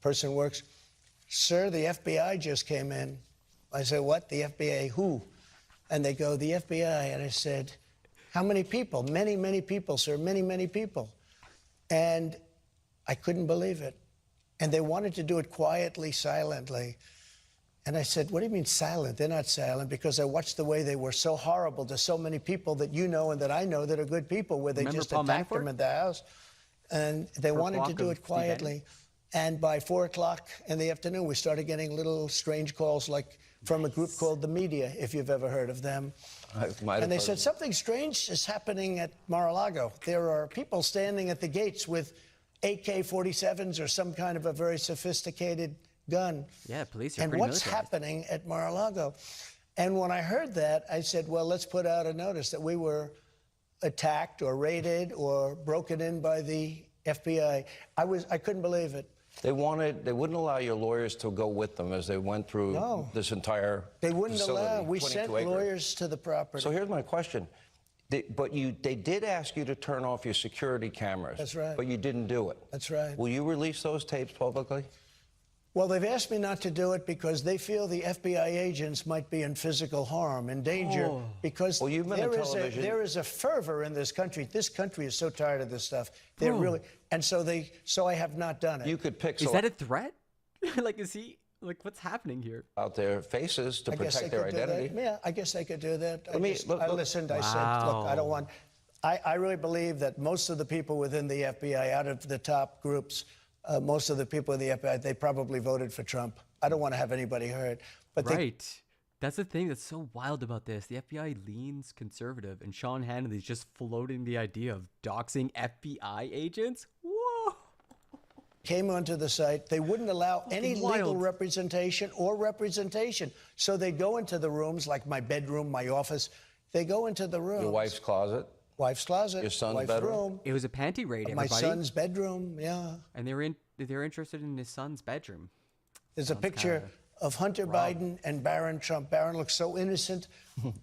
person works. Sir, the FBI just came in. I said, what? The FBI? Who? And they go, the FBI. And I said, how many people? Many, many people, sir. Many, many people. And I couldn't believe it. And they wanted to do it quietly, silently. And I said, what do you mean silent? They're not silent, because I watched the way they were so horrible to so many people that you know and that I know that are good people, where they just attacked them at the house. And they wanted to do it quietly. And by 4 o'clock in the afternoon, we started getting little strange calls, like from a group called The Media, if you've ever heard of them. And they said, something strange is happening at Mar-a-Lago. There are people standing at the gates with AK-47s or some kind of a very sophisticated gun. Yeah, police are and pretty what's militarized. happening at Mar-a-Lago? And when I heard that, I said, well, let's put out a notice that we were attacked or raided or broken in by the FBI. I couldn't believe it. They wouldn't allow your lawyers to go with them as they went through this entire They wouldn't facility, allow. We 22 sent acres. lawyers to the property. So here's my question. They did ask you to turn off your security cameras. That's right. But you didn't do it. That's right. Will you release those tapes publicly? Well, they've asked me not to do it because they feel the FBI agents might be in physical harm, in danger, because Well, you've been on television. there is a fervor in this country. This country is so tired of this stuff. They're really, and so I have not done it. You could pick. Is that a threat? Like, is he, like, what's happening here? Out their faces to I guess protect they their could do identity. that. Yeah, I guess they could do that. Let me- look- I look- listened. I said, look, I don't want. I really believe that most of the people within the FBI, out of the top groups, most of the people in the FBI, they probably voted for Trump. I don't want to have anybody hurt. But Right. That's the thing that's so wild about this. The FBI leans conservative, and Sean Hannity's just floating the idea of doxing FBI agents. Whoa. Came onto the site. They wouldn't allow any wild. legal representation or representation. So they go into the rooms, like my bedroom, my office. They go into the rooms. Your wife's closet. Wife's closet. Your son's wife's bedroom. room. It was a panty raid, My everybody. son's bedroom, yeah. And they're interested in his son's bedroom. There's a picture of Hunter Biden and Barron Trump. Barron looks so innocent,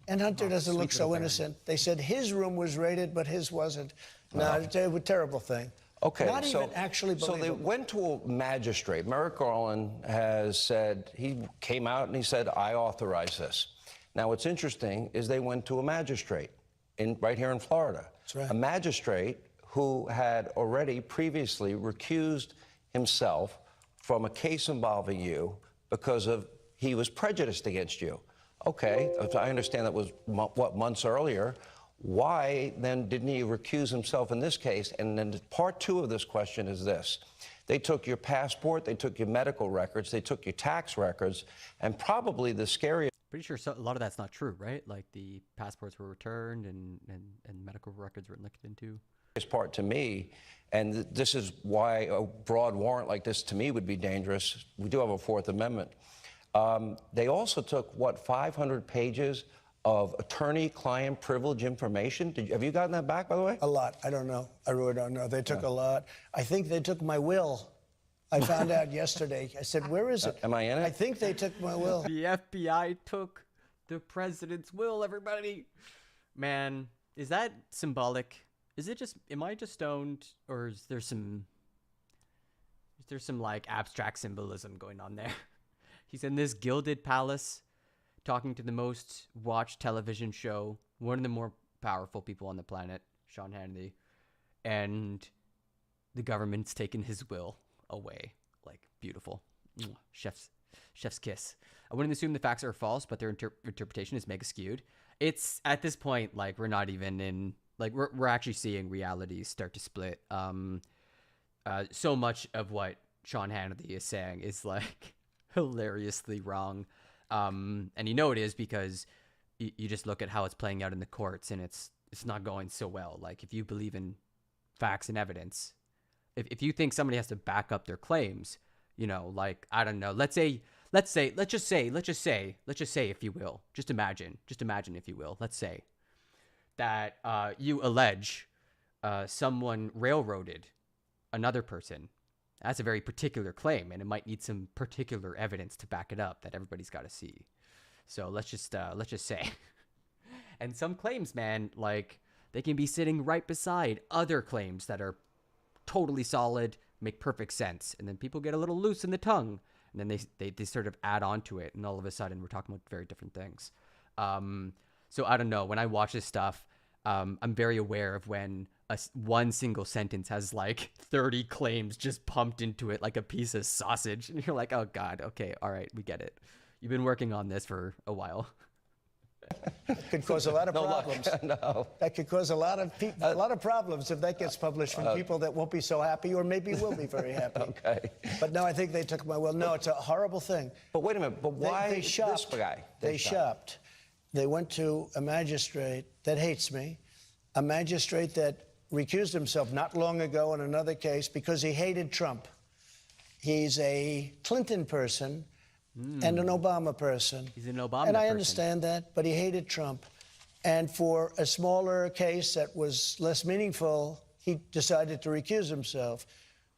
and Hunter doesn't look so innocent. They said his room was raided, but his wasn't. No, it's a terrible thing. Okay, Not even actually so believable. they went to a magistrate. Merrick Garland has said, he came out and he said, I authorize this. Now, what's interesting is they went to a magistrate right here in Florida. That's right. A magistrate who had already previously recused himself from a case involving you because he was prejudiced against you. Okay, I understand that was, months earlier. Why, then, didn't he recuse himself in this case? And then part two of this question is this. They took your passport, they took your medical records, they took your tax records, and probably the scariest... Pretty sure a lot of that's not true, right? Like the passports were returned and medical records were looked into. Part to me, and this is why a broad warrant like this to me would be dangerous. We do have a Fourth Amendment. They also took, 500 pages of attorney-client privilege information? Have you gotten that back, by the way? A lot. I don't know. I really don't know. They took a lot. I think they took my will. I found out yesterday. I said, where is it? Am I in it? I think they took my will. The FBI took the president's will, everybody. Man, is that symbolic? Is it just, am I just stoned, or is there some like abstract symbolism going on there? He's in this gilded palace talking to the most watched television show, one of the more powerful people on the planet, Sean Hannity, and the government's taken his will away. Like, beautiful. Chef's kiss. I wouldn't assume the facts are false, but their interpretation is mega skewed. It's, at this point, like, we're not even in, like, we're actually seeing realities start to split. So much of what Sean Hannity is saying is, like, hilariously wrong. And you know it is because you just look at how it's playing out in the courts, and it's not going so well. Like, if you believe in facts and evidence, if you think somebody has to back up their claims, you know, like, I don't know, let's just say, if you will, just imagine, if you will, let's say that you allege someone railroaded another person. That's a very particular claim, and it might need some particular evidence to back it up that everybody's got to see. So let's just say. And some claims, man, like, they can be sitting right beside other claims that are totally solid, make perfect sense, and then people get a little loose in the tongue, and then they sort of add on to it, and all of a sudden we're talking about very different things. So I don't know. When I watch this stuff, I'm very aware of when one single sentence has like 30 claims just pumped into it like a piece of sausage, and you're like, oh God, okay, all right, we get it. You've been working on this for a while. Could cause a lot of problems. No. That could cause a lot of problems if that gets published from people that won't be so happy, or maybe will be very happy. Okay. But no, I think they took my will. No, it's a horrible thing. But wait a minute. But why they shopped, this guy? They shopped. They went to a magistrate that hates me, a magistrate that recused himself not long ago in another case because he hated Trump. He's a Clinton person and an Obama person. He's an Obama And I person. understand that, but he hated Trump. And for a smaller case that was less meaningful, he decided to recuse himself.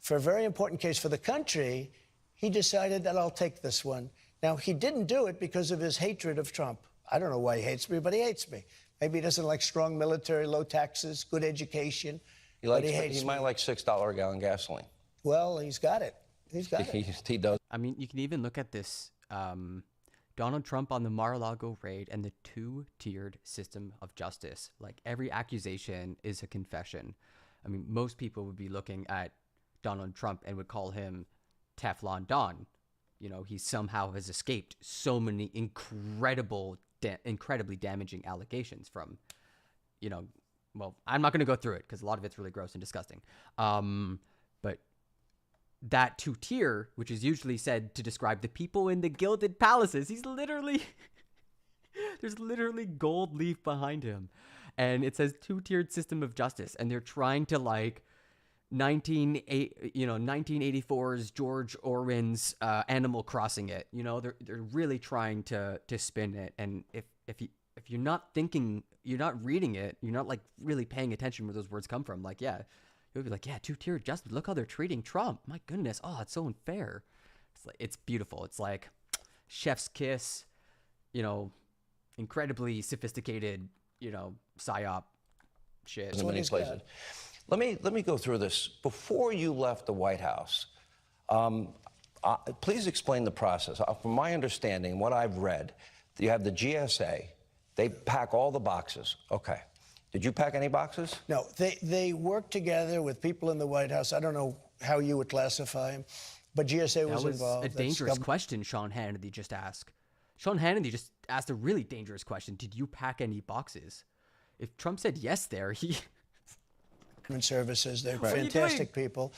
For a very important case for the country, he decided that I'll take this one. Now, he didn't do it because of his hatred of Trump. I don't know why he hates me, but he hates me. Maybe he doesn't like strong military, low taxes, good education. He might like $6 a gallon gasoline. Well, he's got it. He's got it. He does. I mean, you can even look at this Donald Trump on the Mar-a-Lago raid and the two-tiered system of justice. Like, every accusation is a confession. I mean, most people would be looking at Donald Trump and would call him Teflon Don. You know, he somehow has escaped so many incredibly damaging allegations from, you know, well, I'm not going to go through it because a lot of it's really gross and disgusting. But that two-tier, which is usually said to describe the people in the gilded palaces, he's literally, there's literally gold leaf behind him. And it says two-tiered system of justice. And they're trying to, like, 1984's George Orwell's Animal Crossing it. You know, they're really trying to spin it. And if you're not thinking, you're not reading it, you're not like really paying attention where those words come from. Like, yeah, you'll be like, yeah, two-tiered justice. Look how they're treating Trump. My goodness, oh, it's so unfair. It's beautiful. It's like chef's kiss. You know, incredibly sophisticated. You know, psyop shit. In many places. Let me go through this. Before you left the White House, please explain the process. From my understanding, what I've read, you have the GSA. They pack all the boxes. Okay. Did you pack any boxes? No. They work together with people in the White House. I don't know how you would classify them, but GSA was involved. That was a dangerous question Sean Hannity just asked. Sean Hannity just asked a really dangerous question. Did you pack any boxes? If Trump said yes there, he... Services, they're fantastic people.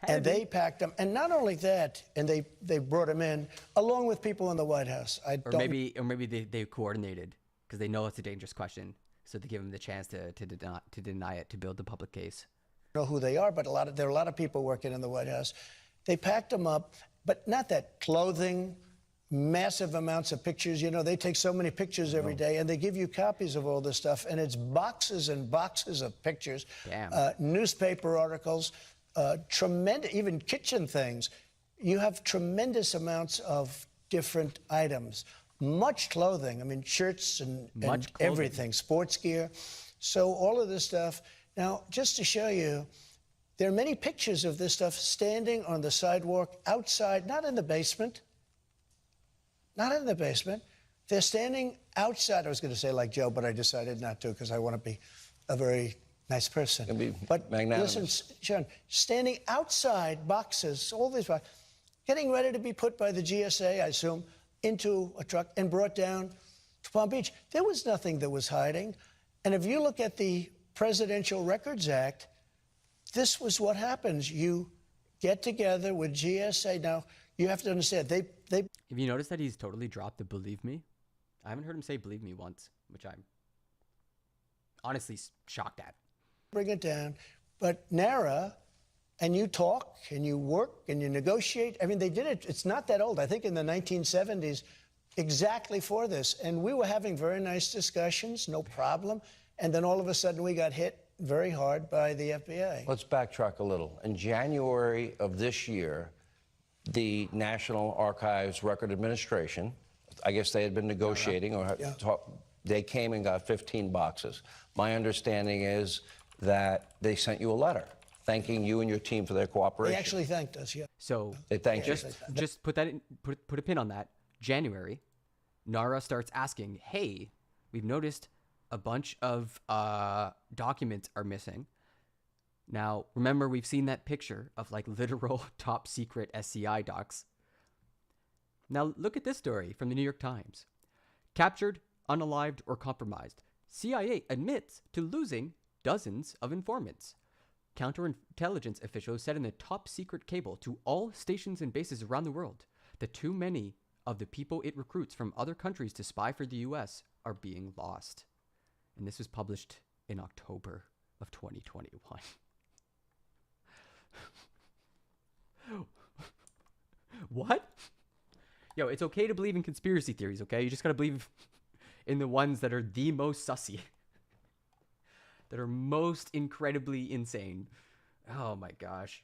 And they packed them. And not only that, and they brought them in along with people in the White House. Or maybe they coordinated because they know it's a dangerous question. So they give them the chance to deny it, to build the public case. I don't know who they are, but there are a lot of people working in the White House. They packed them up, but not that clothing, massive amounts of pictures. You know, they take so many pictures every day, and they give you copies of all this stuff, and it's boxes and boxes of pictures. Damn. Newspaper articles, tremendous, even kitchen things. You have tremendous amounts of different items. Much clothing. I mean, shirts and everything, sports gear. So all of this stuff. Now, just to show you, there are many pictures of this stuff standing on the sidewalk outside, not in the basement. Not in the basement. They're standing outside. I was going to say like Joe, but I decided not to because I want to be a very nice person. But listen, Sean, standing outside boxes, all these boxes, getting ready to be put by the GSA, I assume, into a truck and brought down to Palm Beach. There was nothing that was hiding. And if you look at the Presidential Records Act, this was what happens. You get together with GSA. Now, you have to understand, they Have you noticed that he's totally dropped the believe me? I haven't heard him say believe me once, which I'm honestly shocked at. Bring it down. But NARA, and you talk, and you work, and you negotiate. I mean, they did it. It's not that old. I think in the 1970s, exactly for this. And we were having very nice discussions, no problem. And then all of a sudden we got hit very hard by the FBI. Let's backtrack a little. In January of this year, the National Archives Record Administration, I guess they had been negotiating, or they came and got 15 boxes. My understanding is that they sent you a letter thanking you and your team for their cooperation. They actually thanked us, yeah. So they thanked you. Just put a pin on that. January, NARA starts asking, hey, we've noticed a bunch of documents are missing. Now, remember, we've seen that picture of like literal top secret SCI docs. Now, look at this story from the New York Times. Captured, unalived, or compromised. CIA admits to losing dozens of informants. Counterintelligence officials said in a top secret cable to all stations and bases around the world that too many of the people it recruits from other countries to spy for the U.S. are being lost. And this was published in October of 2021. What? Yo, it's okay to believe in conspiracy theories, okay? You just gotta believe in the ones that are the most sussy. That are most incredibly insane. Oh my gosh.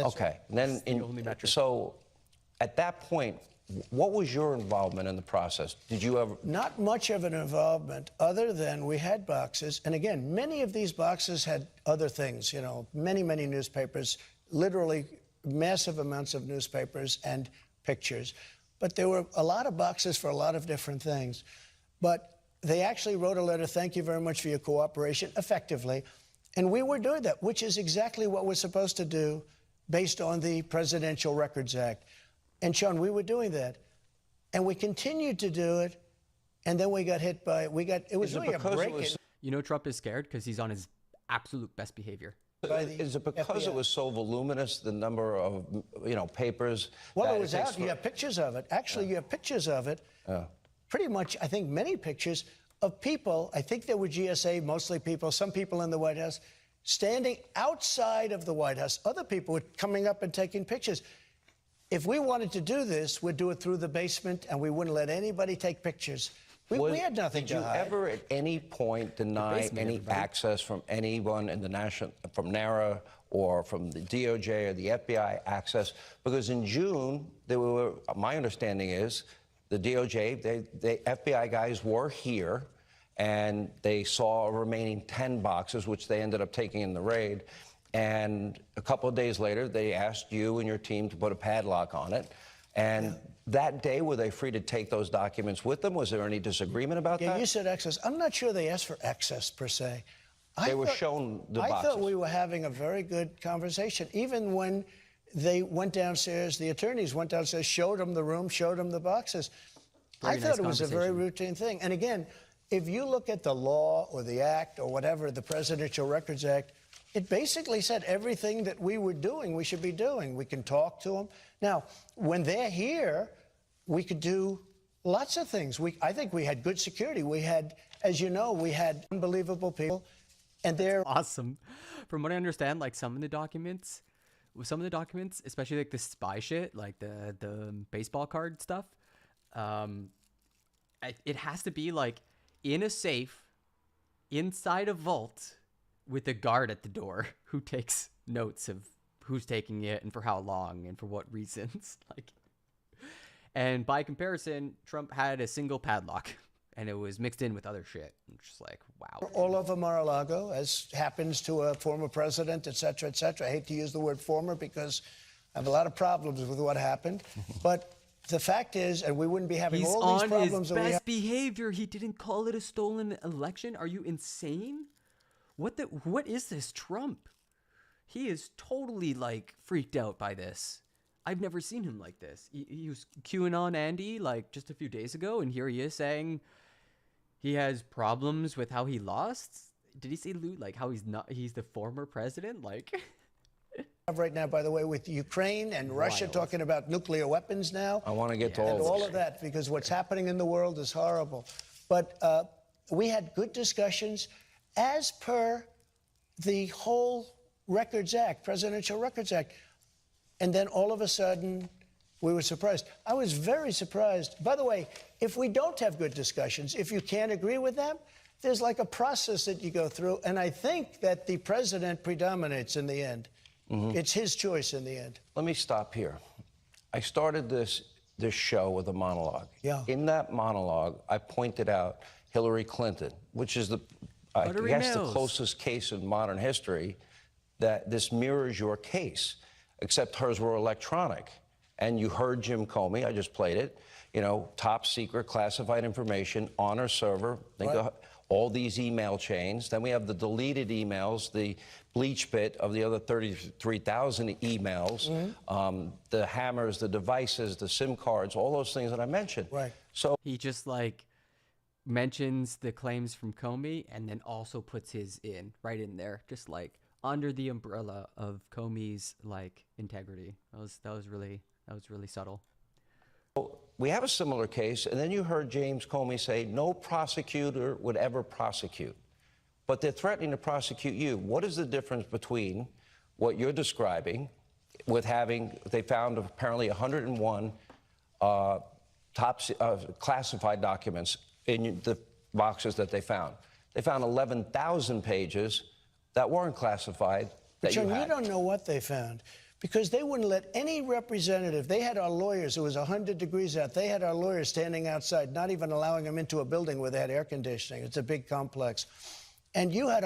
Okay, then so at that point, what was your involvement in the process? Did you ever? Not much of an involvement, other than we had boxes, and again, many of these boxes had other things. You know, many newspapers, literally massive amounts of newspapers and pictures. But there were a lot of boxes for a lot of different things. But they actually wrote a letter, thank you very much for your cooperation, effectively. And we were doing that, which is exactly what we're supposed to do based on the Presidential Records Act. And Sean, we were doing that. And we continued to do it. And then we got hit by, it was really a break-in. You know Trump is scared because he's on his absolute best behavior. Is it because FBI. It was so voluminous, the number of, papers? Well, it was out. You have pictures of it. Actually, you have pictures of it. Pretty much, I think, many pictures of people, I think there were GSA, mostly people, some people in the White House, standing outside of the White House. Other people were coming up and taking pictures. If we wanted to do this, we'd do it through the basement, and we wouldn't let anybody take pictures. We had nothing to hide. Did you ever at any point deny any access from anyone in the from NARA or from the DOJ or the FBI access? Because in June, my understanding is, the DOJ, the FBI guys were here, and they saw a remaining 10 boxes, which they ended up taking in the raid. And a couple of days later, they asked you and your team to put a padlock on it. And that day, were they free to take those documents with them? Was there any disagreement about that? Yeah, you said access. I'm not sure they asked for access, per se. They were shown the boxes. I thought we were having a very good conversation, even when they went downstairs, the attorneys went downstairs, showed them the room, showed them the boxes. I thought it was a very routine thing. And again, if you look at the law or the act or whatever, the Presidential Records Act, it basically said everything that we were doing, we should be doing. We can talk to them. Now, when they're here, we could do lots of things. I think we had good security. We had, as you know, we had unbelievable people. And they're awesome. From what I understand, like some of the documents, especially like the spy shit, like the baseball card stuff, it has to be like in a safe, inside a vault, with a guard at the door who takes notes of who's taking it and for how long and for what reasons. And by comparison, Trump had a single padlock, and it was mixed in with other shit. It's just like, wow. All over Mar-a-Lago, as happens to a former president, et cetera, et cetera. I hate to use the word former because I have a lot of problems with what happened. But the fact is, and we wouldn't be having all these problems. He's on his best behavior. He didn't call it a stolen election. Are you insane? What is this Trump? He is totally like freaked out by this. I've never seen him like this. He was QAnon Andy like just a few days ago, and here he is saying he has problems with how he lost. Did he say like how he's the former president? Like right now, by the way, with Ukraine and Russia talking about nuclear weapons now. I want to get to all of that, because what's happening in the world is horrible. But we had good discussions as per the whole Records Act, Presidential Records Act. And then all of a sudden, we were surprised. I was very surprised. By the way, if we don't have good discussions, if you can't agree with them, There's like a process that you go through, and I think that the president predominates in the end. It's his choice in the end. Let me stop here. I started this show with a monologue. Yeah. In that monologue, I pointed out Hillary Clinton, which is I guess the closest case in modern history that this mirrors your case, except hers were electronic. And you heard Jim Comey, I just played it, you know, top secret classified information on her server. Think of all these email chains. Then we have the deleted emails, the bleach bit of the other 33,000 emails, the hammers, the devices, the SIM cards, all those things that I mentioned. Right. So he just like mentions the claims from Comey and then also puts his right in there, just like under the umbrella of Comey's like integrity. That was really subtle. We have a similar case, and then you heard James Comey say no prosecutor would ever prosecute. But they're threatening to prosecute you. What is the difference between what you're describing with they found apparently 101 classified documents in the boxes that they found. They found 11,000 pages that weren't classified. But John, you don't know what they found. Because they wouldn't let any representative, they had our lawyers, it was 100 degrees out, they had our lawyers standing outside, not even allowing them into a building where they had air conditioning. It's a big complex. And you had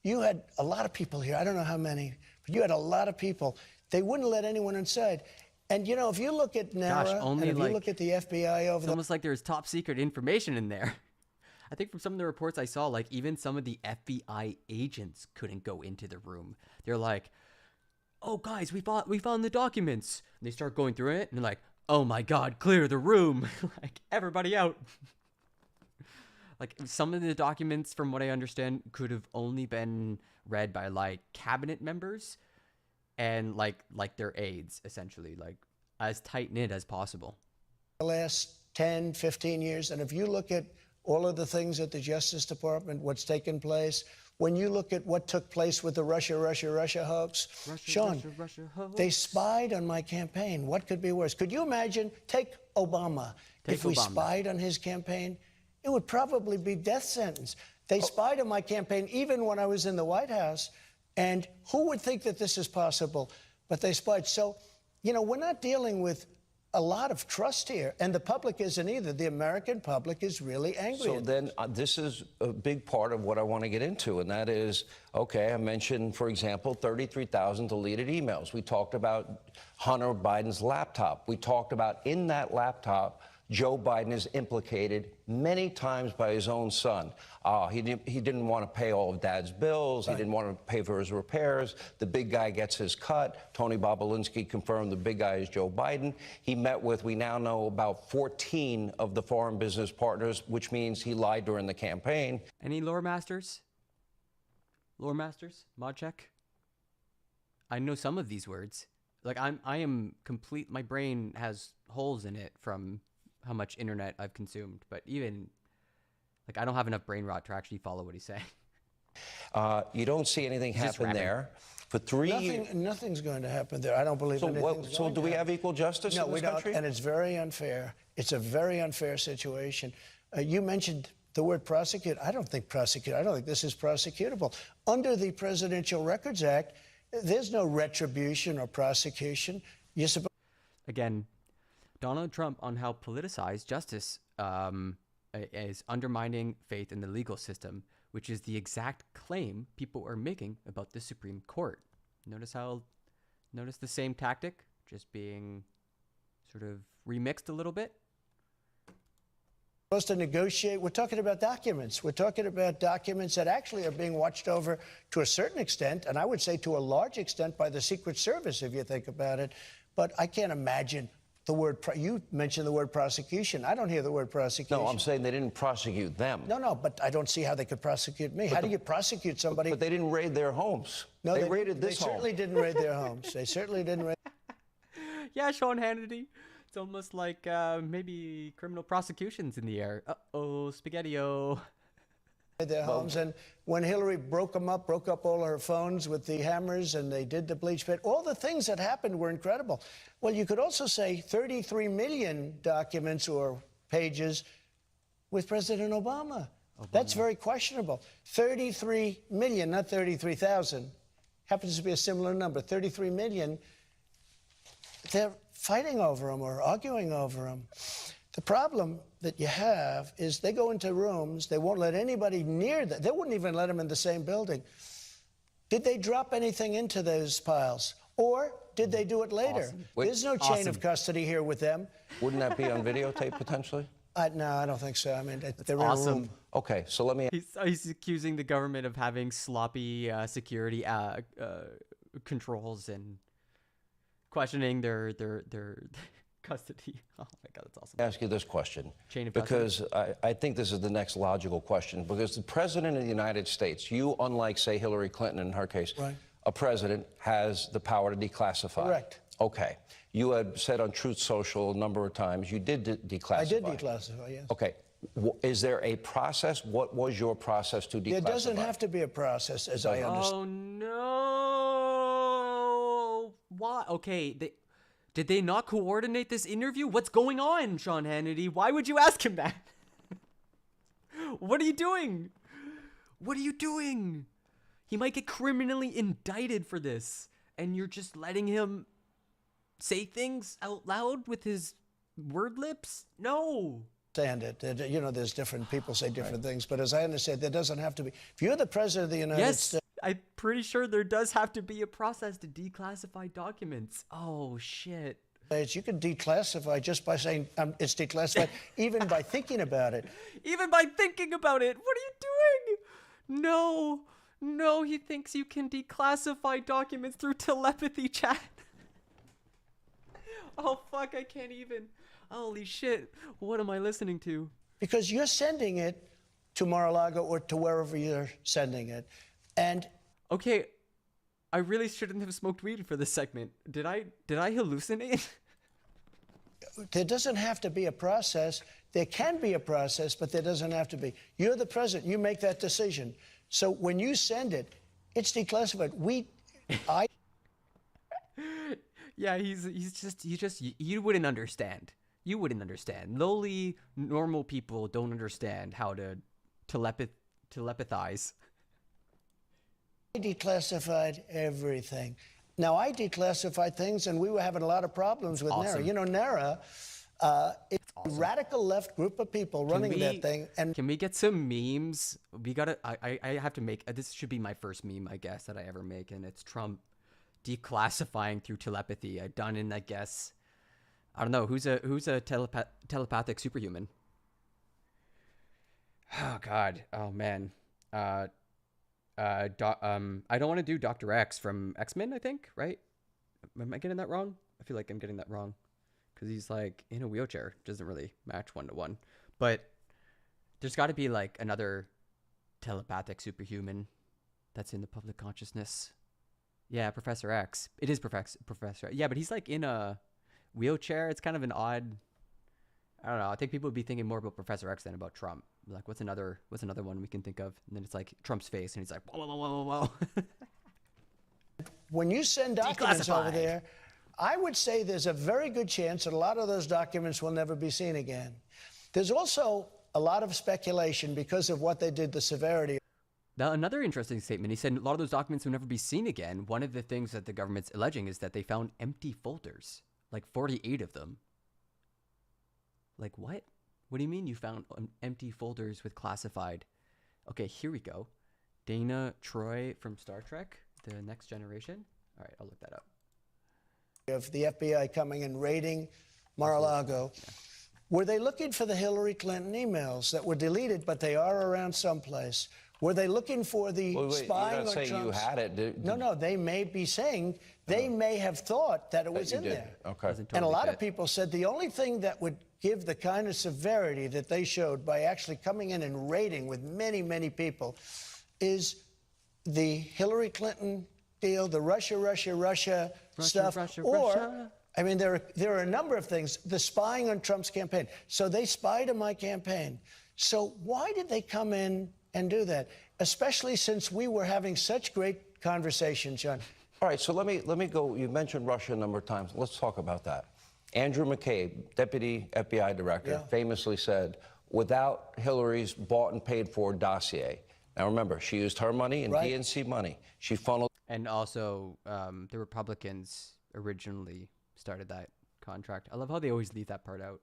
you had a lot of people here, I don't know how many, but you had a lot of people. They wouldn't let anyone inside. And you know, if you look at NARA, and if you look at the FBI over it's almost like there's top secret information in there. I think from some of the reports I saw, like even some of the FBI agents couldn't go into the room. They're like, oh, guys, we found the documents. And they start going through it, and they're like, oh, my God, clear the room. Like, everybody out. Like, some of the documents, from what I understand, could have only been read by, like, cabinet members and, like their aides, essentially. Like, as tight-knit as possible. The last 10, 15 years, and if you look at all of the things at the Justice Department, what's taken place, when you look at what took place with the Russia hoax, Sean, they spied on my campaign. What could be worse? Could you imagine, take Obama. If we spied on his campaign, it would probably be death sentence. They spied on my campaign even when I was in the White House. And who would think that this is possible? But they spied. So, you know, we're not dealing with a lot of trust here, and the public isn't either. The American public is really angry. So then this is a big part of what I want to get into, and that is, okay, I mentioned, for example, 33,000 deleted emails. We talked about Hunter Biden's laptop. We talked about in that laptop, Joe Biden is implicated many times by his own son. He didn't want to pay all of Dad's bills. He didn't want to pay for his repairs. The big guy gets his cut. Tony Bobolinsky confirmed the big guy is Joe Biden. He met with, we now know, about 14 of the foreign business partners, which means he lied during the campaign. Any lore masters? Lore masters? Mod check? I know some of these words. Like, I am complete, my brain has holes in it from how much internet I've consumed, but even like I don't have enough brain rot to actually follow what he's saying. You don't see anything happen there. For 3 years, nothing's going to happen there. I don't believe anything's So do we have equal justice in this country? No, we don't, and it's very unfair. It's a very unfair situation. You mentioned the word prosecute. I don't think prosecute. I don't think this is prosecutable. Under the Presidential Records Act, there's no retribution or prosecution. Again, Donald Trump on how politicized justice is undermining faith in the legal system, which is the exact claim people are making about the Supreme Court. Notice the same tactic, just being sort of remixed a little bit. Supposed to negotiate. We're talking about documents. We're talking about documents that actually are being watched over to a certain extent, and I would say to a large extent by the Secret Service, if you think about it. But I can't imagine the word, you mentioned the word prosecution. I don't hear the word prosecution. No, I'm saying they didn't prosecute them. No, but I don't see how they could prosecute me. How do you prosecute somebody? But they didn't raid their homes. No, they raided this home. They certainly didn't raid their homes. They certainly didn't raid. Yeah, Sean Hannity. It's almost like maybe criminal prosecution's in the air. Uh-oh, spaghetti-o. Their homes, and when Hillary broke up all her phones with the hammers, and they did the bleach pit, all the things that happened were incredible. Well, you could also say 33 million documents or pages with President Obama. That's very questionable. 33 million, not 33,000. Happens to be a similar number, 33 million. They're fighting over them or arguing over them. The problem that you have is they go into rooms, they won't let anybody near them. They wouldn't even let them in the same building. Did they drop anything into those piles? Or did they do it later? Awesome. There's no chain of custody here with them. Wouldn't that be on videotape potentially? No, I don't think so. I mean, they're in a awesome. room. Okay, so let me... He's accusing the government of having sloppy security controls and questioning their custody. Oh my God, that's awesome. I'll ask you this question. Chain of because I think this is the next logical question. Because the President of the United States, you, unlike, say, Hillary Clinton in her case, right. A president has the power to declassify. Correct. Okay. You had said on Truth Social a number of times you did declassify. I did declassify, yes. Okay. Is there a process? What was your process to declassify? There doesn't have to be a process, as I understand. Oh, no. Why? Okay, did they not coordinate this interview? What's going on, Sean Hannity? Why would you ask him that? What are you doing? What are you doing? He might get criminally indicted for this, and you're just letting him say things out loud with his word lips? No. Understand it. You know, there's different people say different things, but as I understand, there doesn't have to be. If you're the president of the United States. I'm pretty sure there does have to be a process to declassify documents. Oh, shit. You can declassify just by saying it's declassified, even by thinking about it. Even by thinking about it. What are you doing? No. No, he thinks you can declassify documents through telepathy chat. Oh, fuck, I can't even. Holy shit. What am I listening to? Because you're sending it to Mar-a-Lago or to wherever you're sending it. And okay, I really shouldn't have smoked weed for this segment. Did I hallucinate? There doesn't have to be a process. There can be a process, but there doesn't have to be. You're the president. You make that decision. So when you send it, it's declassified. Yeah, you wouldn't understand. You wouldn't understand. Lowly, normal people don't understand how to telepathize. I declassified everything. Now, I declassified things, and we were having a lot of problemes with NARA. You know, NARA is a radical left group of people running that thing. And can we get some memes? We gotta. I have to make. This should be my first meme, I guess, that I ever make, and it's Trump declassifying through telepathy. I've done in, I guess. I don't know who's a telepathic superhuman. Oh God. Oh man. I don't want to do Dr. X from X-Men, I think, right? Am I getting that wrong? I feel like I'm getting that wrong. Because he's like in a wheelchair. Doesn't really match 1-to-1. But there's got to be like another telepathic superhuman that's in the public consciousness. Yeah, Professor X. It is Professor. Yeah, but he's like in a wheelchair. It's kind of an odd. I don't know. I think people would be thinking more about Professor X than about Trump. Like, what's another one we can think of? And then it's like Trump's face, and he's like, whoa, whoa, whoa, whoa, whoa. When you send documents over there, I would say there's a very good chance that a lot of those documents will never be seen again. There's also a lot of speculation because of what they did, the severity. Now, another interesting statement. He said a lot of those documents will never be seen again. One of the things that the government's alleging is that they found empty folders, like 48 of them. Like, what? What do you mean you found empty folders with classified? Okay, here we go. Dana Troy from Star Trek, The Next Generation. All right, I'll look that up. Of the FBI coming and raiding Mar-a-Lago. Yeah. Were they looking for the Hillary Clinton emails that were deleted, but they are around someplace? Were they looking for the spying on Trump's? You're not saying you had it. No, they may be saying, they may have thought that it was in there. Okay. And a lot of people said the only thing that would give the kind of severity that they showed by actually coming in and raiding with many, many people is the Hillary Clinton deal, the Russia stuff. Russia. I mean, there are a number of things. The spying on Trump's campaign. So they spied on my campaign. So why did they come in and do that? Especially since we were having such great conversations, John. All right, so let me go. You mentioned Russia a number of times. Let's talk about that. Andrew McCabe, Deputy FBI Director, famously said, without Hillary's bought and paid for dossier. Now remember, she used her money and DNC money. She funneled. And also, the Republicans originally started that contract. I love how they always leave that part out.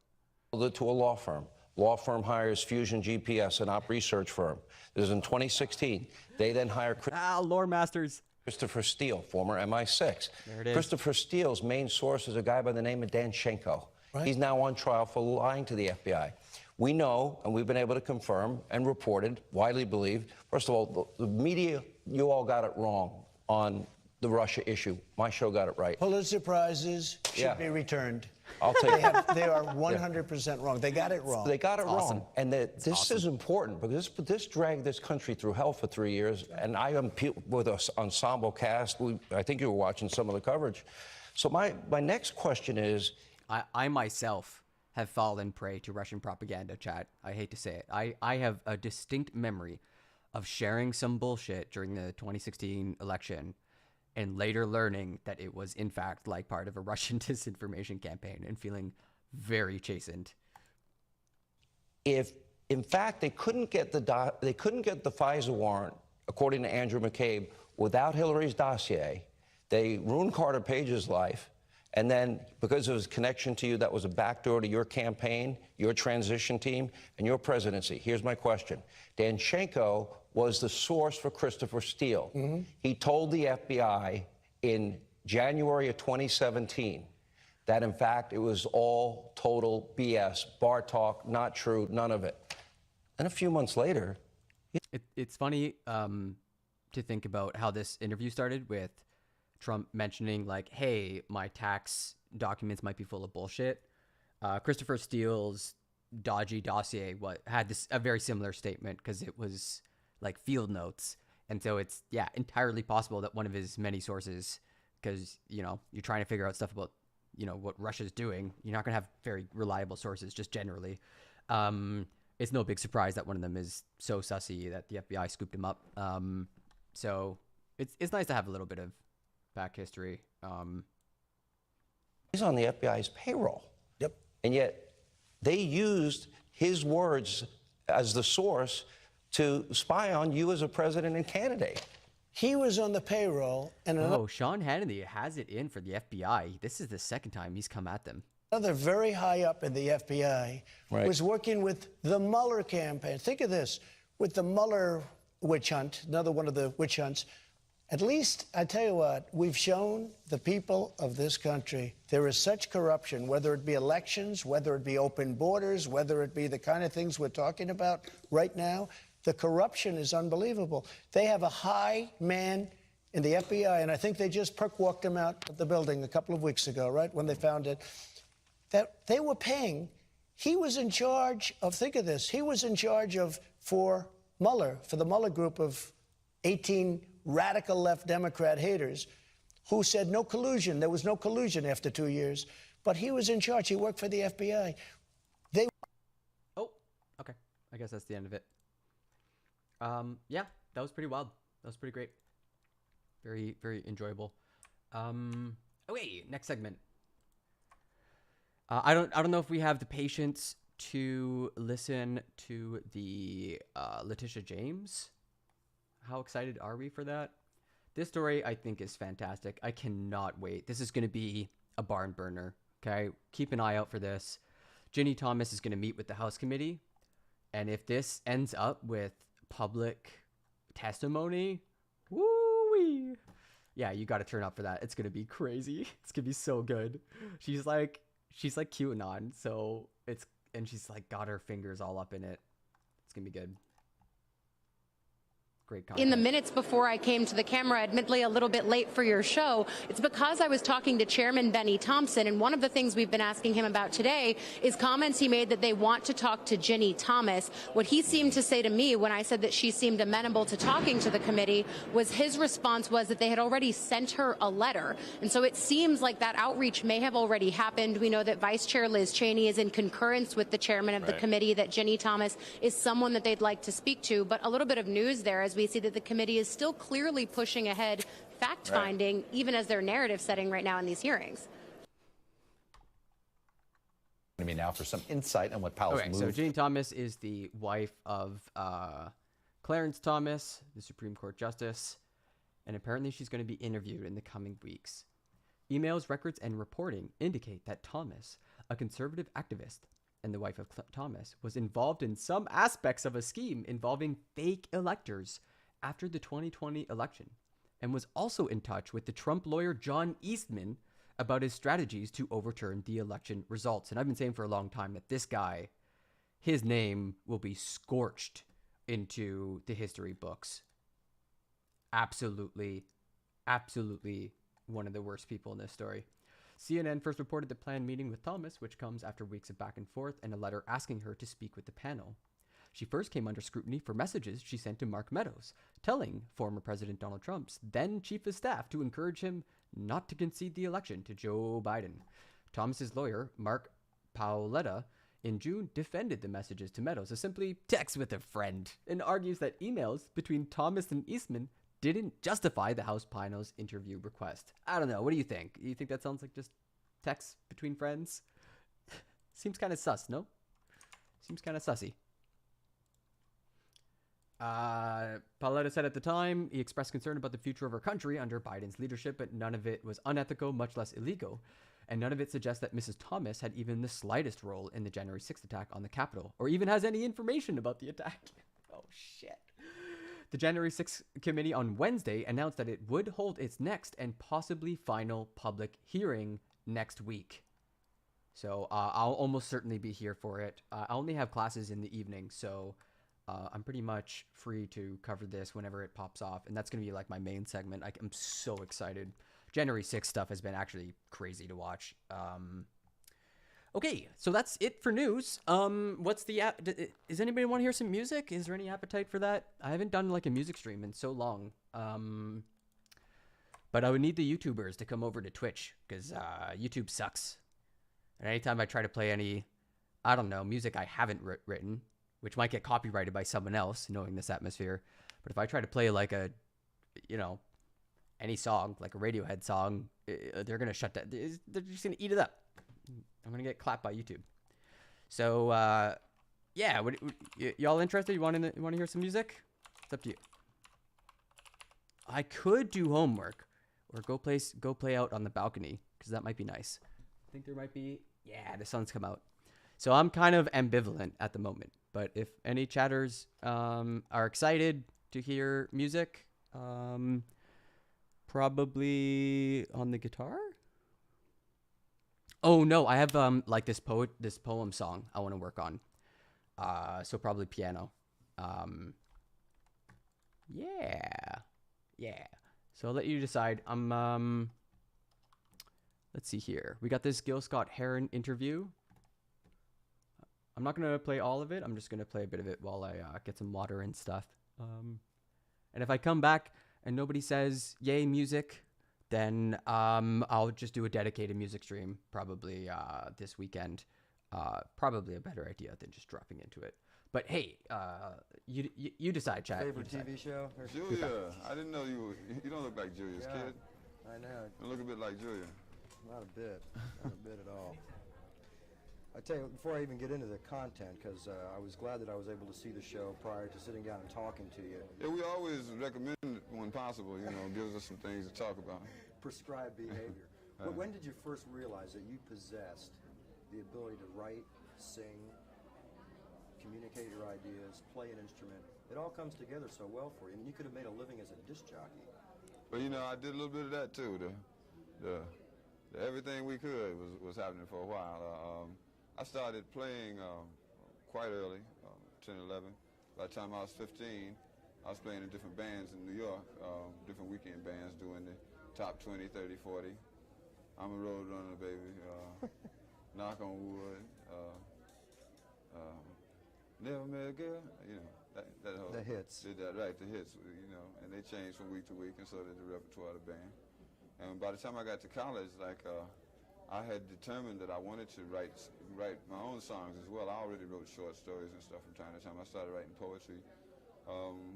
It to a law firm. Law firm hires Fusion GPS, an op research firm. This is in 2016. They then hire lore masters. Christopher Steele, former MI6. There it is. Christopher Steele's main source is a guy by the name of Dan Schenko. He's now on trial for lying to the FBI. We know, and we've been able to confirm and reported, widely believed, first of all, the media, you all got it wrong on the Russia issue. My show got it right. Pulitzer Prizes should be returned. I'll take it. They are 100% wrong. They got it wrong. They got it wrong. And this is important because this dragged this country through hell for 3 years. And I am with an ensemble cast. I think you were watching some of the coverage. So my next question is... I myself have fallen prey to Russian propaganda, chat. I hate to say it. I have a distinct memory of sharing some bullshit during the 2016 election and later learning that it was, in fact, like part of a Russian disinformation campaign and feeling very chastened. If, in fact, they couldn't get the FISA warrant, according to Andrew McCabe, without Hillary's dossier, they ruined Carter Page's life, and then because of his connection to you, that was a backdoor to your campaign, your transition team, and your presidency. Here's my question. Dan Schenko was the source for Christopher Steele. He told the FBI in January of 2017 that, in fact, it was all total BS, bar talk, not true, none of it. And a few months later... It's funny to think about how this interview started with Trump mentioning, like, hey, my tax documents might be full of bullshit. Christopher Steele's dodgy dossier had a very similar statement because it was like field notes. And so it's, entirely possible that one of his many sources, because, you're trying to figure out stuff about, what Russia's doing. You're not going to have very reliable sources just generally. It's no big surprise that one of them is so sussy that the FBI scooped him up. So it's nice to have a little bit of back history. He's on the FBI's payroll. Yep. And yet they used his words as the source to spy on you as a president and candidate. He was on the payroll. And Sean Hannity has it in for the FBI. This is the second time he's come at them. Another very high up in the FBI was working with the Mueller campaign. Think of this, with the Mueller witch hunt, another one of the witch hunts. At least, I tell you what, we've shown the people of this country there is such corruption, whether it be elections, whether it be open borders, whether it be the kind of things we're talking about right now. The corruption is unbelievable. They have a high man in the FBI, and I think they just perk-walked him out of the building a couple of weeks ago, right, when they found it, that they were paying. He was in charge of, think of this, he was in charge of, for Mueller, for the Mueller group of 18 radical left Democrat haters who said no collusion. There was no collusion after 2 years. But he was in charge. He worked for the FBI. Oh, okay. I guess that's the end of it. Yeah, that was pretty wild. That was pretty great. Very, very enjoyable. Okay, next segment. I don't know if we have the patience to listen to the Letitia James. How excited are we for that? This story, I think, is fantastic. I cannot wait. This is going to be a barn burner, okay? Keep an eye out for this. Ginny Thomas is going to meet with the House Committee, and if this ends up with public testimony, woo-wee. Yeah, you got to turn up for that. It's going to be crazy. It's going to be so good. She's like QAnon, and she's like got her fingers all up in it. It's going to be good. Great content. In the minutes before I came to the camera, admittedly a little bit late for your show, it's because I was talking to Chairman Benny Thompson, and one of the things we've been asking him about today is comments he made that they want to talk to Ginny Thomas. What he seemed to say to me when I said that she seemed amenable to talking to the committee was his response was that they had already sent her a letter. And so it seems like that outreach may have already happened. We know that Vice Chair Liz Cheney is in concurrence with the chairman of the committee, that Ginny Thomas is someone that they'd like to speak to. But a little bit of news there as we see that the committee is still clearly pushing ahead fact-finding, even as their narrative setting right now in these hearings. joining me now for some insight on what Powell's Okay, move. so Ginny Thomas is the wife of Clarence Thomas, the Supreme Court Justice, and apparently she's going to be interviewed in the coming weeks. Emails, records, and reporting indicate that Thomas, a conservative activist and the wife of Thomas, was involved in some aspects of a scheme involving fake electors after the 2020 election, and was also in touch with the Trump lawyer John Eastman about his strategies to overturn the election results. And I've been saying for a long time that this guy, his name will be scorched into the history books. Absolutely, absolutely one of the worst people in this story. CNN first reported the planned meeting with Thomas, which comes after weeks of back and forth and a letter asking her to speak with the panel. She first came under scrutiny for messages she sent to Mark Meadows, telling former President Donald Trump's then chief of staff to encourage him not to concede the election to Joe Biden. Thomas's lawyer, Mark Paoletta, in June defended the messages to Meadows as simply text with a friend and argues that emails between Thomas and Eastman didn't justify the House panel's interview request. I don't know. What do you think? You think that sounds like just text between friends? Seems kind of sus, no? Seems kind of sussy. Paoletta said at the time he expressed concern about the future of our country under Biden's leadership, but none of it was unethical, much less illegal. And none of it suggests that Mrs. Thomas had even the slightest role in the January 6th attack on the Capitol, or even has any information about the attack. Oh, shit. The January 6th committee on Wednesday announced that it would hold its next and possibly final public hearing next week. So I'll almost certainly be here for it. I only have classes in the evening, so I'm pretty much free to cover this whenever it pops off. And that's going to be like my main segment. I'm so excited. January 6th stuff has been actually crazy to watch. Okay, so that's it for news. What's the does anybody want to hear some music? Is there any appetite for that? I haven't done like a music stream in so long. But I would need the YouTubers to come over to Twitch because YouTube sucks. And anytime I try to play any, I don't know, music I haven't written, which might get copyrighted by someone else, knowing this atmosphere. But if I try to play like a, you know, any song, like a Radiohead song, they're going to shut that. They're just going to eat it up. I'm going to get clapped by YouTube. So, yeah, y'all interested? You want to hear some music? It's up to you. I could do homework or go play out on the balcony because that might be nice. I think there might be, yeah, the sun's come out. So I'm kind of ambivalent at the moment. But if any chatters are excited to hear music, probably on the guitar. Oh no, I have like this poem song I want to work on. So probably piano. Yeah. So I'll let you decide. Let's see here. We got this Gil Scott-Heron interview. I'm not going to play all of it. I'm just going to play a bit of it while I get some water and stuff. And if I come back and nobody says, yay, music, then I'll just do a dedicated music stream probably this weekend. Probably a better idea than just dropping into it. But hey, you decide, chat. Favorite TV show? Julia. I didn't know you don't look like Julia's kid. I know. You look a bit like Julia. Not a bit. Not a bit at all. I tell you, before I even get into the content, because I was glad that I was able to see the show prior to sitting down and talking to you. Yeah, we always recommend it when possible, you know, gives us some things to talk about. Prescribed behavior. When did you first realize that you possessed the ability to write, sing, communicate your ideas, play an instrument? It all comes together so well for you. I mean, you could have made a living as a disc jockey. But, you know, I did a little bit of that, too. The everything we could was happening for a while. I started playing quite early, 10, 11. By the time I was 15, I was playing in different bands in New York, different weekend bands doing the top 20, 30, 40. I'm a road runner, baby. Knock on wood. Never met a girl. You know, that whole... The hits. Did that, right, the hits, you know, and they changed from week to week, and so did the repertoire of the band. And by the time I got to college, like, I had determined that I wanted to write my own songs as well. I already wrote short stories and stuff from time to time. I started writing poetry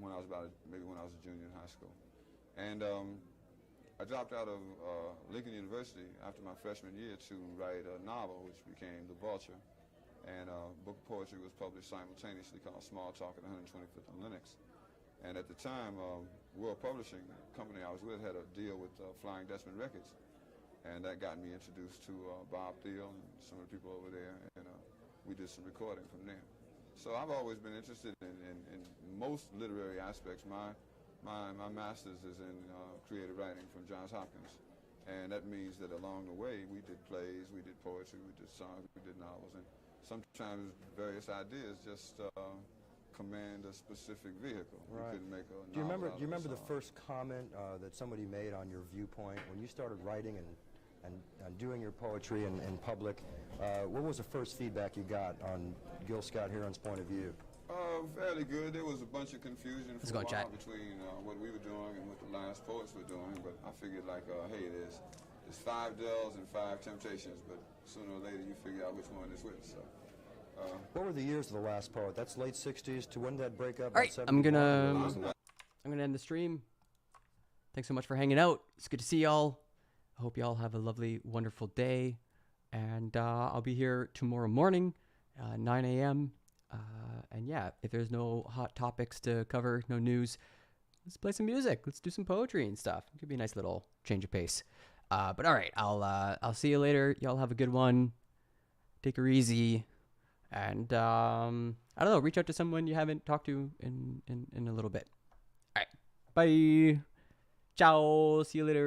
when I was maybe when I was a junior in high school. And I dropped out of Lincoln University after my freshman year to write a novel, which became The Vulture. and a book of poetry was published simultaneously called Small Talk at 125th and Lenox. And at the time, World Publishing Company I was with had a deal with Flying Dutchman Records, and that got me introduced to Bob Thiel and some of the people over there, and we did some recording from there. So I've always been interested in most literary aspects. My master's is in creative writing from Johns Hopkins, and that means that along the way we did plays, we did poetry, we did songs, we did novels, and sometimes various ideas just command a specific vehicle. Right. You couldn't make a Do you remember? novel Do you out of a remember the song. first comment that somebody made on your viewpoint when you started writing and doing your poetry in public? What was the first feedback you got on Gil Scott-Heron's point of view? Fairly good. There was a bunch of confusion Let's for go a while chat. between what we were doing and what the last poets were doing, but I figured like, hey, there's 5 Dells and 5 Temptations, but sooner or later you figure out which one is which. So. What were the years of the last poet? That's late 60s to when did that break up? All right, I'm gonna end the stream. Thanks so much for hanging out. It's good to see y'all. I hope y'all have a lovely, wonderful day, and I'll be here tomorrow morning, 9 a.m. And yeah, if there's no hot topics to cover, no news, let's play some music. Let's do some poetry and stuff. It could be a nice little change of pace. But all right, I'll see you later. Y'all have a good one. Take her easy. And I don't know, reach out to someone you haven't talked to in a little bit. All right. Bye. Ciao. See you later.